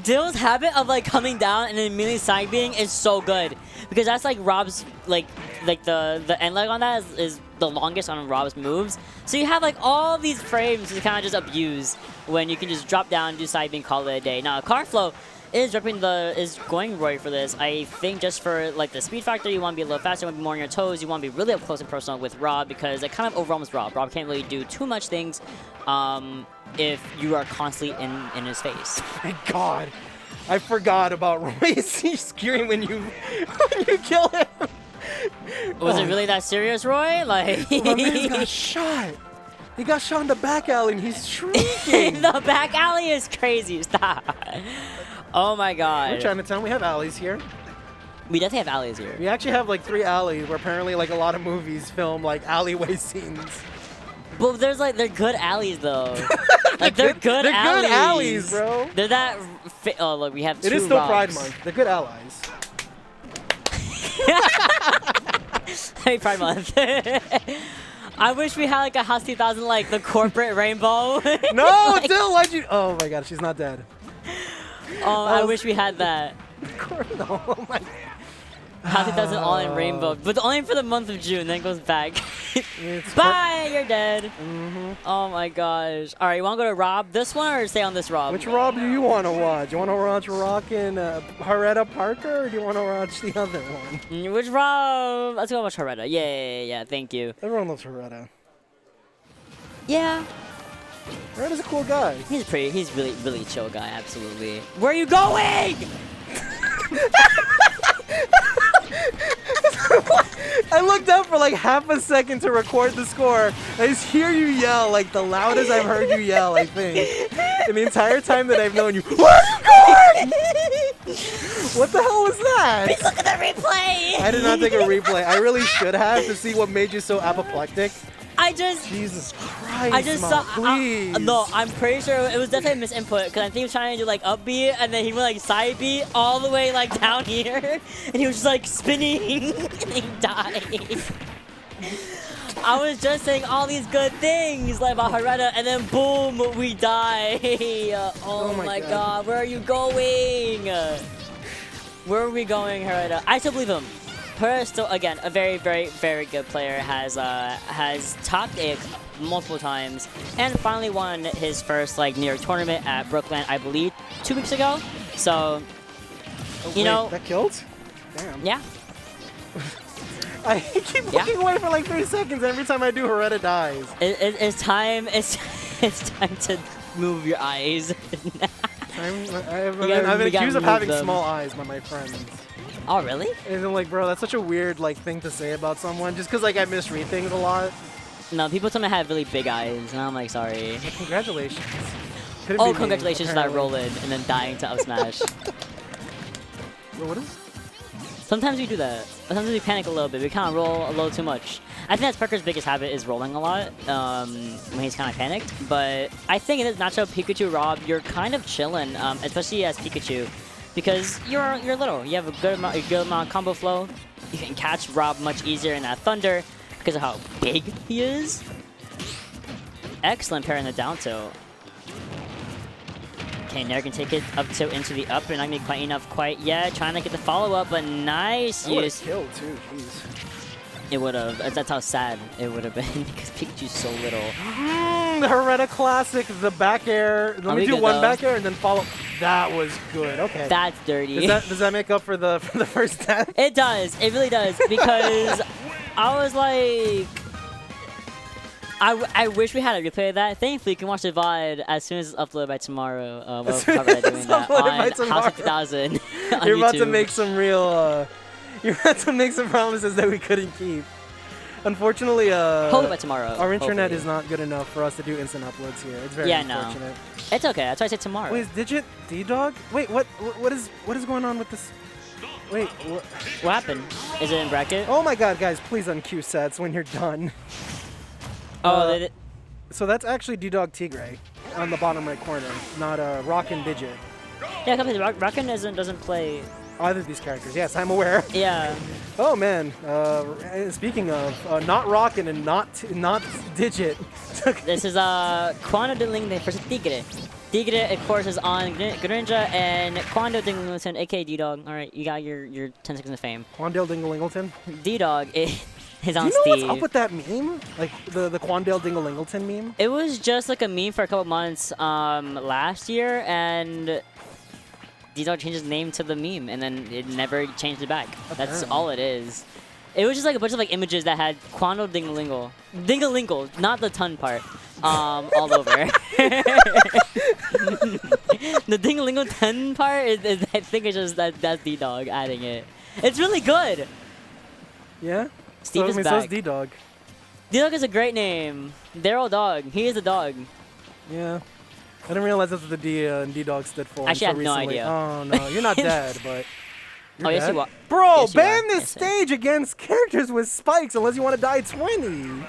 Dill's habit of like coming down and then immediately side being is so good because that's like Rob's like the end leg on that is the longest on Rob's moves. So you have like all these frames to kind of just abuse when you can just drop down, do side beam, call it a day. Now Karflo is going Roy for this. I think just for like the speed factor, you want to be a little faster, you want to be more on your toes, you want to be really up close and personal with Rob because it kind of overwhelms Rob. Rob can't really do too much things if you are constantly in his face. My God, I forgot about Roy skewing when you kill him. Was it really that serious, Roy? Like My man got shot. He got shot in the back alley and he's shrieking. The back alley is crazy. Stop. Oh my God. We're Chinatown. We have alleys here. We definitely have alleys here. We actually have like 3 alleys where apparently like a lot of movies film like alleyway scenes. But they're good alleys though. Like they're good They're alleys. good alleys, bro. They're that. Oh look, we have 2 It is still Robs. Pride Month. They're good allies. Happy Pride Month. I wish we had like a House 2000 like the corporate rainbow. No, Like, Dill, why'd you? Oh my God, she's not dead. oh, I wish we had that. No, oh my. House 2000 all in rainbow, but only for the month of June. Then it goes back. It's Bye, you're dead. Oh my gosh. All right, you want to go to Rob this one or stay on this Rob? Which Rob do you want to watch? You want to watch Rockin, Hareta Parkr, or do you want to watch the other one? Which Rob? Let's go watch Hareta. Yeah. Thank you. Everyone loves Hareta. Yeah. Hareta's a cool guy. He's really chill guy, absolutely. Where are you going? I looked up for like half a second to record the score. I just hear you yell, like the loudest I've heard you yell, I think. And the entire time that I've known you, where are you going? What the hell was that? Please look at the replay. I did not take a replay. I really should have to see what made you so apoplectic. Jesus Christ, I just Mom, saw. please. No, I'm pretty sure it was definitely a misinput because I think he was trying to do like up B and then he went like side B all the way like down here and he was just like spinning and he died. I was just saying all these good things like about Hareta and then boom, we die. Oh my God, where are you going? Where are we going, Hareta? I still believe him. Hareta is still, again, a very, very, very good player. Has topped it multiple times and finally won his first like New York tournament at Brooklyn, I believe, 2 weeks ago. So, you know, that killed? Damn. yeah. I keep looking away for like 3 seconds. Every time I do, Hareta dies. It's time. It's time to move your eyes. I've been accused of having small eyes by my friends. Oh, really? And I'm like, bro, that's such a weird like thing to say about someone just because like I misread things a lot. No, people tell me I have really big eyes, and I'm like, sorry. But congratulations. Oh, congratulations to that roll in and then dying to up smash. Bro, what is? Sometimes we do that. Sometimes we panic a little bit. We kind of roll a little too much. I think that's parkr's biggest habit is rolling a lot when he's kind of panicked. But I think in this matchup, Pikachu Rob, you're kind of chilling, especially as Pikachu. Because you're little, you have a good amount of combo flow. You can catch Rob much easier in that Thunder because of how big he is. Excellent pair in the down tilt. Okay, Nair can take it up tilt into the up, and not gonna be quite enough quite yet. Trying to get the follow up, but nice use. Killed too, jeez. It would have. That's how sad it would have been because Pikachu's so little. The Hareta classic, the back air. Let me do one back air and then follow. That was good. Okay. That's dirty. Does that make up for the first death? It does. It really does because I was like, I wish we had a replay of that. Thankfully, you can watch the VOD as soon as it's uploaded by tomorrow. We'll probably doing that on House of 2000 on You're about YouTube. to make some real. You're about to make some promises that we couldn't keep. Unfortunately, Hopefully by tomorrow. Our internet hopefully. is not good enough for us to do instant uploads here. It's very Yeah, unfortunate. no. It's okay. That's why I said tomorrow. Wait, is Digit D-Dog? Wait, what is going on with this? Wait, what? What happened? Is it in bracket? Oh my God, guys! Please uncue sets when you're done. Oh, So that's actually D-Dog Tigre on the bottom right corner, not Rockin Digit. yeah, company. Rockin doesn't play. Either of these characters. Yes, I'm aware. Yeah. Oh man. Speaking of, not Rockin and not Digit. This is Quando Dingling versus Tigre. Tigre, of course, is on Greninja, and Quando Dingling, aka D-Dog. All right, you got your 10 seconds of fame. Quandale Dinglingleton. D-Dog, His Do on you know Steve. what's up with that meme? Like the Quandale Dinglingleton meme? It was just like a meme for a couple months last year, and D-Dog changed his name to the meme, and then it never changed it back. That's Apparently. all it is. It was just like a bunch of like images that had Quando Dingalingle, not the ton part, all over. The Dingalingle ton part is I think it's just that's D-Dog adding it. It's really good. Yeah? Steve is so back. is D-Dog. D-Dog is a great name. Daryl Dog. He is a dog. Yeah. I didn't realize that's what the D and D-Dog stood for. Actually, I have until no recently. idea. Oh, no. You're not dead, but... You're Oh, yes, dead. you are. Bro, Yes, you ban are. this Yes, sir. stage against characters with spikes unless you want to die 20.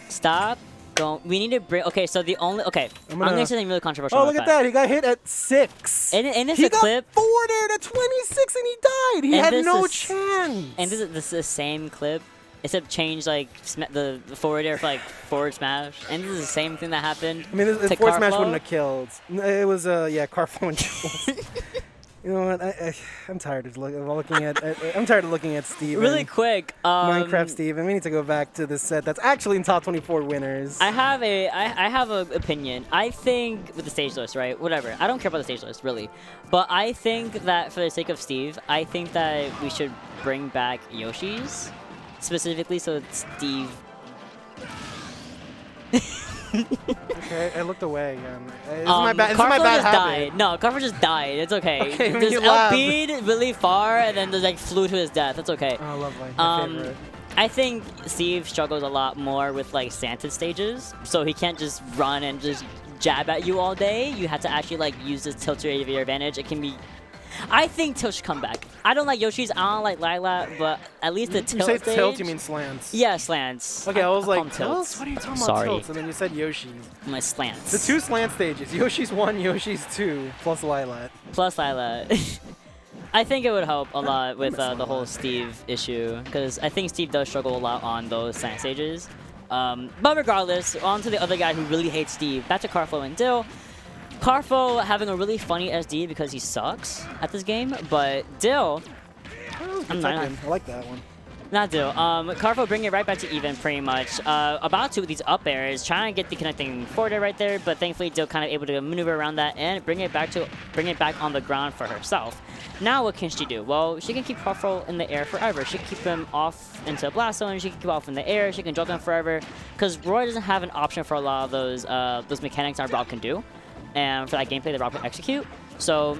Stop. Don't. We need to bring. Okay, so the only. Okay, I'm gonna- gonna say something really controversial. Oh, about look at that. He got hit at 6. And it's he a got clip. forwarded at 26 and he died. He And had this no is- chance. And this is the same clip, except change like the forward air for like forward smash. And this is the same thing that happened. I mean, to the forward smash Karflo. wouldn't have killed. It was, yeah, Karflo and Jules. You know what? I'm tired of looking at. I'm tired of looking at Steve. Really quick. Minecraft Steven. We need to go back to the set that's actually in top 24 winners. I have an opinion. I think with the stage list, right? Whatever. I don't care about the stage list, really. But I think that for the sake of Steve, I think that we should bring back Yoshi's. Specifically, so it's Steve. Okay, I looked away again. This is Karflo my bad just habit. died. No, Karflo just died. It's okay. Okay, when Just you laugh. LP'd really far and then just like flew to his death. It's okay. Oh, lovely. My favorite. I think Steve struggles a lot more with like slanted stages, so he can't just run and just jab at you all day. You have to actually like use this tilt to your advantage. It can be. I think tilt should come back. I don't like Yoshi's. I don't like Lilat, but at least the You tilt say stage. tilt, you mean slants. Yeah, slants. Okay, I was I'll like, call 'em tilts. tilts? What are you talking Sorry. about tilts? And then you said Yoshi's. My slants. The 2 slant stages. Yoshi's 1, Yoshi's 2, plus Lilat. Plus Lilat. I think it would help a lot with the whole Steve issue, because I think Steve does struggle a lot on those slant stages. But regardless, on to the other guy who really hates Steve. Back to Karflo and Dill. Karflo having a really funny SD because he sucks at this game, but Dill, I like that one. not Dill. Karflo bringing it right back to even pretty much. About to with these up airs, trying to get the connecting forward air right there, but thankfully Dill kind of able to maneuver around that and bring it back on the ground for herself. Now what can she do? Well, she can keep Karflo in the air forever. She can keep him off into a blast zone. She can keep him off in the air. She can jump him forever, because Roy doesn't have an option for a lot of those mechanics that Rob can do, and for that gameplay that Rob can execute. So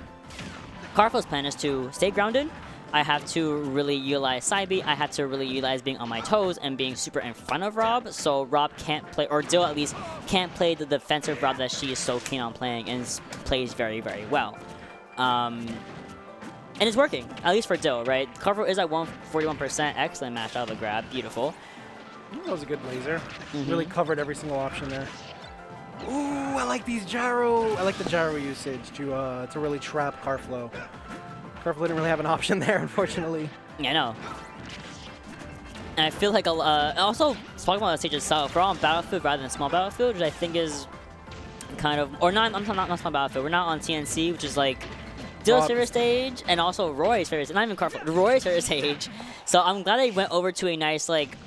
Karflo's plan is to stay grounded. I have to really utilize side B. I have to really utilize being on my toes and being super in front of Rob, so Rob can't play, or Dill at least, can't play the defensive Rob that she is so keen on playing and plays very, very well. And it's working, at least for Dill, right? Karflo is at 141%. Excellent match out of the grab. Beautiful. That was a good laser. Really covered every single option there. Ooh, I like these gyro. I like the gyro usage to really trap Karflo. Karflo didn't really have an option there, unfortunately. Yeah, I know. And I feel like also talking about the stage itself, we're on Battlefield rather than Small Battlefield, which I think is kind of, or not Small Battlefield. We're not on TNC, which is like Dill's favorite stage, and also Roy's favorite, not even Karflo, Roy's favorite stage. So I'm glad they went over to a nice like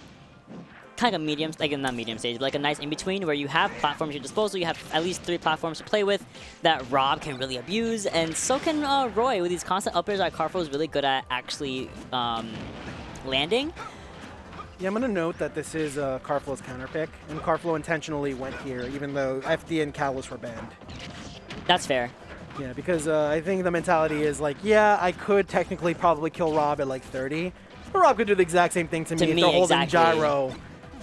kind of medium, like not medium stage, but like a nice in-between where you have platforms at your disposal. You have at least 3 platforms to play with that Rob can really abuse, and so can Roy with these constant uppers that Karflo is really good at actually landing. Yeah, I'm going to note that this is Karflo's counter pick, and Karflo intentionally went here, even though FD and Catalyst were banned. That's fair. Yeah, because I think the mentality is like, yeah, I could technically probably kill Rob at like 30, but Rob could do the exact same thing to me if they're holding exactly. gyro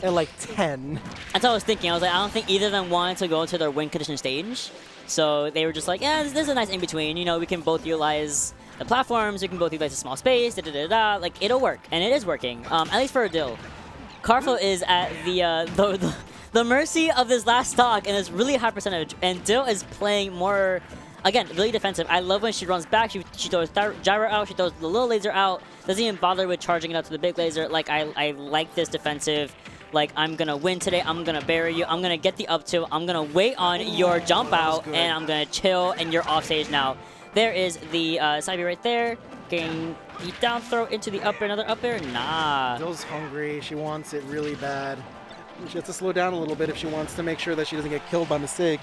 at like 10. That's what I was thinking. I was like, I don't think either of them wanted to go to their win condition stage. So they were just like, yeah, this is a nice in-between. You know, we can both utilize the platforms. We can both utilize the small space. Da-da-da-da. Like, it'll work. And it is working, at least for a Dill. Karflo is at the mercy of this last stock and this really high percentage. And Dill is playing more, again, really defensive. I love when she runs back. She throws gyro out. She throws the little laser out. Doesn't even bother with charging it up to the big laser. Like, I like this defensive. Like, I'm going to win today. I'm going to bury you. I'm going to get the up tilt. I'm going to wait on your jump out, and I'm going to chill, and you're off stage now. There is the side B right there. Rockin. The down throw into the up air, another up air? Nah. Dill's hungry. She wants it really bad. She has to slow down a little bit if she wants to make sure that she doesn't get killed by mistake.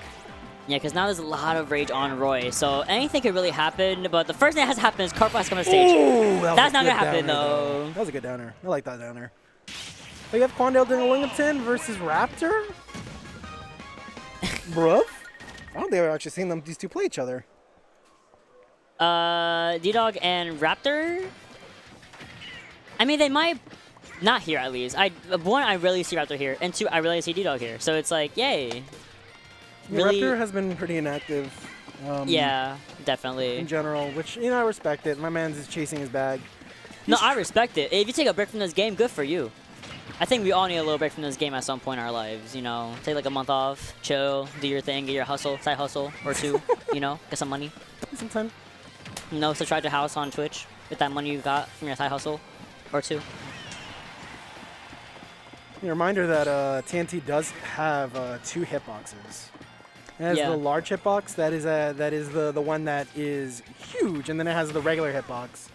Yeah, because now there's a lot of rage on Roy, so anything could really happen, but the first thing that has to happen is Karflo has to come on stage. Ooh, That's not going to happen, though. That was a good downer. I like that downer. But you have Quandale doing a Lingleton versus Raptor? Bruv? I don't think I've actually seen these two play each other. D-Dog and Raptor? I mean, they might not here, at least. One, I rarely see Raptor here, and two, I rarely see D-Dog here, so it's like, yay. Yeah, Really? Raptor has been pretty inactive. Yeah, definitely. In general, which, you know, I respect it. My man's just chasing his bag. No, I respect it. If you take a break from this game, good for you. I think we all need a little break from this game at some point in our lives, you know. Take like a month off, chill, do your thing, get your hustle, side hustle or two, you know, get some money. Sometimes. You know, subscribe to House on Twitch with that money you got from your side hustle or two. A reminder that TNT does have 2 hitboxes. It has Yeah. the large hitbox, that is the one that is huge, and then it has the regular hitbox,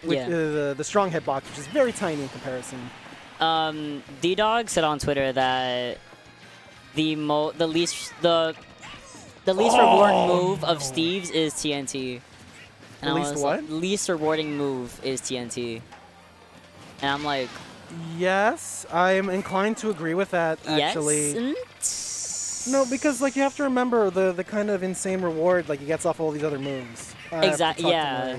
which Yeah. the strong hitbox, which is very tiny in comparison. D-Dog said on Twitter that the least rewarding move of Steve's is TNT. And The I least was what? like, least rewarding move is TNT. And I'm like, Yes, I am inclined to agree with that, actually. yes. No, because like you have to remember the kind of insane reward like he gets off all these other moves. Exactly. Yeah.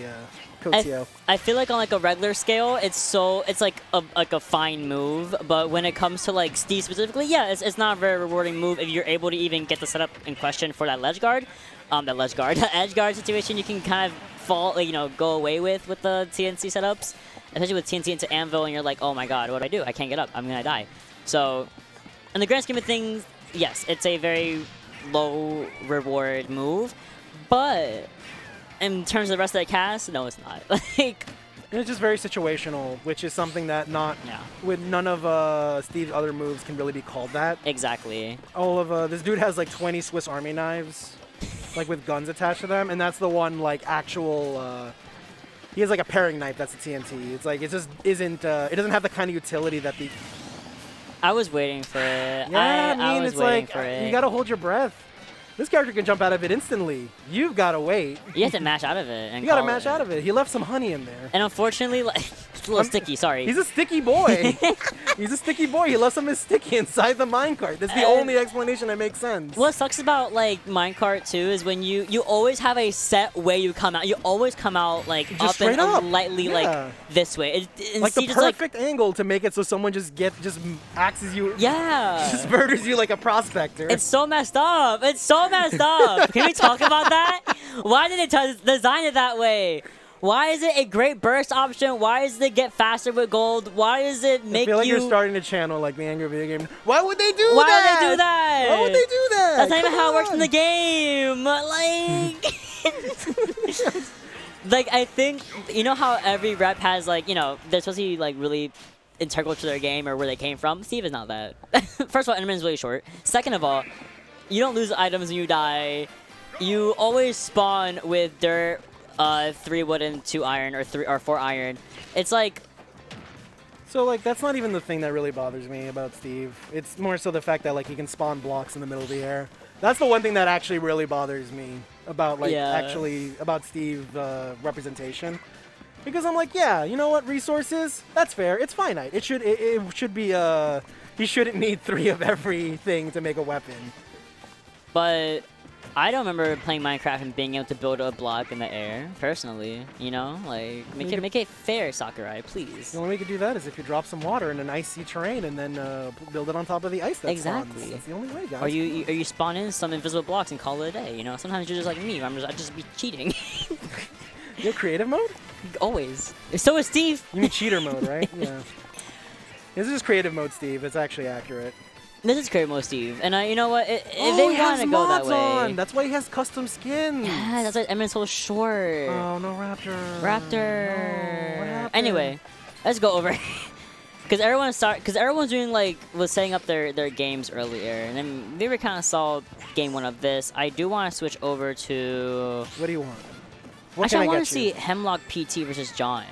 I feel like on like a regular scale, it's like a fine move, but when it comes to like Steve specifically, yeah, it's not a very rewarding move if you're able to even get the setup in question for that ledge guard, the edge guard situation. You can kind of fall, like, you know, go away with the TNC setups, especially with TNT into Anvil, and you're like, oh my god, what do I do? I can't get up. I'm gonna die. So, in the grand scheme of things, yes, it's a very low reward move, but in terms of the rest of the cast, no, it's not. Like, it's just very situational, which is something that with none of Steve's other moves can really be called that. Exactly. All of this dude has like 20 Swiss Army knives, like with guns attached to them, and that's the one like actual. He has like a paring knife. That's a TNT. It's like it just isn't. It doesn't have the kind of utility that the. I was waiting for it. Yeah, I was it's waiting like for it. you gotta hold your breath. This character can jump out of it instantly. You've gotta wait. You have to mash out of it. And You gotta call mash out of it. He left some honey in there. And unfortunately, like, it's a little sticky. Sorry. He's a sticky boy. He's a sticky boy. He left some of his sticky inside the minecart. That's the only explanation that makes sense. What sucks about like minecart too is when you always have a set way you come out. You always come out like Just up straight and up. lightly like this way. Like the perfect angle to make it so someone just axes you. Yeah. Just murders you like a prospector. It's so messed up. It's so messed up. Can we talk about that? Why did they design it that way? Why is it a great burst option? Why does it get faster with gold? Why does it make you... I feel like you're starting to channel like the angry video game. Why would they do that? Why would they do that? Why would they do that? That's not even how it works in the game. Like, like I think, you know how every rep has like, you know, they're supposed to be like really integral to their game or where they came from? Steve is not that. First of all, Enderman is really short. Second of all, you don't lose items when you die. You always spawn with dirt, 3 wood and 2 iron, or 3 or 4 iron. It's like... So, like, that's not even the thing that really bothers me about Steve. It's more so the fact that, like, he can spawn blocks in the middle of the air. That's the one thing that actually really bothers me about, like, about Steve's representation. Because I'm like, yeah, you know what, resources? That's fair. It's finite. It should be, he shouldn't need 3 of everything to make a weapon. But I don't remember playing Minecraft and being able to build a block in the air, personally. You know, like make it fair, Sakurai, please. The only way you could do that is if you drop some water in an icy terrain and then build it on top of the ice. That spawns. That's the only way, guys. Or you spawn in some invisible blocks and call it a day. You know, sometimes you're just like me. I just be cheating. You have creative mode? Always. So is Steve. You mean cheater mode, right? Yeah. This is creative mode, Steve. It's actually accurate. This is creative mode, Steve. And you know what? If they want to go that way, on. That's why he has custom skins. Yeah, that's why Emin's so short. Oh no, Raptor. Raptor. No, what happened? Anyway, let's go over. Because everyone's doing was setting up their games earlier, and then we kind of saw game 1 of this. I do want to switch over to. What do you want? What Actually, I can I want get to you? see Hemlock PT versus John.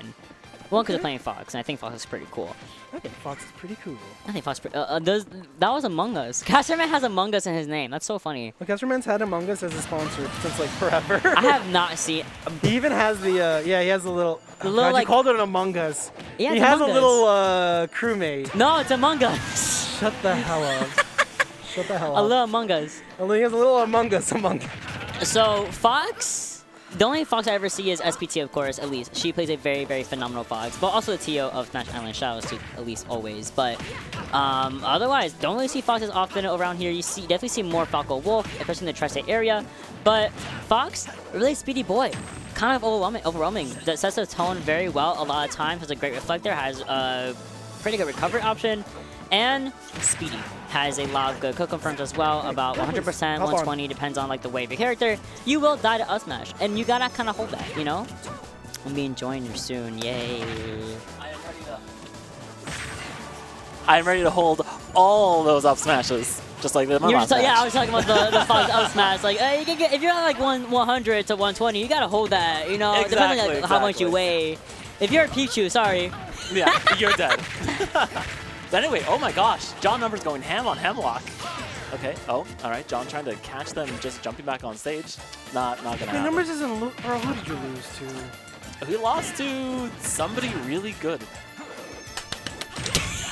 One, because they're playing Fox, and I think Fox is pretty cool. I think Fox is pretty cool. I think Fox. That was Among Us. Caststarman has Among Us in his name. That's so funny. Look, Caststarman's had Among Us as a sponsor since like forever. I have not seen. He even has the he has a little. The little, God, like- you called it an Among Us. Yeah, he it's has a Among little Us. crewmate. No, it's Among Us. Shut the hell up. Shut the hell A up. little Among Us. He has a little Among Us Among Us. So Fox. The only Fox I ever see is SPT, of course, Elise. She plays a very, very phenomenal Fox, but also the TO of Smash Island. Shout out to Elise always. But otherwise, don't really see Foxes often around here. You definitely see more Falco Wolf, especially in the tri-state area. But Fox, really speedy boy. Kind of overwhelming. That sets the tone very well a lot of times. Has a great reflector, has a pretty good recovery option, and speedy. Has a lot of good kill confirms as well, about 100%, 120, depends on like the way of your character. You will die to up smash, and you gotta kind of hold that, you know? I'll be enjoying you soon, yay. I am ready to hold all those up smashes, just like the You were last just, yeah, I match. was talking about the Fox up smash. Like, you can get, if you're at like 100 to 120, you gotta hold that, you know? Depending on like, how much you weigh. If you're a Pichu, sorry. Yeah, you're dead. But anyway, oh my gosh, John Numbers going ham on Hemlock. Okay, oh, all right, John trying to catch them just jumping back on stage. Not gonna happen. Numbers isn't bro, who did you lose to? We lost to somebody really good.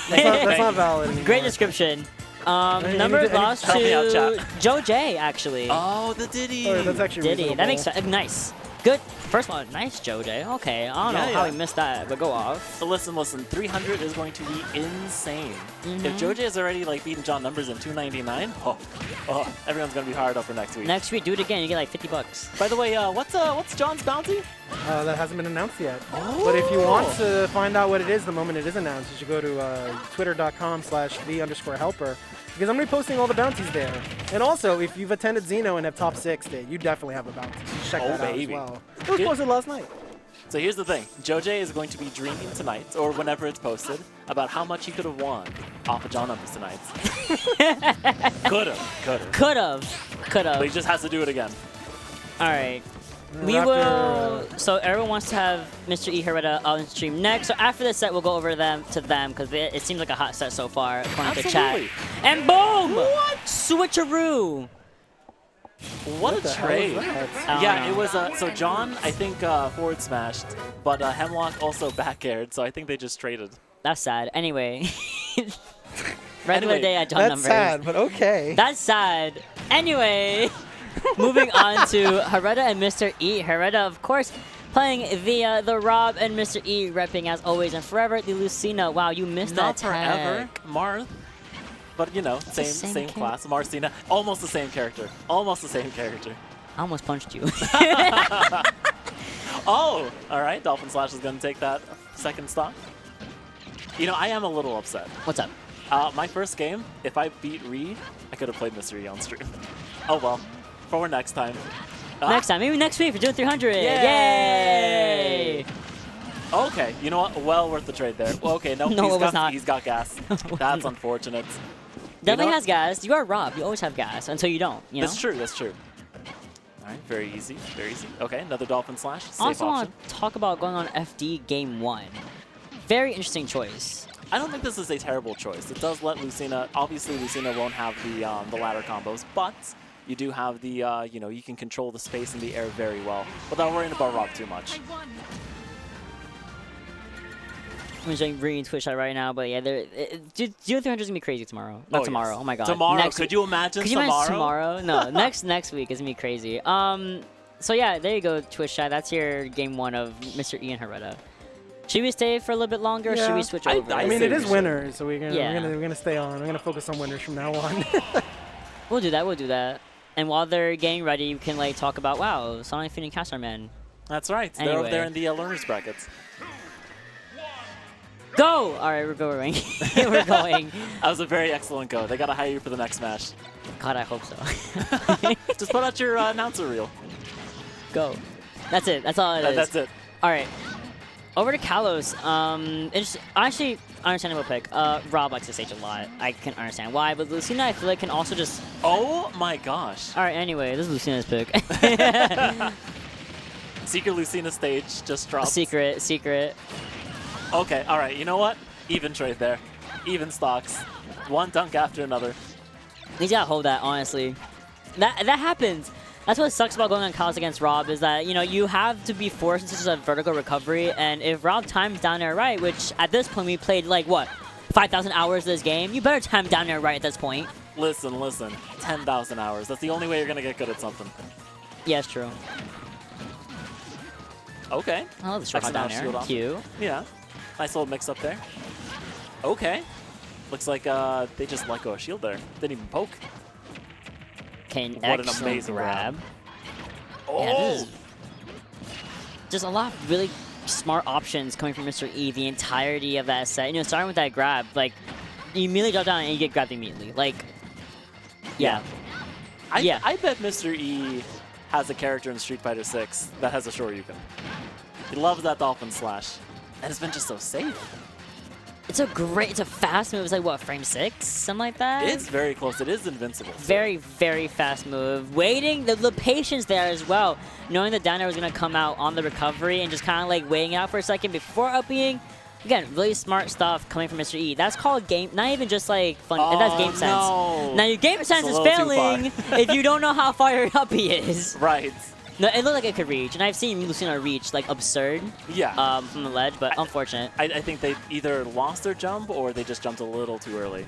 That's not valid anymore. Great description. need Numbers to- I need lost to help me out, to chat. Joe J, actually. Oh, the Diddy. Oh, that's actually Diddy. reasonable. That makes sense. Nice. Good. First one. Nice, Joe J. Okay. I don't know Yeah, how yeah. he missed that, but go off. So listen, 300 is going to be insane. If Joe J has already like beaten John Numbers in 299, everyone's gonna be hard up for next week. Next week, do it again. You get like 50 bucks. By the way, what's John's bounty? That hasn't been announced yet. But if you want to find out what it is the moment it is announced, you should go to twitter.com/the_helper. Because I'm going to be posting all the bounties there. And also, if you've attended Xeno and have top 6, you definitely have a bounty. Check that out as baby. well. It was posted last night. So here's the thing. Joe J is going to be dreaming tonight, or whenever it's posted, about how much he could have won off of John Numbers tonight. Could've. Could've. But he just has to do it again. All right. We Raptor, will. So everyone wants to have Mr. E Hareta on stream next. So after this set, we'll go over to them because it seems like a hot set so far, according to chat. Absolutely. And boom! What? Switcheroo. What a the hell trade. is that? I don't Yeah, know. it was, so John, I think, forward smashed, but Hemlock also back aired, so I think they just traded. That's sad. Anyway. Regular Anyway, day at John That's Numbers. sad, but okay. That's sad. Anyway, moving on to Hareta and Mr. E. Hareta, of course, playing the Rob and Mr. E, repping as always and forever the Lucina. Wow, you missed Not that tag. forever, Marth. But, you know, the same same class. Marcina, almost the same character. Almost the same character. I almost punched you. Oh, all right. Dolphin Slash is going to take that second stock. You know, I am a little upset. What's up? My first game, if I beat Riiiiii, I could have played Mr. E on stream. Oh well, for next time. Next time, maybe next week for doing 300. Yay! Yay! Okay, you know what? Well worth the trade there. Well, okay, no, No, it was not. he's got gas. That's unfortunate. Definitely what? has gas. You are Rob. You always have gas until you don't. You know. That's true. That's true. All right, very easy. Very easy. Okay, another Dolphin Slash. Safe Also option. want to talk about going on FD Game 1. Very interesting choice. I don't think this is a terrible choice. It does let Lucina. Obviously, Lucina won't have the ladder combos, but you do have the you know, you can control the space in the air very well without worrying about Rob too much. I'm just reading Twitch chat right now, but yeah, June 300 is gonna be crazy tomorrow. Not Oh, tomorrow. yes. Oh my god. Tomorrow? Next Could you imagine Could you tomorrow? imagine tomorrow? No, next week is gonna be crazy. So yeah, there you go, Twitch chat. That's your game 1 of Mr. E and Hareta. Should we stay for a little bit longer, or should Yeah. we switch I over? I mean, say it we is should. winter, so we're Yeah. gonna stay on. We're gonna focus on winners from now on. We'll do that. We'll do that. And while they're getting ready, you can like talk about Sonicfiend and Caststarman. That's right. They're over Anyway. there in the learners brackets. Go! All right, we're going. We're going. That was a very excellent go. They gotta hire you for the next match. God, I hope so. Just put out your announcer reel. Go. That's it. That's all it is. That's it. All right. Over to Kalos. It's actually understandable pick. Rob likes this stage a lot. I can understand why, but Lucina, I feel like can also just. Oh my gosh. All right. Anyway, this is Lucina's pick. Secret Lucina stage just dropped. Secret. Okay, all right. You know what? Even trade there. Even stocks. One dunk after another. He's gotta hold that, honestly. That happens. That's what sucks about going on cows against Rob is that, you know, you have to be forced into such a vertical recovery, and if Rob times down there right, which at this point we played like, what, 5,000 hours of this game, you better time down there right at this point. Listen. 10,000 hours. That's the only way you're going to get good at something. Yeah, it's true. Okay. I love the short hop down there. Cute. Yeah. Nice little mix up there. Okay. Looks like they just let go of shield there. Didn't even poke. Okay, What an amazing grab. Oh! Yeah, this is just a lot of really smart options coming from Mr. E the entirety of that set. You know, starting with that grab, like, you immediately drop down and you get grabbed immediately. Like, yeah. I bet Mr. E has a character in Street Fighter 6 that has a Shoryuken. He loves that Dolphin Slash. And it's been just so safe. It's a fast move. It's like, what, frame 6? Something like that? It's very close. It is invincible. Very, very fast move. Waiting, the patience there as well. Knowing that down air was going to come out on the recovery and just kind of like waiting out for a second before up-being. Again, really smart stuff coming from Mr. E. That's called game, not even just like fun, that's game sense. No. Now your game sense is failing if you don't know how far up he is. Right. No, it looked like it could reach, and I've seen Lucina reach like absurd. Yeah. From the ledge, but unfortunate. I think they either lost their jump or they just jumped a little too early.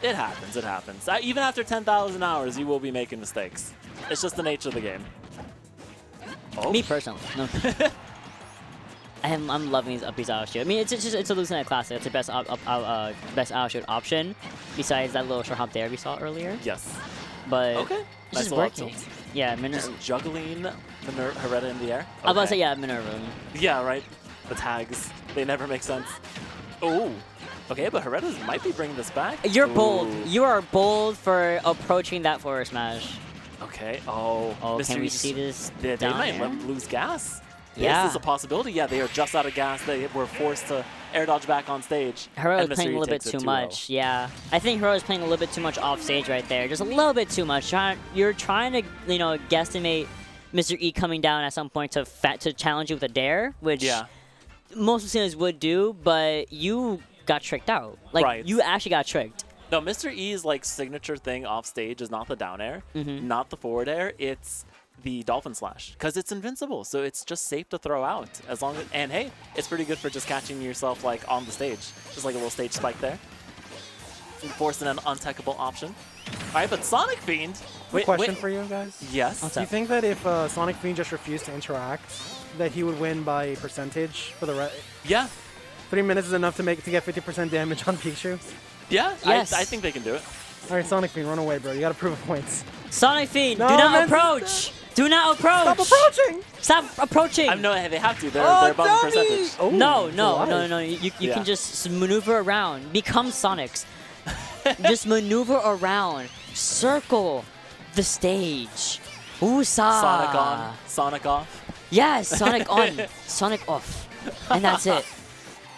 It happens. Even after 10,000 hours, you will be making mistakes. It's just the nature of the game. Oh. Me personally, no. I'm loving these upbeats out shield. I mean, it's a Lucina classic. It's the best best out shield option, besides that little short hop there we saw earlier. Yes. But Okay. it's just little working. up tilt. Yeah, Just juggling Hareta in the air. I was about to say, Okay. yeah, Minerva. Yeah, right. The tags, they never make sense. Oh. Okay, but Hareta might be bringing this back. You're Ooh. bold. You are bold for approaching that forward smash. Okay. Oh. Oh, Mr. can we E's- see this They down might there? lose gas. Yeah. This is a possibility. Yeah, they are just out of gas. They were forced to air dodge back on stage. Hero and is Mr. playing a E little bit takes it too 2-0. much. Yeah, I think Hero is playing a little bit too much off stage right there. Just a little bit too much. You're trying to, you know, guesstimate Mr. E coming down at some point to challenge you with a dare, which most Lucinas would do, but you got tricked out. Like Right. you actually got tricked. No, Mr. E's like signature thing off stage is not the down air, not the forward air. It's the Dolphin Slash, because it's invincible, so it's just safe to throw out as long as. And hey, it's pretty good for just catching yourself like on the stage, just like a little stage spike there, forcing an untechable option. All right, but Sonicfiend. Question for you guys. Yes. What's Do you up? think that if Sonicfiend just refused to interact, that he would win by percentage for the rest? Yeah. 3 minutes is enough to get 50% damage on Pikachu. Yeah. Yes. I think they can do it. All right, Sonicfiend, run away, bro. You gotta prove points. Sonicfiend, No, do not man, approach. Do not approach. Stop approaching! Stop approaching. I know they have to. They're Oh, above the dummy! percentage. Oh, No. alive. You Yeah. can just maneuver around. Become Sonics. Just maneuver around. Circle the stage. Oosa. Sonic on, Sonic off. Yes, Sonic on, Sonic off. And that's it.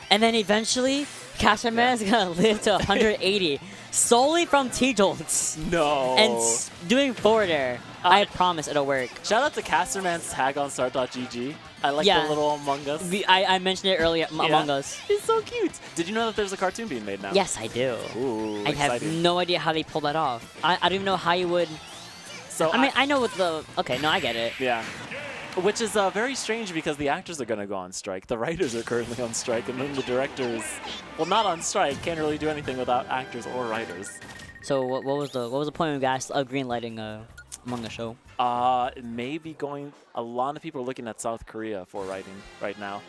And then eventually, Caststarman is going to live to 180 solely from T-Jolts. No. And doing forward air. I promise it'll work. Shout out to Caststarman's tag on start.gg. I like Yeah. the little Among Us. I mentioned it earlier, Among Us. He's so cute. Did you know that there's a cartoon being made now? Yes, I do. Ooh, I have exciting. no idea how they pulled that off. I don't even know how you would. So I mean, I know with the. Okay, no, I get it. yeah. Which is very strange because the actors are going to go on strike. The writers are currently on strike, and then the directors, well, not on strike, can't really do anything without actors or writers. So what was the point of guys green lighting Among Us show? Maybe going. A lot of people are looking at South Korea for writing right now.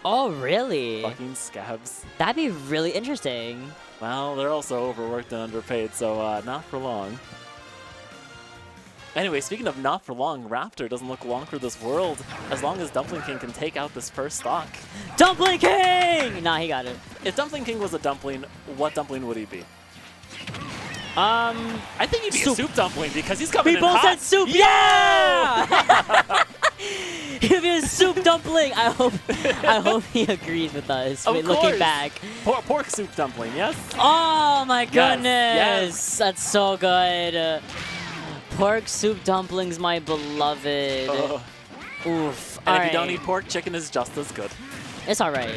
Oh, really? Fucking scabs. That'd be really interesting. Well, they're also overworked and underpaid, so not for long. Anyway, speaking of not for long, Raptor doesn't look long for this world as long as DumplingKing can take out this first stock. DumplingKing! Nah, he got it. If DumplingKing was a dumpling, what dumpling would he be? I I think he'd be Soup. a soup dumpling because he's coming We in both hot. said soup. Yeah! He'd be a soup dumpling. I hope he agrees with us. Of Looking course. back. Pork soup dumpling, yes? Oh my goodness! yes. That's so good. Pork soup dumplings, my beloved. Oof. And All if you don't right. eat pork, chicken is just as good. It's all right.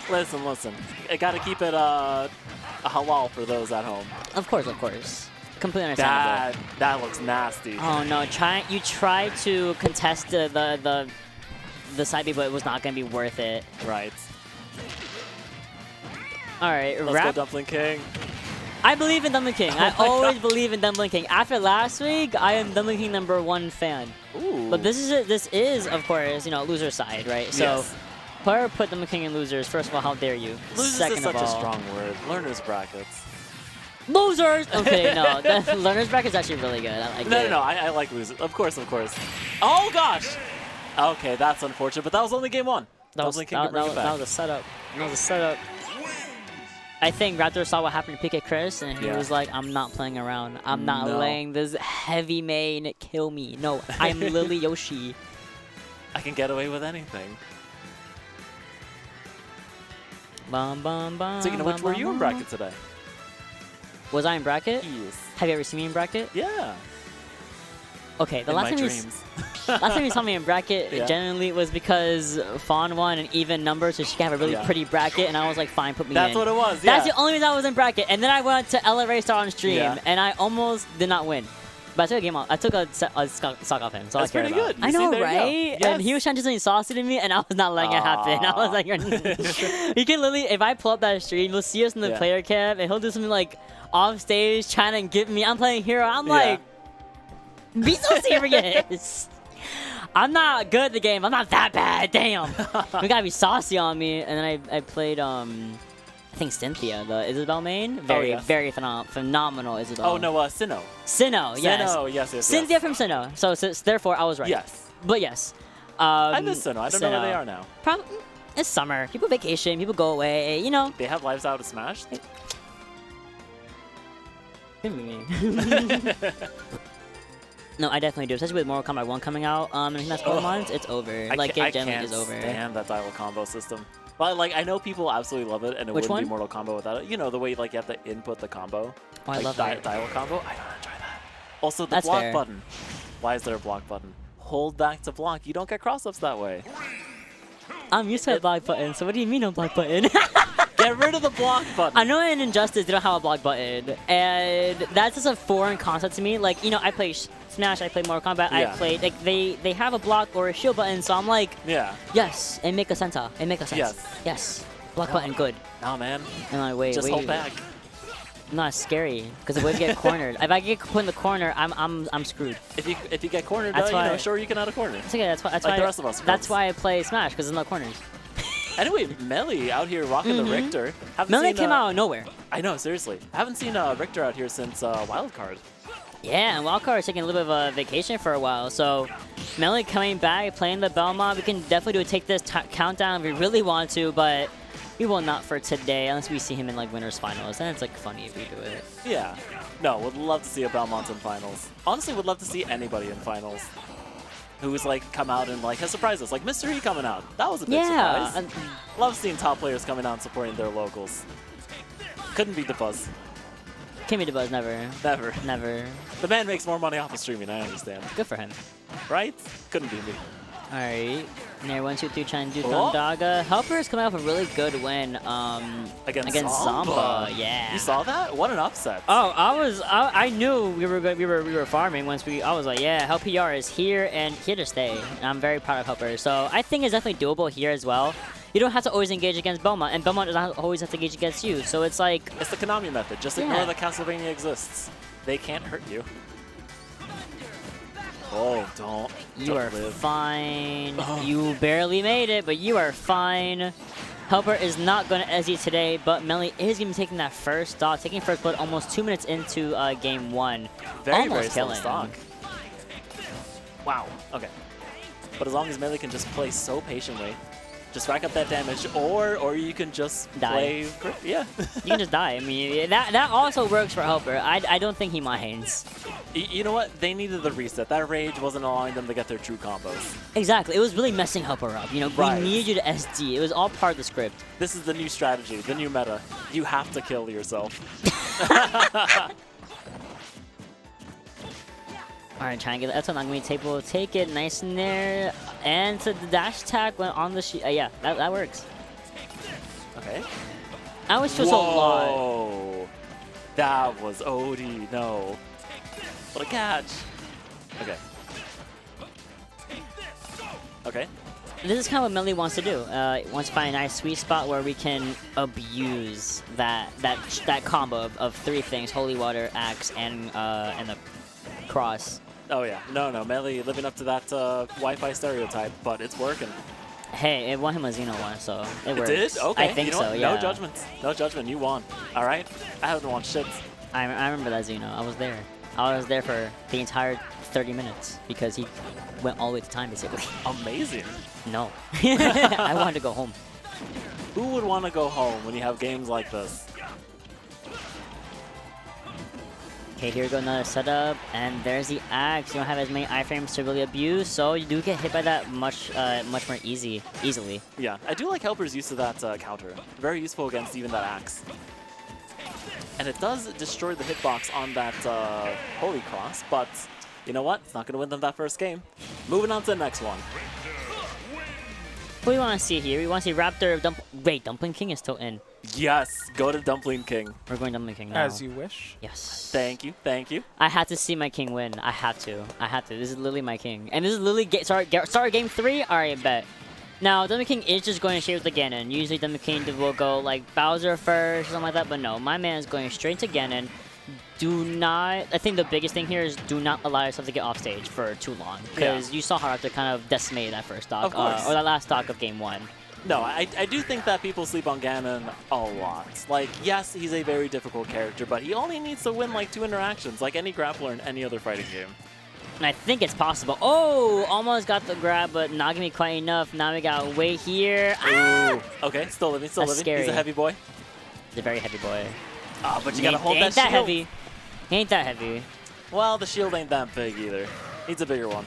Listen. I gotta keep it a halal for those at home. Of course. Completely understandable. That looks nasty. Oh no! You tried to contest the side B, but it was not gonna be worth it. Right. All right, Let's go DumplingKing. I believe in DumplingKing. I always believe in DumplingKing. After last week, I am DumplingKing #1 fan. Ooh. But this is of course loser side, right? So, Yes. whoever put DumplingKing in losers, first of all, how dare you? Losers Second is such of a all, strong word. Learners brackets. losers. Okay, no, the learners bracket is actually really good. I like it. No. I like losers. Of course. Oh gosh. Okay, that's unfortunate, but that was only game 1. That was a setup. That was a setup. I think Raptor saw what happened to PK Chris, and he was like, I'm not playing around. I'm not letting this heavy main kill me. No, I'm Lily Yoshi. I can get away with anything. Bum, bum, bum, Speaking of which, were you in bracket today? Was I in bracket? Yes. Have you ever seen me in bracket? Yeah. Okay, the In last my time dreams. last time you saw me in bracket Yeah. genuinely was because Fawn won an even number, so she could have a really pretty bracket, and I was like, fine, put me That's in. what it was. That's yeah. the only reason I was in bracket, and then I went to LA Raystar on stream, Yeah. and I almost did not win. But I took a game off. I took a stock off him. So That's I cared pretty about. good. I You see, know, there you go. right? And he Yes. was trying to do something saucy to me, and I was not letting it happen. I was like, you can literally, if I pull up that stream, you'll see us in the Yeah. player cam, and he'll do something like off stage trying to get me. I'm playing hero. I'm like, be so serious. I'm not good at the game. I'm not that bad. Damn. You gotta be saucy on me. And then I played, I think Cynthia, the Isabel main. Very, yes. very phenomenal Isabel. Oh no, Sinnoh. Sinnoh, yes. Sinnoh, yes. Cynthia from Sinnoh. So therefore, I was right. Yes. But yes. I miss Sinnoh. I don't know where they are now. It's summer. People vacation. People go away. You know. They have lives out of Smash. No, I definitely do. Especially with Mortal Kombat 1 coming out in the next couple months, it's over. Like, it generally is over. Stand that dial combo system. But like, I know people absolutely love it, and it Which wouldn't be one? Mortal Kombat without it. You know, the way like you have to input the combo. Oh, I like, love that. dial combo. I don't enjoy that. Also, the That's block fair. button. Why is there a block button? Hold back to block. You don't get cross-ups that way. I'm used to a block button, so what do you mean no block button? Get rid of the block button. I know in Injustice they don't have a block button, and that's just a foreign concept to me. Like, you know, I play Smash, I play Mortal Kombat, I Yeah. play, like, they have a block or a shield button, so I'm like, Yeah. yes, it makes sense. It makes sense. Yes. Yes. Block button, good. Nah, man. And I'm like, wait, Just wait. hold back. No, it's scary, because if we get cornered, if I get put in the corner, I'm screwed. If you get cornered, That's you know, why- sure you can out of corner. It's okay, that's Like why the rest of us. that's why I play Smash, because there's no corners. Anyway, Meli out here rocking the Richter. Haven't Meli seen, came out of nowhere. I know, seriously. I haven't seen Richter out here since Wildcard. Yeah, and Wildcard is taking a little bit of a vacation for a while, so Meli coming back, playing the Belmont, we can definitely take this countdown if we really want to, but we will not for today unless we see him in like winners finals. Then it's like funny if we do it. Yeah. No, would love to see a Belmont in finals. Honestly, would love to see anybody in finals who's like come out and like has surprised us. Like Mr. E coming out. That was a big Yeah. surprise. Love seeing top players coming out and supporting their locals. Couldn't beat the buzz. Kimmy DeBuzz, never. Never. Never. The man makes more money off of streaming, I understand. Good for him. Right? Couldn't beat me. Alright. There, 1, 2, 3, trying to do Oh. Thundaga. HelpR is coming off a really good win Against Zomba. Zomba. Yeah. You saw that? What an upset. Oh, I knew we were farming once I was like, yeah, HelpR is here and here to stay. And I'm very proud of HelpR. So I think it's definitely doable here as well. You don't have to always engage against Belmont, and Belmont doesn't always have to engage against you. So it's like, It's the Konami method. Just ignore that Castlevania exists. They can't hurt you. Oh, don't. you are live. fine. You barely made it, but you are fine. HelpR is not going to SE today, but Meli is going to be taking that first stock, taking first blood almost 2 minutes into game 1. Very, almost very slow killing. stock. Wow. Okay. But as long as Meli can just play so patiently, just rack up that damage, or you can just Die. play. Yeah. You can just die. I mean, that also works for HelpR. I don't think he minds. You know what? They needed the reset. That rage wasn't allowing them to get their true combos. Exactly. It was really messing HelpR up. You know, Right. we need you to SD. It was all part of the script. This is the new strategy, the new meta. You have to kill yourself. Alright, trying to get the Nagami table, take it nice in there, and so the dash attack went on the yeah, that works. Okay. I was just a lot. Whoa. That was OD. No. What a catch. Okay. Okay. This is kind of what Meli wants to do. Wants to find a nice sweet spot where we can abuse that combo of three things: Holy Water, Axe, and the Cross. Oh yeah. No, Meli living up to that Wi-Fi stereotype, but it's working. Hey, it won him a Xeno one, so it works. It did? Okay. I think you know so, what? yeah. No judgment. No judgment. You won. All right? I haven't won shit. I remember that Xeno. I was there. I was there for the entire 30 minutes because he went all the way to time, basically. Amazing. No. I wanted to go home. Who would want to go home when you have games like this? Okay, here we go, another setup, and there's the Axe. You don't have as many iframes to really abuse, so you do get hit by that much more easily. Yeah, I do like HelpR's use of that counter. Very useful against even that Axe. And it does destroy the hitbox on that Holy Cross, but you know what? It's not going to win them that first game. Moving on to the next one. What do we want to see here? We want to see Raptor. Wait, DumplingKing is still in. Yes, go to DumplingKing. We're going DumplingKing now. As you wish. Yes. Thank you, thank you. I had to see my king win. I had to. This is literally my king. And this is literally start game 3? Alright, bet. Now, DumplingKing is just going to share with the Ganon. Usually DumplingKing will go like Bowser first, something like that, but no. My man is going straight to Ganon. Do not, I think the biggest thing here is do not allow yourself to get off stage for too long. Because you saw Hareta kind of decimate that first stock, or that last stock of game 1. No, I do think that people sleep on Ganon a lot. Like, yes, he's a very difficult character, but he only needs to win like 2 interactions, like any grappler in any other fighting game. And I think it's possible. Oh, almost got the grab, but not gonna be quite enough. Now we gotta wait here. Ah! Okay, still living, still That's living. scary. He's a heavy boy. He's a very heavy boy. Oh, but you gotta hold ain't that shield. heavy. He ain't that heavy. Well, the shield ain't that big either. Needs a bigger one.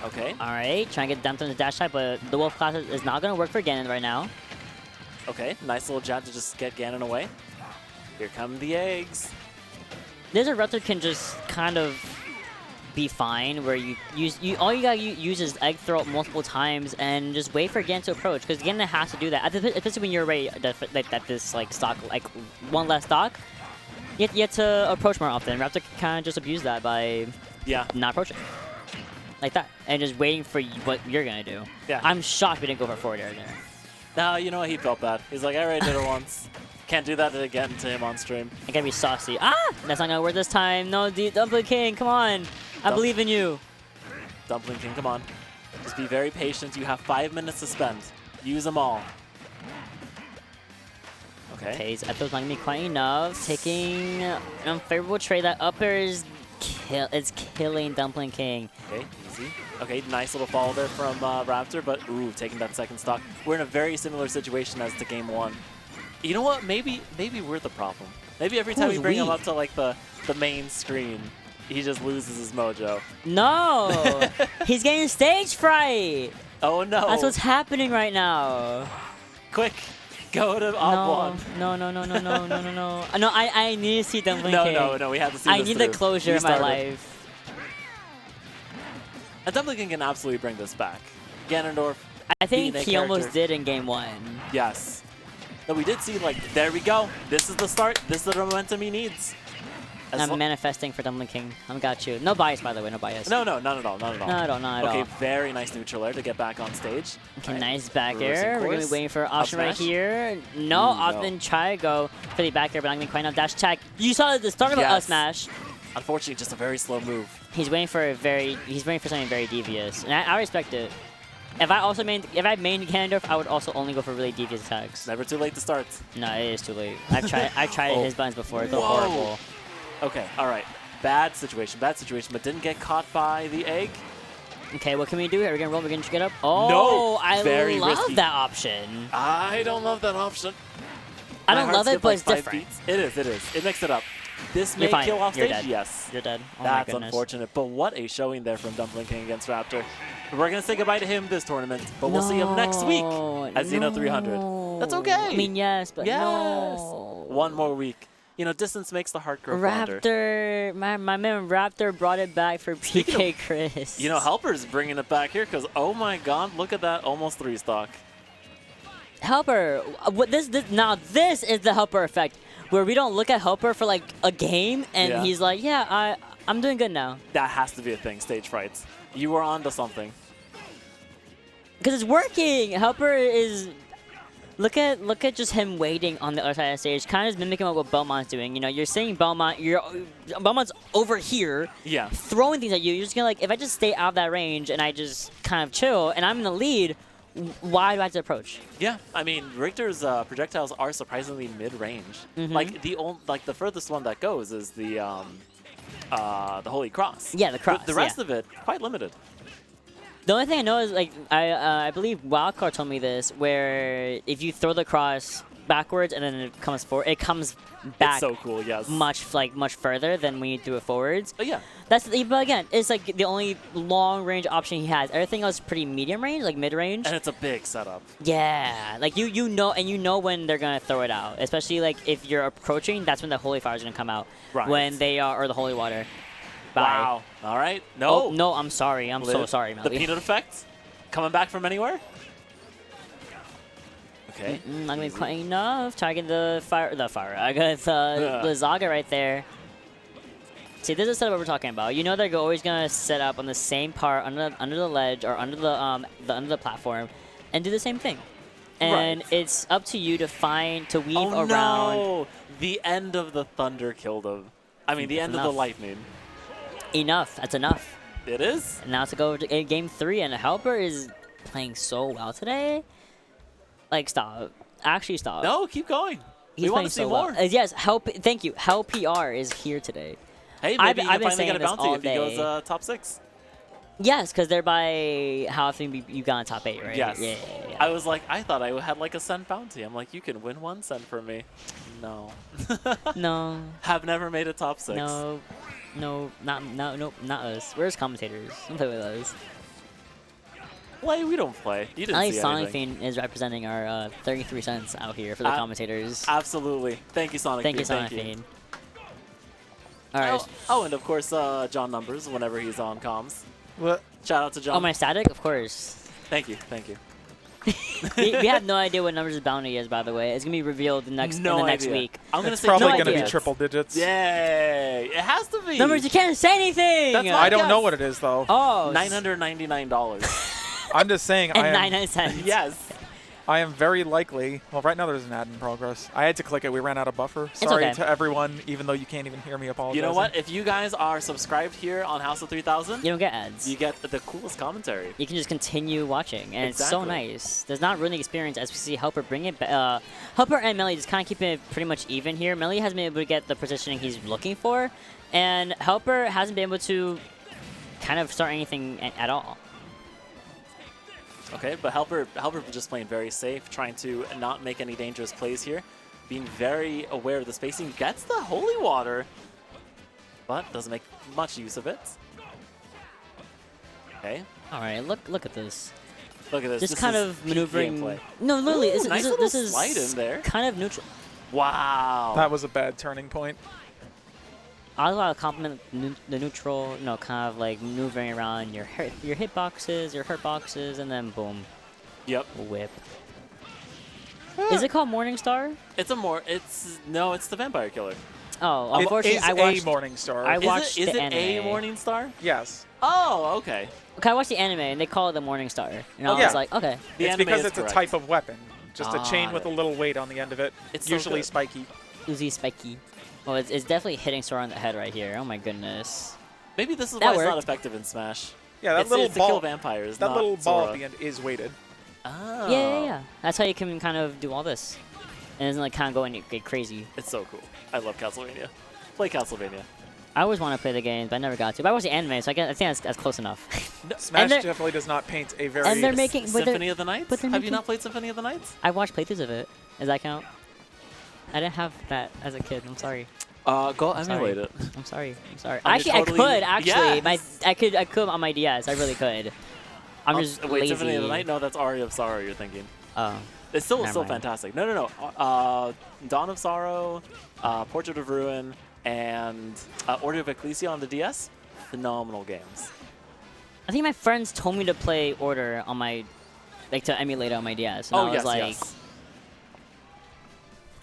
Okay. All right, trying to get dumped on the dash type, but the Wolf class is not gonna work for Ganon right now. Okay, nice little jab to just get Ganon away. Here come the eggs. There's a Raptor can just kind of be fine, where all you gotta use is egg throw multiple times and just wait for Ganon to approach, because Ganon has to do that. Especially when you're ready that this like stock, like one less stock, you have to approach more often. Raptor can kind of just abuse that by not approaching. Like that, and just waiting for what you're gonna do. Yeah. I'm shocked we didn't go for forward air there. No, you know what? He felt bad. He's like, I already did it once. Can't do that again to him on stream. I gotta be saucy. Ah! That's not gonna work this time. No, DumplingKing, come on. I believe in you. DumplingKing, come on. Just be very patient. You have 5 minutes to spend. Use them all. Okay. Okay, so Epto's not gonna be quite enough. Taking an unfavorable trade. That up air is killing DumplingKing. Okay, easy. Okay, nice little fall there from Raptor, but ooh, taking that second stock. We're in a very similar situation as to game 1. You know what? Maybe we're the problem. Maybe every time we bring him up to like the main screen, he just loses his mojo. No! He's getting stage fright! Oh no! That's what's happening right now. Quick, go to Obwan. No. No, I need to see DumplingKing. No, we have to see I this need through. the closure in my life. And DumplingKing can absolutely bring this back. Ganondorf. I think being a he almost character. did in game 1. Yes. No, we did see, like, there we go. This is the start. This is the momentum he needs. I'm manifesting for DumplingKing. I got you. No bias, by the way. No bias. No, not at all. Not at all. Not at all. Okay, very nice neutral air to get back on stage. Okay, Right. nice back Reversing air. We're going to course. be waiting for option right smash. here. No, often try to go for the back air, but not going to be quite enough. Dash attack. You saw the start of a Yes. smash. Unfortunately, just a very slow move. He's waiting for something very devious, and I respect it. If I mained Ganondorf, I would also only go for really devious attacks. Never too late to start. No, it is too late. I've tried his buttons before. They're Whoa. horrible. Okay, all right. Bad situation, but didn't get caught by the egg. Okay, what can we do here? We're gonna roll. We're gonna get up. Oh, No, I very love risky. that option. I don't love that option. I My don't heart love it, skipped but like it's 5 different. beats. It is. It mixed it up. This You're may fine. kill off You're stage. dead. Yes. You're dead. Oh That's my goodness. unfortunate, but what a showing there from DumplingKing against Raptor. We're going to say goodbye to him this tournament, but we'll see him next week at Xeno299. That's okay. I mean, yes, but Yes. no. One more week. You know, distance makes the heart grow fonder. Raptor, my man Raptor brought it back for Speaking PK Chris. You know, HelpR's bringing it back here because, oh my god, look at that almost 3-stock. HelpR, this is the HelpR effect, where we don't look at HelpR for like a game, and Yeah. he's like, yeah, I'm doing good now. That has to be a thing, stage frights. You were onto something. Because it's working. HelpR is. Look at just him waiting on the other side of the stage, kind of mimicking what Belmont's doing. You know, you're seeing Belmont's over here, Yeah. throwing things at you. You're just gonna like, if I just stay out of that range and I just kind of chill, and I'm in the lead, why do I have to approach? Yeah, I mean, Richter's projectiles are surprisingly mid-range. Like the furthest one that goes is the Holy Cross. Yeah, the cross. The rest yeah. of it quite limited. The only thing I know is like I believe Wildcard told me this, where if you throw the cross backwards and then it comes forward, it comes back It's so cool, yes. much further than when you do it forwards. But yeah, But again, it's like the only long range option he has. Everything else is pretty medium range, like mid range. and it's a big setup. Yeah, like you know when they're gonna throw it out, especially like if you're approaching, that's when the Holy Fire is gonna come out. Right. When they are, or the Holy Water. Bye. Wow. All right. No. Oh, no, I'm sorry. I'm so sorry, Meli. The peanut effect coming back from anywhere. Okay. Not gonna be quite enough. Target the fire. I got the Zaga right there. See, this is the setup we're talking about. You know they're always gonna set up on the same part under the ledge or under the under the platform, and do the same thing. And Right. it's up to you to weave Oh around. no! The end of the thunder killed him. I mean, the end of the enough. lightning. Enough. That's enough. It is. And now to go to game 3, and HelpR is playing so well today. Like, stop. Actually, stop. No, keep going. He's We want playing to see so more. well. Yes, thank you. HelpR is here today. Hey, I've maybe been you can finally saying get a this bounty all if he goes day. top 6. Yes, because they're by how often you got in top 8, right? Yes. Yeah. I was like, I thought I had like a cent bounty. I'm like, you can win 1 cent for me. No. No. Have never made a top 6. No, not us. Where's commentators? Don't play with us. Play? We don't play. You didn't At least see anything. Sonicfiend is representing our 33 cents out here for the commentators. Absolutely. Thank you, Sonic. Thank you, Thank Sonicfiend. you. All right. Oh, and of course, John Numbers whenever he's on comms. What? Shout out to John. Oh, my static? Of course. Thank you. Thank you. we have no idea what numbers his bounty is, by the way. It's going to be revealed in the next idea. week. I'm gonna It's say probably no going to be idea. triple digits. Yay! It has to be. Numbers, you can't say anything! That's I don't guess. know what it is, though. Oh. $999. I'm just saying And I am, 99 cents. Yes. I am very likely. Well, right now there's an ad in progress. I had to click it. We ran out of buffer. Sorry okay. to everyone, even though you can't even hear me apologize. You know what? If you guys are subscribed here on House of 3000, You don't get ads. you get the coolest commentary. You can just continue watching, and it's so Exactly. nice. There's not really experience as we see HelpR bring it. HelpR and Meli just kind of keeping it pretty much even here. Meli hasn't been able to get the positioning he's looking for, and HelpR hasn't been able to kind of start anything at all. Okay, but HelpR just playing very safe, trying to not make any dangerous plays here, being very aware of the spacing, gets the holy water, but doesn't make much use of it. Okay, All right, look at this. look at this. Just This kind is of peak maneuvering. gameplay. No, literally, Ooh, this, nice this, little this is slide in there. kind of neutral. Wow. That was a bad turning point. I was about to compliment the neutral, kind of like maneuvering around your hitboxes, your hurt boxes, and then boom, Yep. whip. Is it called Morningstar? It's the Vampire Killer. Oh, It unfortunately, is I watched. a morning star. I watched is the it a anime. Morning Star? yes. Oh, okay. Okay, I watched the anime and they call it the Morningstar, and I Yeah. was like, okay, The It's anime because is it's correct. a type of weapon. Just a chain with a it. little weight on the end of it. It's so usually good. spiky. Uzi spiky. Oh, it's definitely hitting Sora on the head right here. Oh my goodness. Maybe this is That why it's not worked. effective in Smash. Yeah, that it's little to kill ball. vampires, That not little ball Sora. at the end is weighted. Oh. Yeah. That's how you can kind of do all this, and it's like kind of go and get crazy. It's so cool. I love Castlevania. Play Castlevania. I always want to play the games, but I never got to. But I watched the anime, so I think that's close enough. Smash they're- definitely does not paint a very. and they're making. but they're- Symphony of the Night? but they're Have you making- not played Symphony of the Night? I watched playthroughs of it. Does that count? I didn't have that as a kid. I'm sorry. Go Sorry. emulate it. I'm sorry. I mean, Actually, totally- I could. Actually, Yes. I could on my DS. I really could. I'm just Wait, lazy. Symphony of the Night? No, that's Aria of Sorrow you're thinking. Oh. It's still Never mind. fantastic. No. Dawn of Sorrow, Portrait of Ruin, and Order of Ecclesia on the DS. Phenomenal games. I think my friends told me to play Order on my, like to emulate it on my DS. And I was like, yes.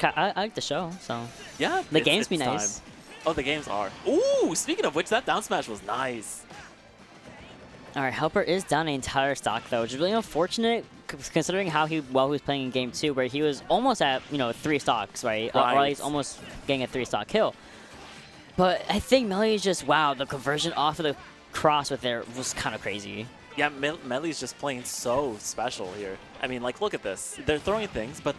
I like the show, so. Yeah. The it's- games be it's nice. time. Oh, the games are. Ooh, speaking of which, that down smash was nice. All right, HelpR is down an entire stock though, which is really unfortunate considering how he was playing in game 2, where he was almost at 3 stocks, right? Or Right. he's almost getting a 3-stock kill. But I think Meli is just the conversion off of the cross with there was kind of crazy. Yeah, Meli's just playing so special here. I mean, like, look at this. They're throwing things, but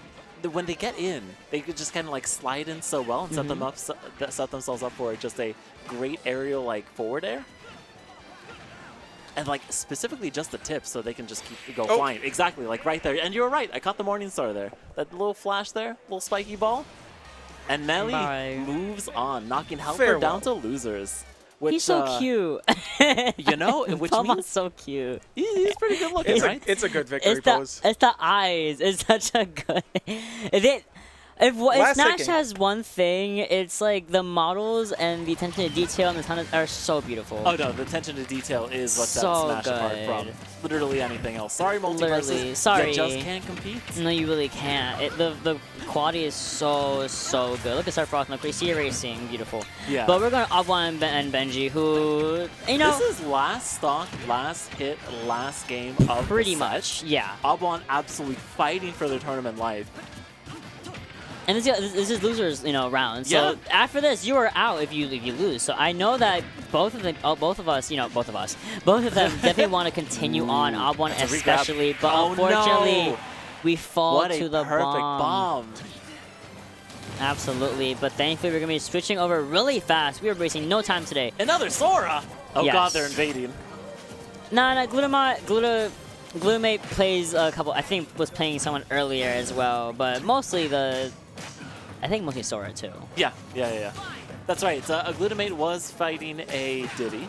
when they get in, they could just kind of like slide in so well and set them up, set themselves up for just a great aerial like forward air. And like specifically just the tip, so they can just keep flying. Exactly, like right there. And you were right. I caught the Morning Star there. That little flash there, little spiky ball. And Meli moves on, knocking HelpR down to losers. Which, He's so cute. You know, which Palma's means so cute. he's pretty good looking, right? It's a good victory It's the, pose. it's the eyes. It's such a good. If Last Smash second. has one thing, it's like the models and the attention to detail and the ton are so beautiful. Oh no, the attention to detail is what sets So Smash apart from good. literally anything else. Sorry, Literally. multiverses. Sorry. You just can't compete. No, you really can't. The quality is so good. Look at Sephiroth, look, we see racing, beautiful. Yeah. But we're going to Obwan and Benji, who This is last stock, last hit, last game of pretty the set. much, yeah. Obwan absolutely fighting for their tournament life. And this is losers, round. So Yeah. after this, you are out if you lose. So I know that both of them definitely want to continue on. Obwan that's a recap. especially, but Oh, unfortunately, no. we fall What to a the perfect bomb. bomb. Absolutely, but thankfully we're gonna be switching over really fast. We are wasting no time today. Another Sora. Oh Yes. god, they're invading. Nah, Glutamate plays a couple. I think was playing someone earlier as well, but mostly mostly Sora too. Yeah. That's right. A Glutamate was fighting a Diddy.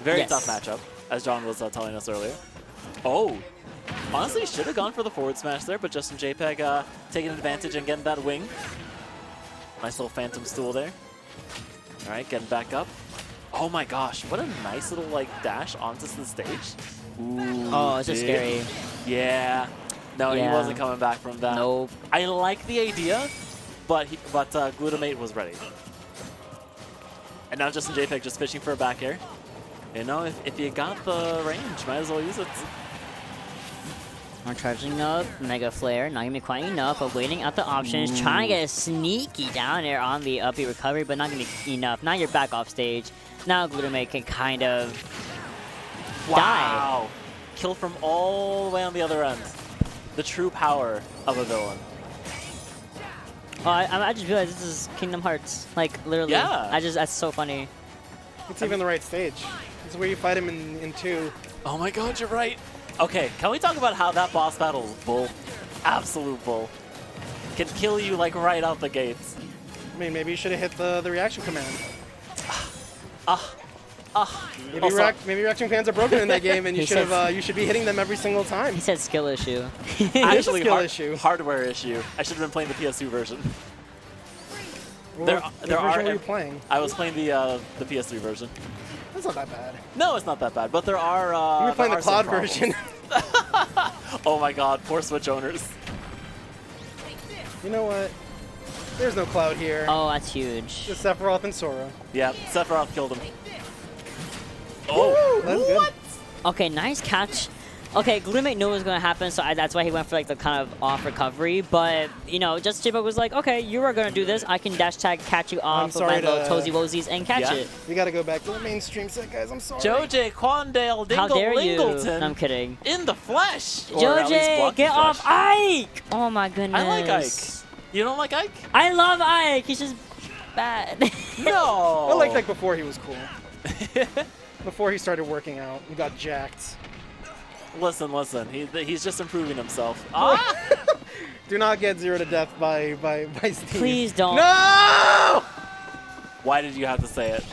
Very Yes. tough matchup, as John was telling us earlier. Oh, honestly, should have gone for the forward smash there, but Justinjpeg taking advantage and getting that wing. Nice little phantom stool there. All right, getting back up. Oh my gosh, what a nice little like dash onto the stage. Ooh, Oh, it's just big. scary. Yeah. No, he Yeah. wasn't coming back from that. Nope. I like the idea, but Glutamate was ready. And now Justinjpeg just fishing for a back air. You know, if you got the range, might as well use it. We're charging up, Mega Flare, not gonna be quite enough, but waiting out the options, trying to get a sneaky down air on the up B recovery, but not gonna be enough. Now you're back off stage. Now Glutamate can kind of die. Wow. Kill from all the way on the other end. The true power of a villain. Oh, I just realized this is Kingdom Hearts. Like, literally. Yeah. That's so funny. It's even the right stage. It's where you fight him in 2. Oh my god, you're right. Okay, can we talk about how that boss battle is bull? Absolute bull. Can kill you like right out the gates. I mean, maybe you should have hit the reaction command. Maybe, Also- maybe reaction commands are broken in that game, and you He should have said- you should be hitting them every single time. He said skill issue. Actually, skill issue. hardware issue. I should have been playing the PS2 version. Well, what there version are- were you playing? I was playing the PS3 version. That's not that bad. No, it's not that bad, but there are. You were playing there the are some cloud version. problems. Oh my god, poor Switch owners. You know what? There's no cloud here. Oh, that's huge. Just Sephiroth and Sora. Yeah, Sephiroth killed him. Oh, That's good. Okay, nice catch. Okay, Glutamate knew what was going to happen, so that's why he went for like the kind of off recovery. But, Justinjpeg was like, okay, you are going to do this. I can dash tag catch you off with sorry my little to- toesy woesies and catch Yeah. it. We gotta go back to the mainstream set, guys. I'm sorry. Joj Quandale How dare you? Dingleton No, I'm kidding. in the flesh. Or at least Joj, blocky get off flesh. Ike! Oh my goodness. I like Ike. You don't like Ike? I love Ike. He's just bad. No. I liked that before he was cool. Before he started working out and got jacked. Listen. He's just improving himself. Ah! Do not get 0 to death by Steve. Please don't. No! Why did you have to say it?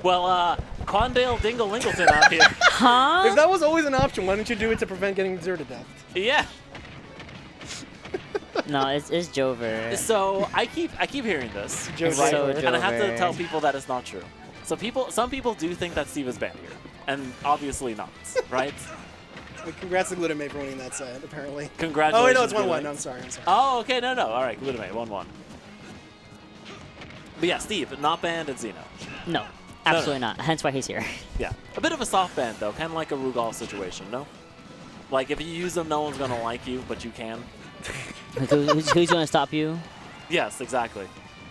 Well, Quandale Dingle-Lingleton out here. Huh? If that was always an option, why don't you do it to prevent getting 0 to death? Yeah. No, it's Jover. So I keep hearing this, Joe It's right? so And I have to Jover. tell people that it's not true. So some people do think that Steve is banned here, and obviously not, right? Congrats to Glutamate for winning that set, apparently. Congratulations. Oh, wait, no, it's 1-1. Glutamate. No, I'm sorry. Oh, okay, no. All right, Glutamate, 1-1. But yeah, Steve, not banned at Xeno. No, absolutely not. Hence why he's here. Yeah, a bit of a soft ban though, kind of like a Rugal situation, no? Like if you use them, no one's gonna like you, but you can. Who's gonna stop you? Yes, exactly.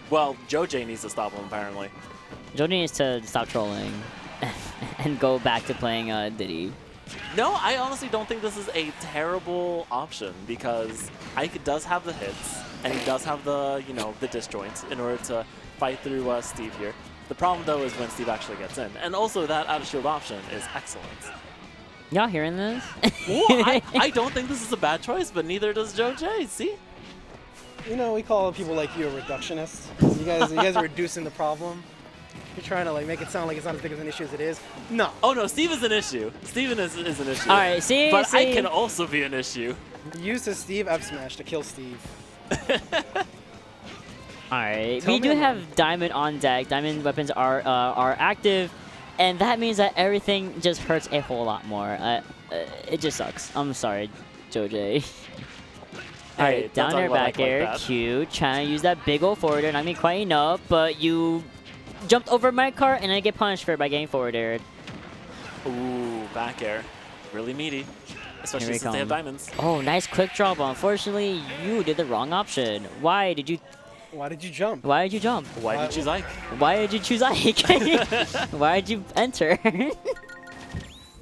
Well, Joj needs to stop him apparently. Jody needs to stop trolling and go back to playing Diddy. No, I honestly don't think this is a terrible option because Ike does have the hits and he does have the the disjoints in order to fight through Steve here. The problem though is when Steve actually gets in, and also that out of shield option is excellent. Y'all hearing this? Well, I don't think this is a bad choice, but neither does Joj. See? You know, we call people like you a reductionist. You guys are reducing the problem. You're trying to like make it sound like it's not as big of an issue as it is. No. Oh no, Steve is an issue. Steven is an issue. All right, see, But see. I can also be an issue. Use the Steve F smash to kill Steve. All right, Tell we me do more. have Diamond on deck. Diamond weapons are active, and that means that everything just hurts a whole lot more. It just sucks. I'm sorry, Joj. All Hey, right, don't down talk air, about back like air, that. Q, trying to use that big old forward air. Not me quite enough, but you jumped over my cart, and I get punished for it by getting forward aired. Ooh, back air. Really meaty. Especially Here we since they have come. diamonds. Oh, nice quick draw, but unfortunately, you did the wrong option. Why did you Why did you jump? Why did you jump? Why did you choose Ike? Why did you choose Ike? Why did you enter?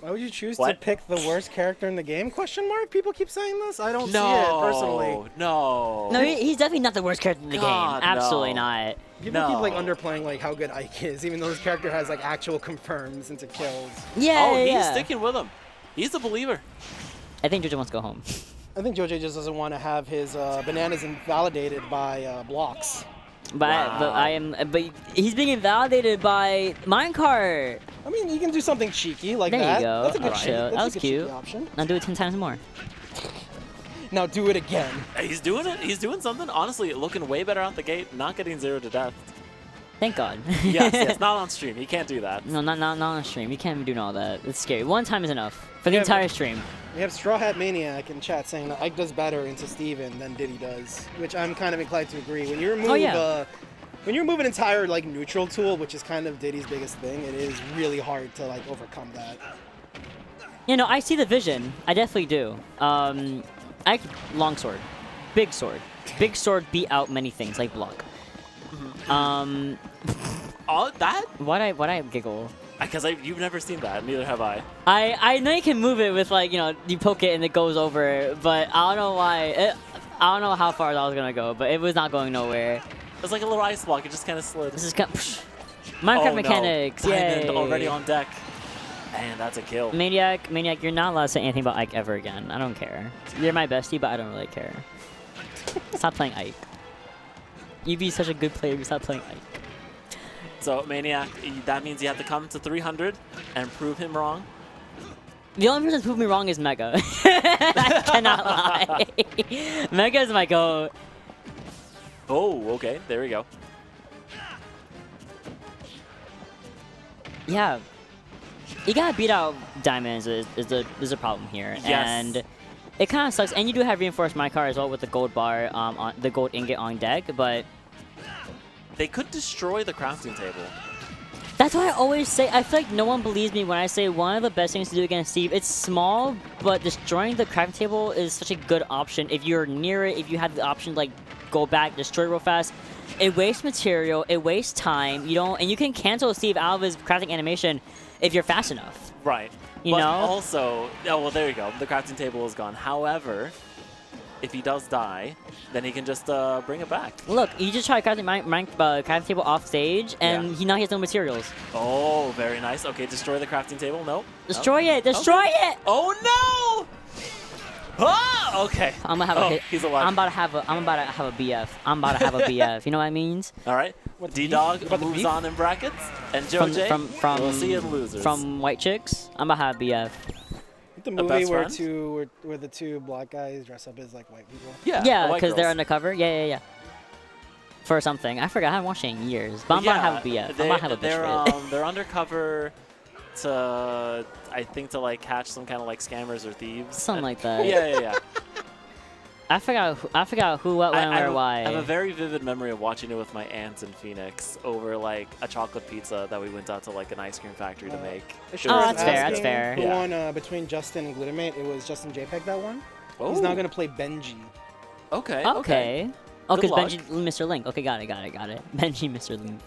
Why would you choose to What? pick the worst character in the game? Question mark? People keep saying this. I don't see it personally. No. No, he's definitely not the worst character in the God, game. Absolutely no. not. People keep like No. underplaying like how good Ike is, even though this character has like actual confirms into kills. Yeah, Oh, he's yeah. sticking with him. He's a believer. I think Jojo wants to go home. I think Joj just doesn't want to have his bananas invalidated by blocks. But he's being invalidated by minecart. I mean, you can do something cheeky like There you that. go. That's a good Alright. cheeky. That That's was a good cheeky cute. option. Now do it 10 times more. Now do it again. He's doing it. He's doing something. Honestly, looking way better out the gate. Not getting 0 to death. Thank God. Yes, not on stream. He can't do that. No, not on stream. You can't be doing all that. It's scary. One time is enough for the Yeah, entire but- stream. We have Straw Hat Maniac in chat saying that Ike does better into Steven than Diddy does, which I'm kind of inclined to agree. When you remove when you remove an entire like neutral tool, which is kind of Diddy's biggest thing, it is really hard to like overcome that. You know, I see the vision. I definitely do. Longsword, big sword. Big sword beat out many things like block. Oh, that? Why'd I giggle? Because you've never seen that. Neither have I. I know you can move it with like, you poke it and it goes over, but I don't know why. I don't know how far that was gonna go, but it was not going nowhere. It's like a little ice block. It just kind of slid. This is kind of, Minecraft mechanics. Diamond Yay. already on deck. Man, that's a kill. Maniac, you're not allowed to say anything about Ike ever again. I don't care. You're my bestie, but I don't really care. Stop playing Ike. You'd be such a good player if you stop playing Ike. So, Maniac, that means you have to come to 300 and prove him wrong. The only person who's proved me wrong is Mega. I cannot lie. Mega is my goat. Oh, okay. There we go. Yeah. You gotta beat out diamonds is a problem here. Yes. And it kind of sucks. And you do have reinforced minecart as well with the gold bar, on the gold ingot on deck, but They could destroy the crafting table. that's why I always say, I feel like no one believes me when I say one of the best things to do against Steve, it's small, but destroying the crafting table is such a good option. If you're near it, if you have the option to like go back, destroy it real fast, it wastes material, it wastes time, and you can cancel Steve out of his crafting animation if you're fast enough. Right. You but know? also, oh, well, there you go. The crafting table is gone. However, if he does die, then he can just bring it back. Look, you just try crafting crafting table off stage, and Yeah. now he has no materials. Oh, very nice. Okay, destroy the crafting table. Nope. Destroy it! Destroy it! Oh, no! Oh, okay. I'm gonna have a hit. He's alive. I'm about to have a BF. I'm about to have a BF. You know what I means? All right. What, D-Dog about the moves beef? on in brackets, and JoJ, we'll see in losers. From White Chicks. I'm about to have a BF. The A movie best where friend? where the two black guys dress up as like white people. yeah, Yeah, the white because they're girls. undercover. Yeah. For something. I forgot. I haven't watched it in years. But I'm about to have a BF. I'm about to have a bitch for it. They're undercover to, I think, to like catch some kind of like scammers or thieves. Something like that. Yeah. I forgot who, what, when, where, why. I have a very vivid memory of watching it with my aunts in Phoenix over like a chocolate pizza that we went out to like an ice cream factory to make. As It far was as that's fair, that's asking fair. Who Yeah. won between Justin and Glutamate? It was Justinjpeg that won. Oh, He's now gonna play Benji. Okay. Okay. Oh, Good because luck. Benji, Mr. Link. Okay, got it. Benji, Mr. Link.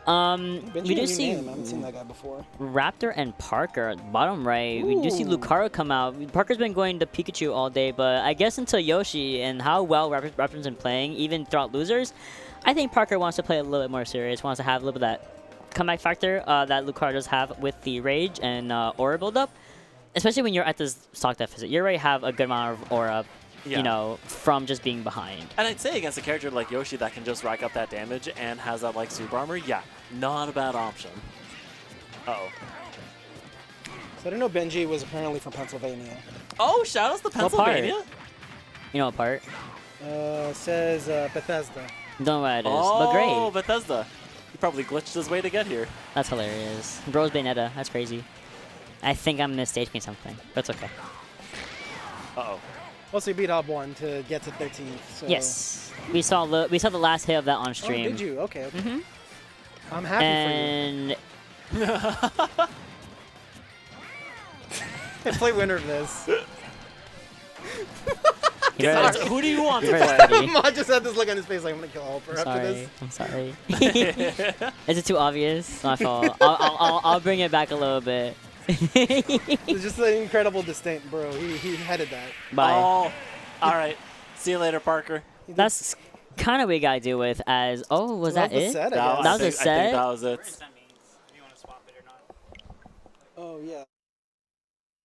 Benji, We do a new see name. I haven't seen that guy before. Raptor and parkr at bottom right. We do see Ooh. Lucario come out. Parker's been going to Pikachu all day, but I guess until Yoshi and how well Raptor's been playing, even throughout losers, I think Parker wants to play a little bit more serious, wants to have a little bit of that comeback factor that Lucario does have with the Rage and Aura buildup. Especially when you're at this stock deficit. You already have a good amount of Aura, Yeah. you know, from just being behind. And I'd say against a character like Yoshi that can just rack up that damage and has that like super armor, yeah, not a bad option. Uh-oh. So I didn't know Benji was apparently from Pennsylvania. Oh, shout outs to What part? Pennsylvania. You know what part? Says Bethesda. Don't know what it is, Oh, but great. Bethesda. He probably glitched his way to get here. That's hilarious. Bros Bayonetta, that's crazy. I think I'm gonna stage me something. That's okay. Uh-oh. Also, you beat Obwan to get to 13th. So. Yes, we saw the last hit of that on Oh, stream. did you? Okay. Mhm. I'm happy And for you. Play winner of this. you better- Sorry, who do you want you to better play? steady. Ma just had this look on his face like, I'm gonna kill HelpR after Sorry, this. I'm sorry. Is it too obvious? My fault. I'll bring it back a little bit. It's just an incredible disdain, bro. He headed that. Bye. Oh, all right. See you later, Parker. That's kind of what we gotta deal with as. Oh, was that the it? set, I That guess. That was a I set? think that was it. Oh, yeah.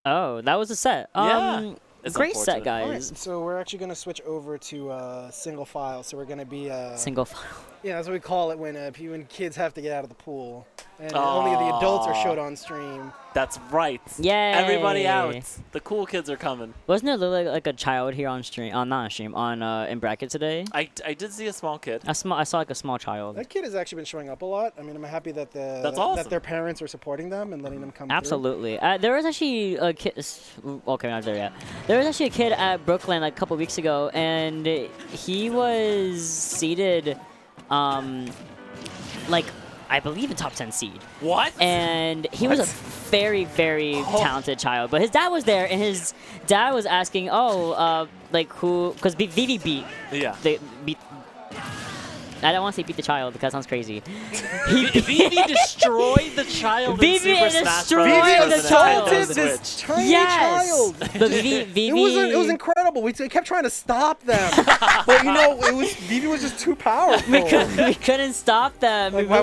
Oh, that was a set. Yeah. It's Great set, unfortunate. All right, guys. so we're actually going to switch over to single file. So we're going to be... Single file. Yeah, that's what we call it when kids have to get out of the pool. And only the adults are showed on stream. That's right. Yay! Everybody out. The cool kids are coming. Wasn't there literally like a child here on stream? Not on stream. On in bracket today. I did see a small kid. I saw like a small child. That kid has actually been showing up a lot. I mean, I'm happy that That's awesome. that their parents are supporting them and letting them come through. Absolutely. There was actually a kid. Okay, not there yet. There was actually a kid at Brooklyn like a couple weeks ago, and he was seated, like I believe in top 10 seed. What? And he was a very, very talented child. But his dad was there, and his dad was asking, like who? Because Vivi beat. Yeah. They beat. I don't want to say beat the child because that sounds crazy. Vivi destroyed the child in Vivi Super Smash destroyed Bros. the for child. Nintendo This Switch. tiny Yes. child. But Vivi. It was incredible. We kept trying to stop them, but Vivi was just too powerful. we couldn't stop them. Like, We why really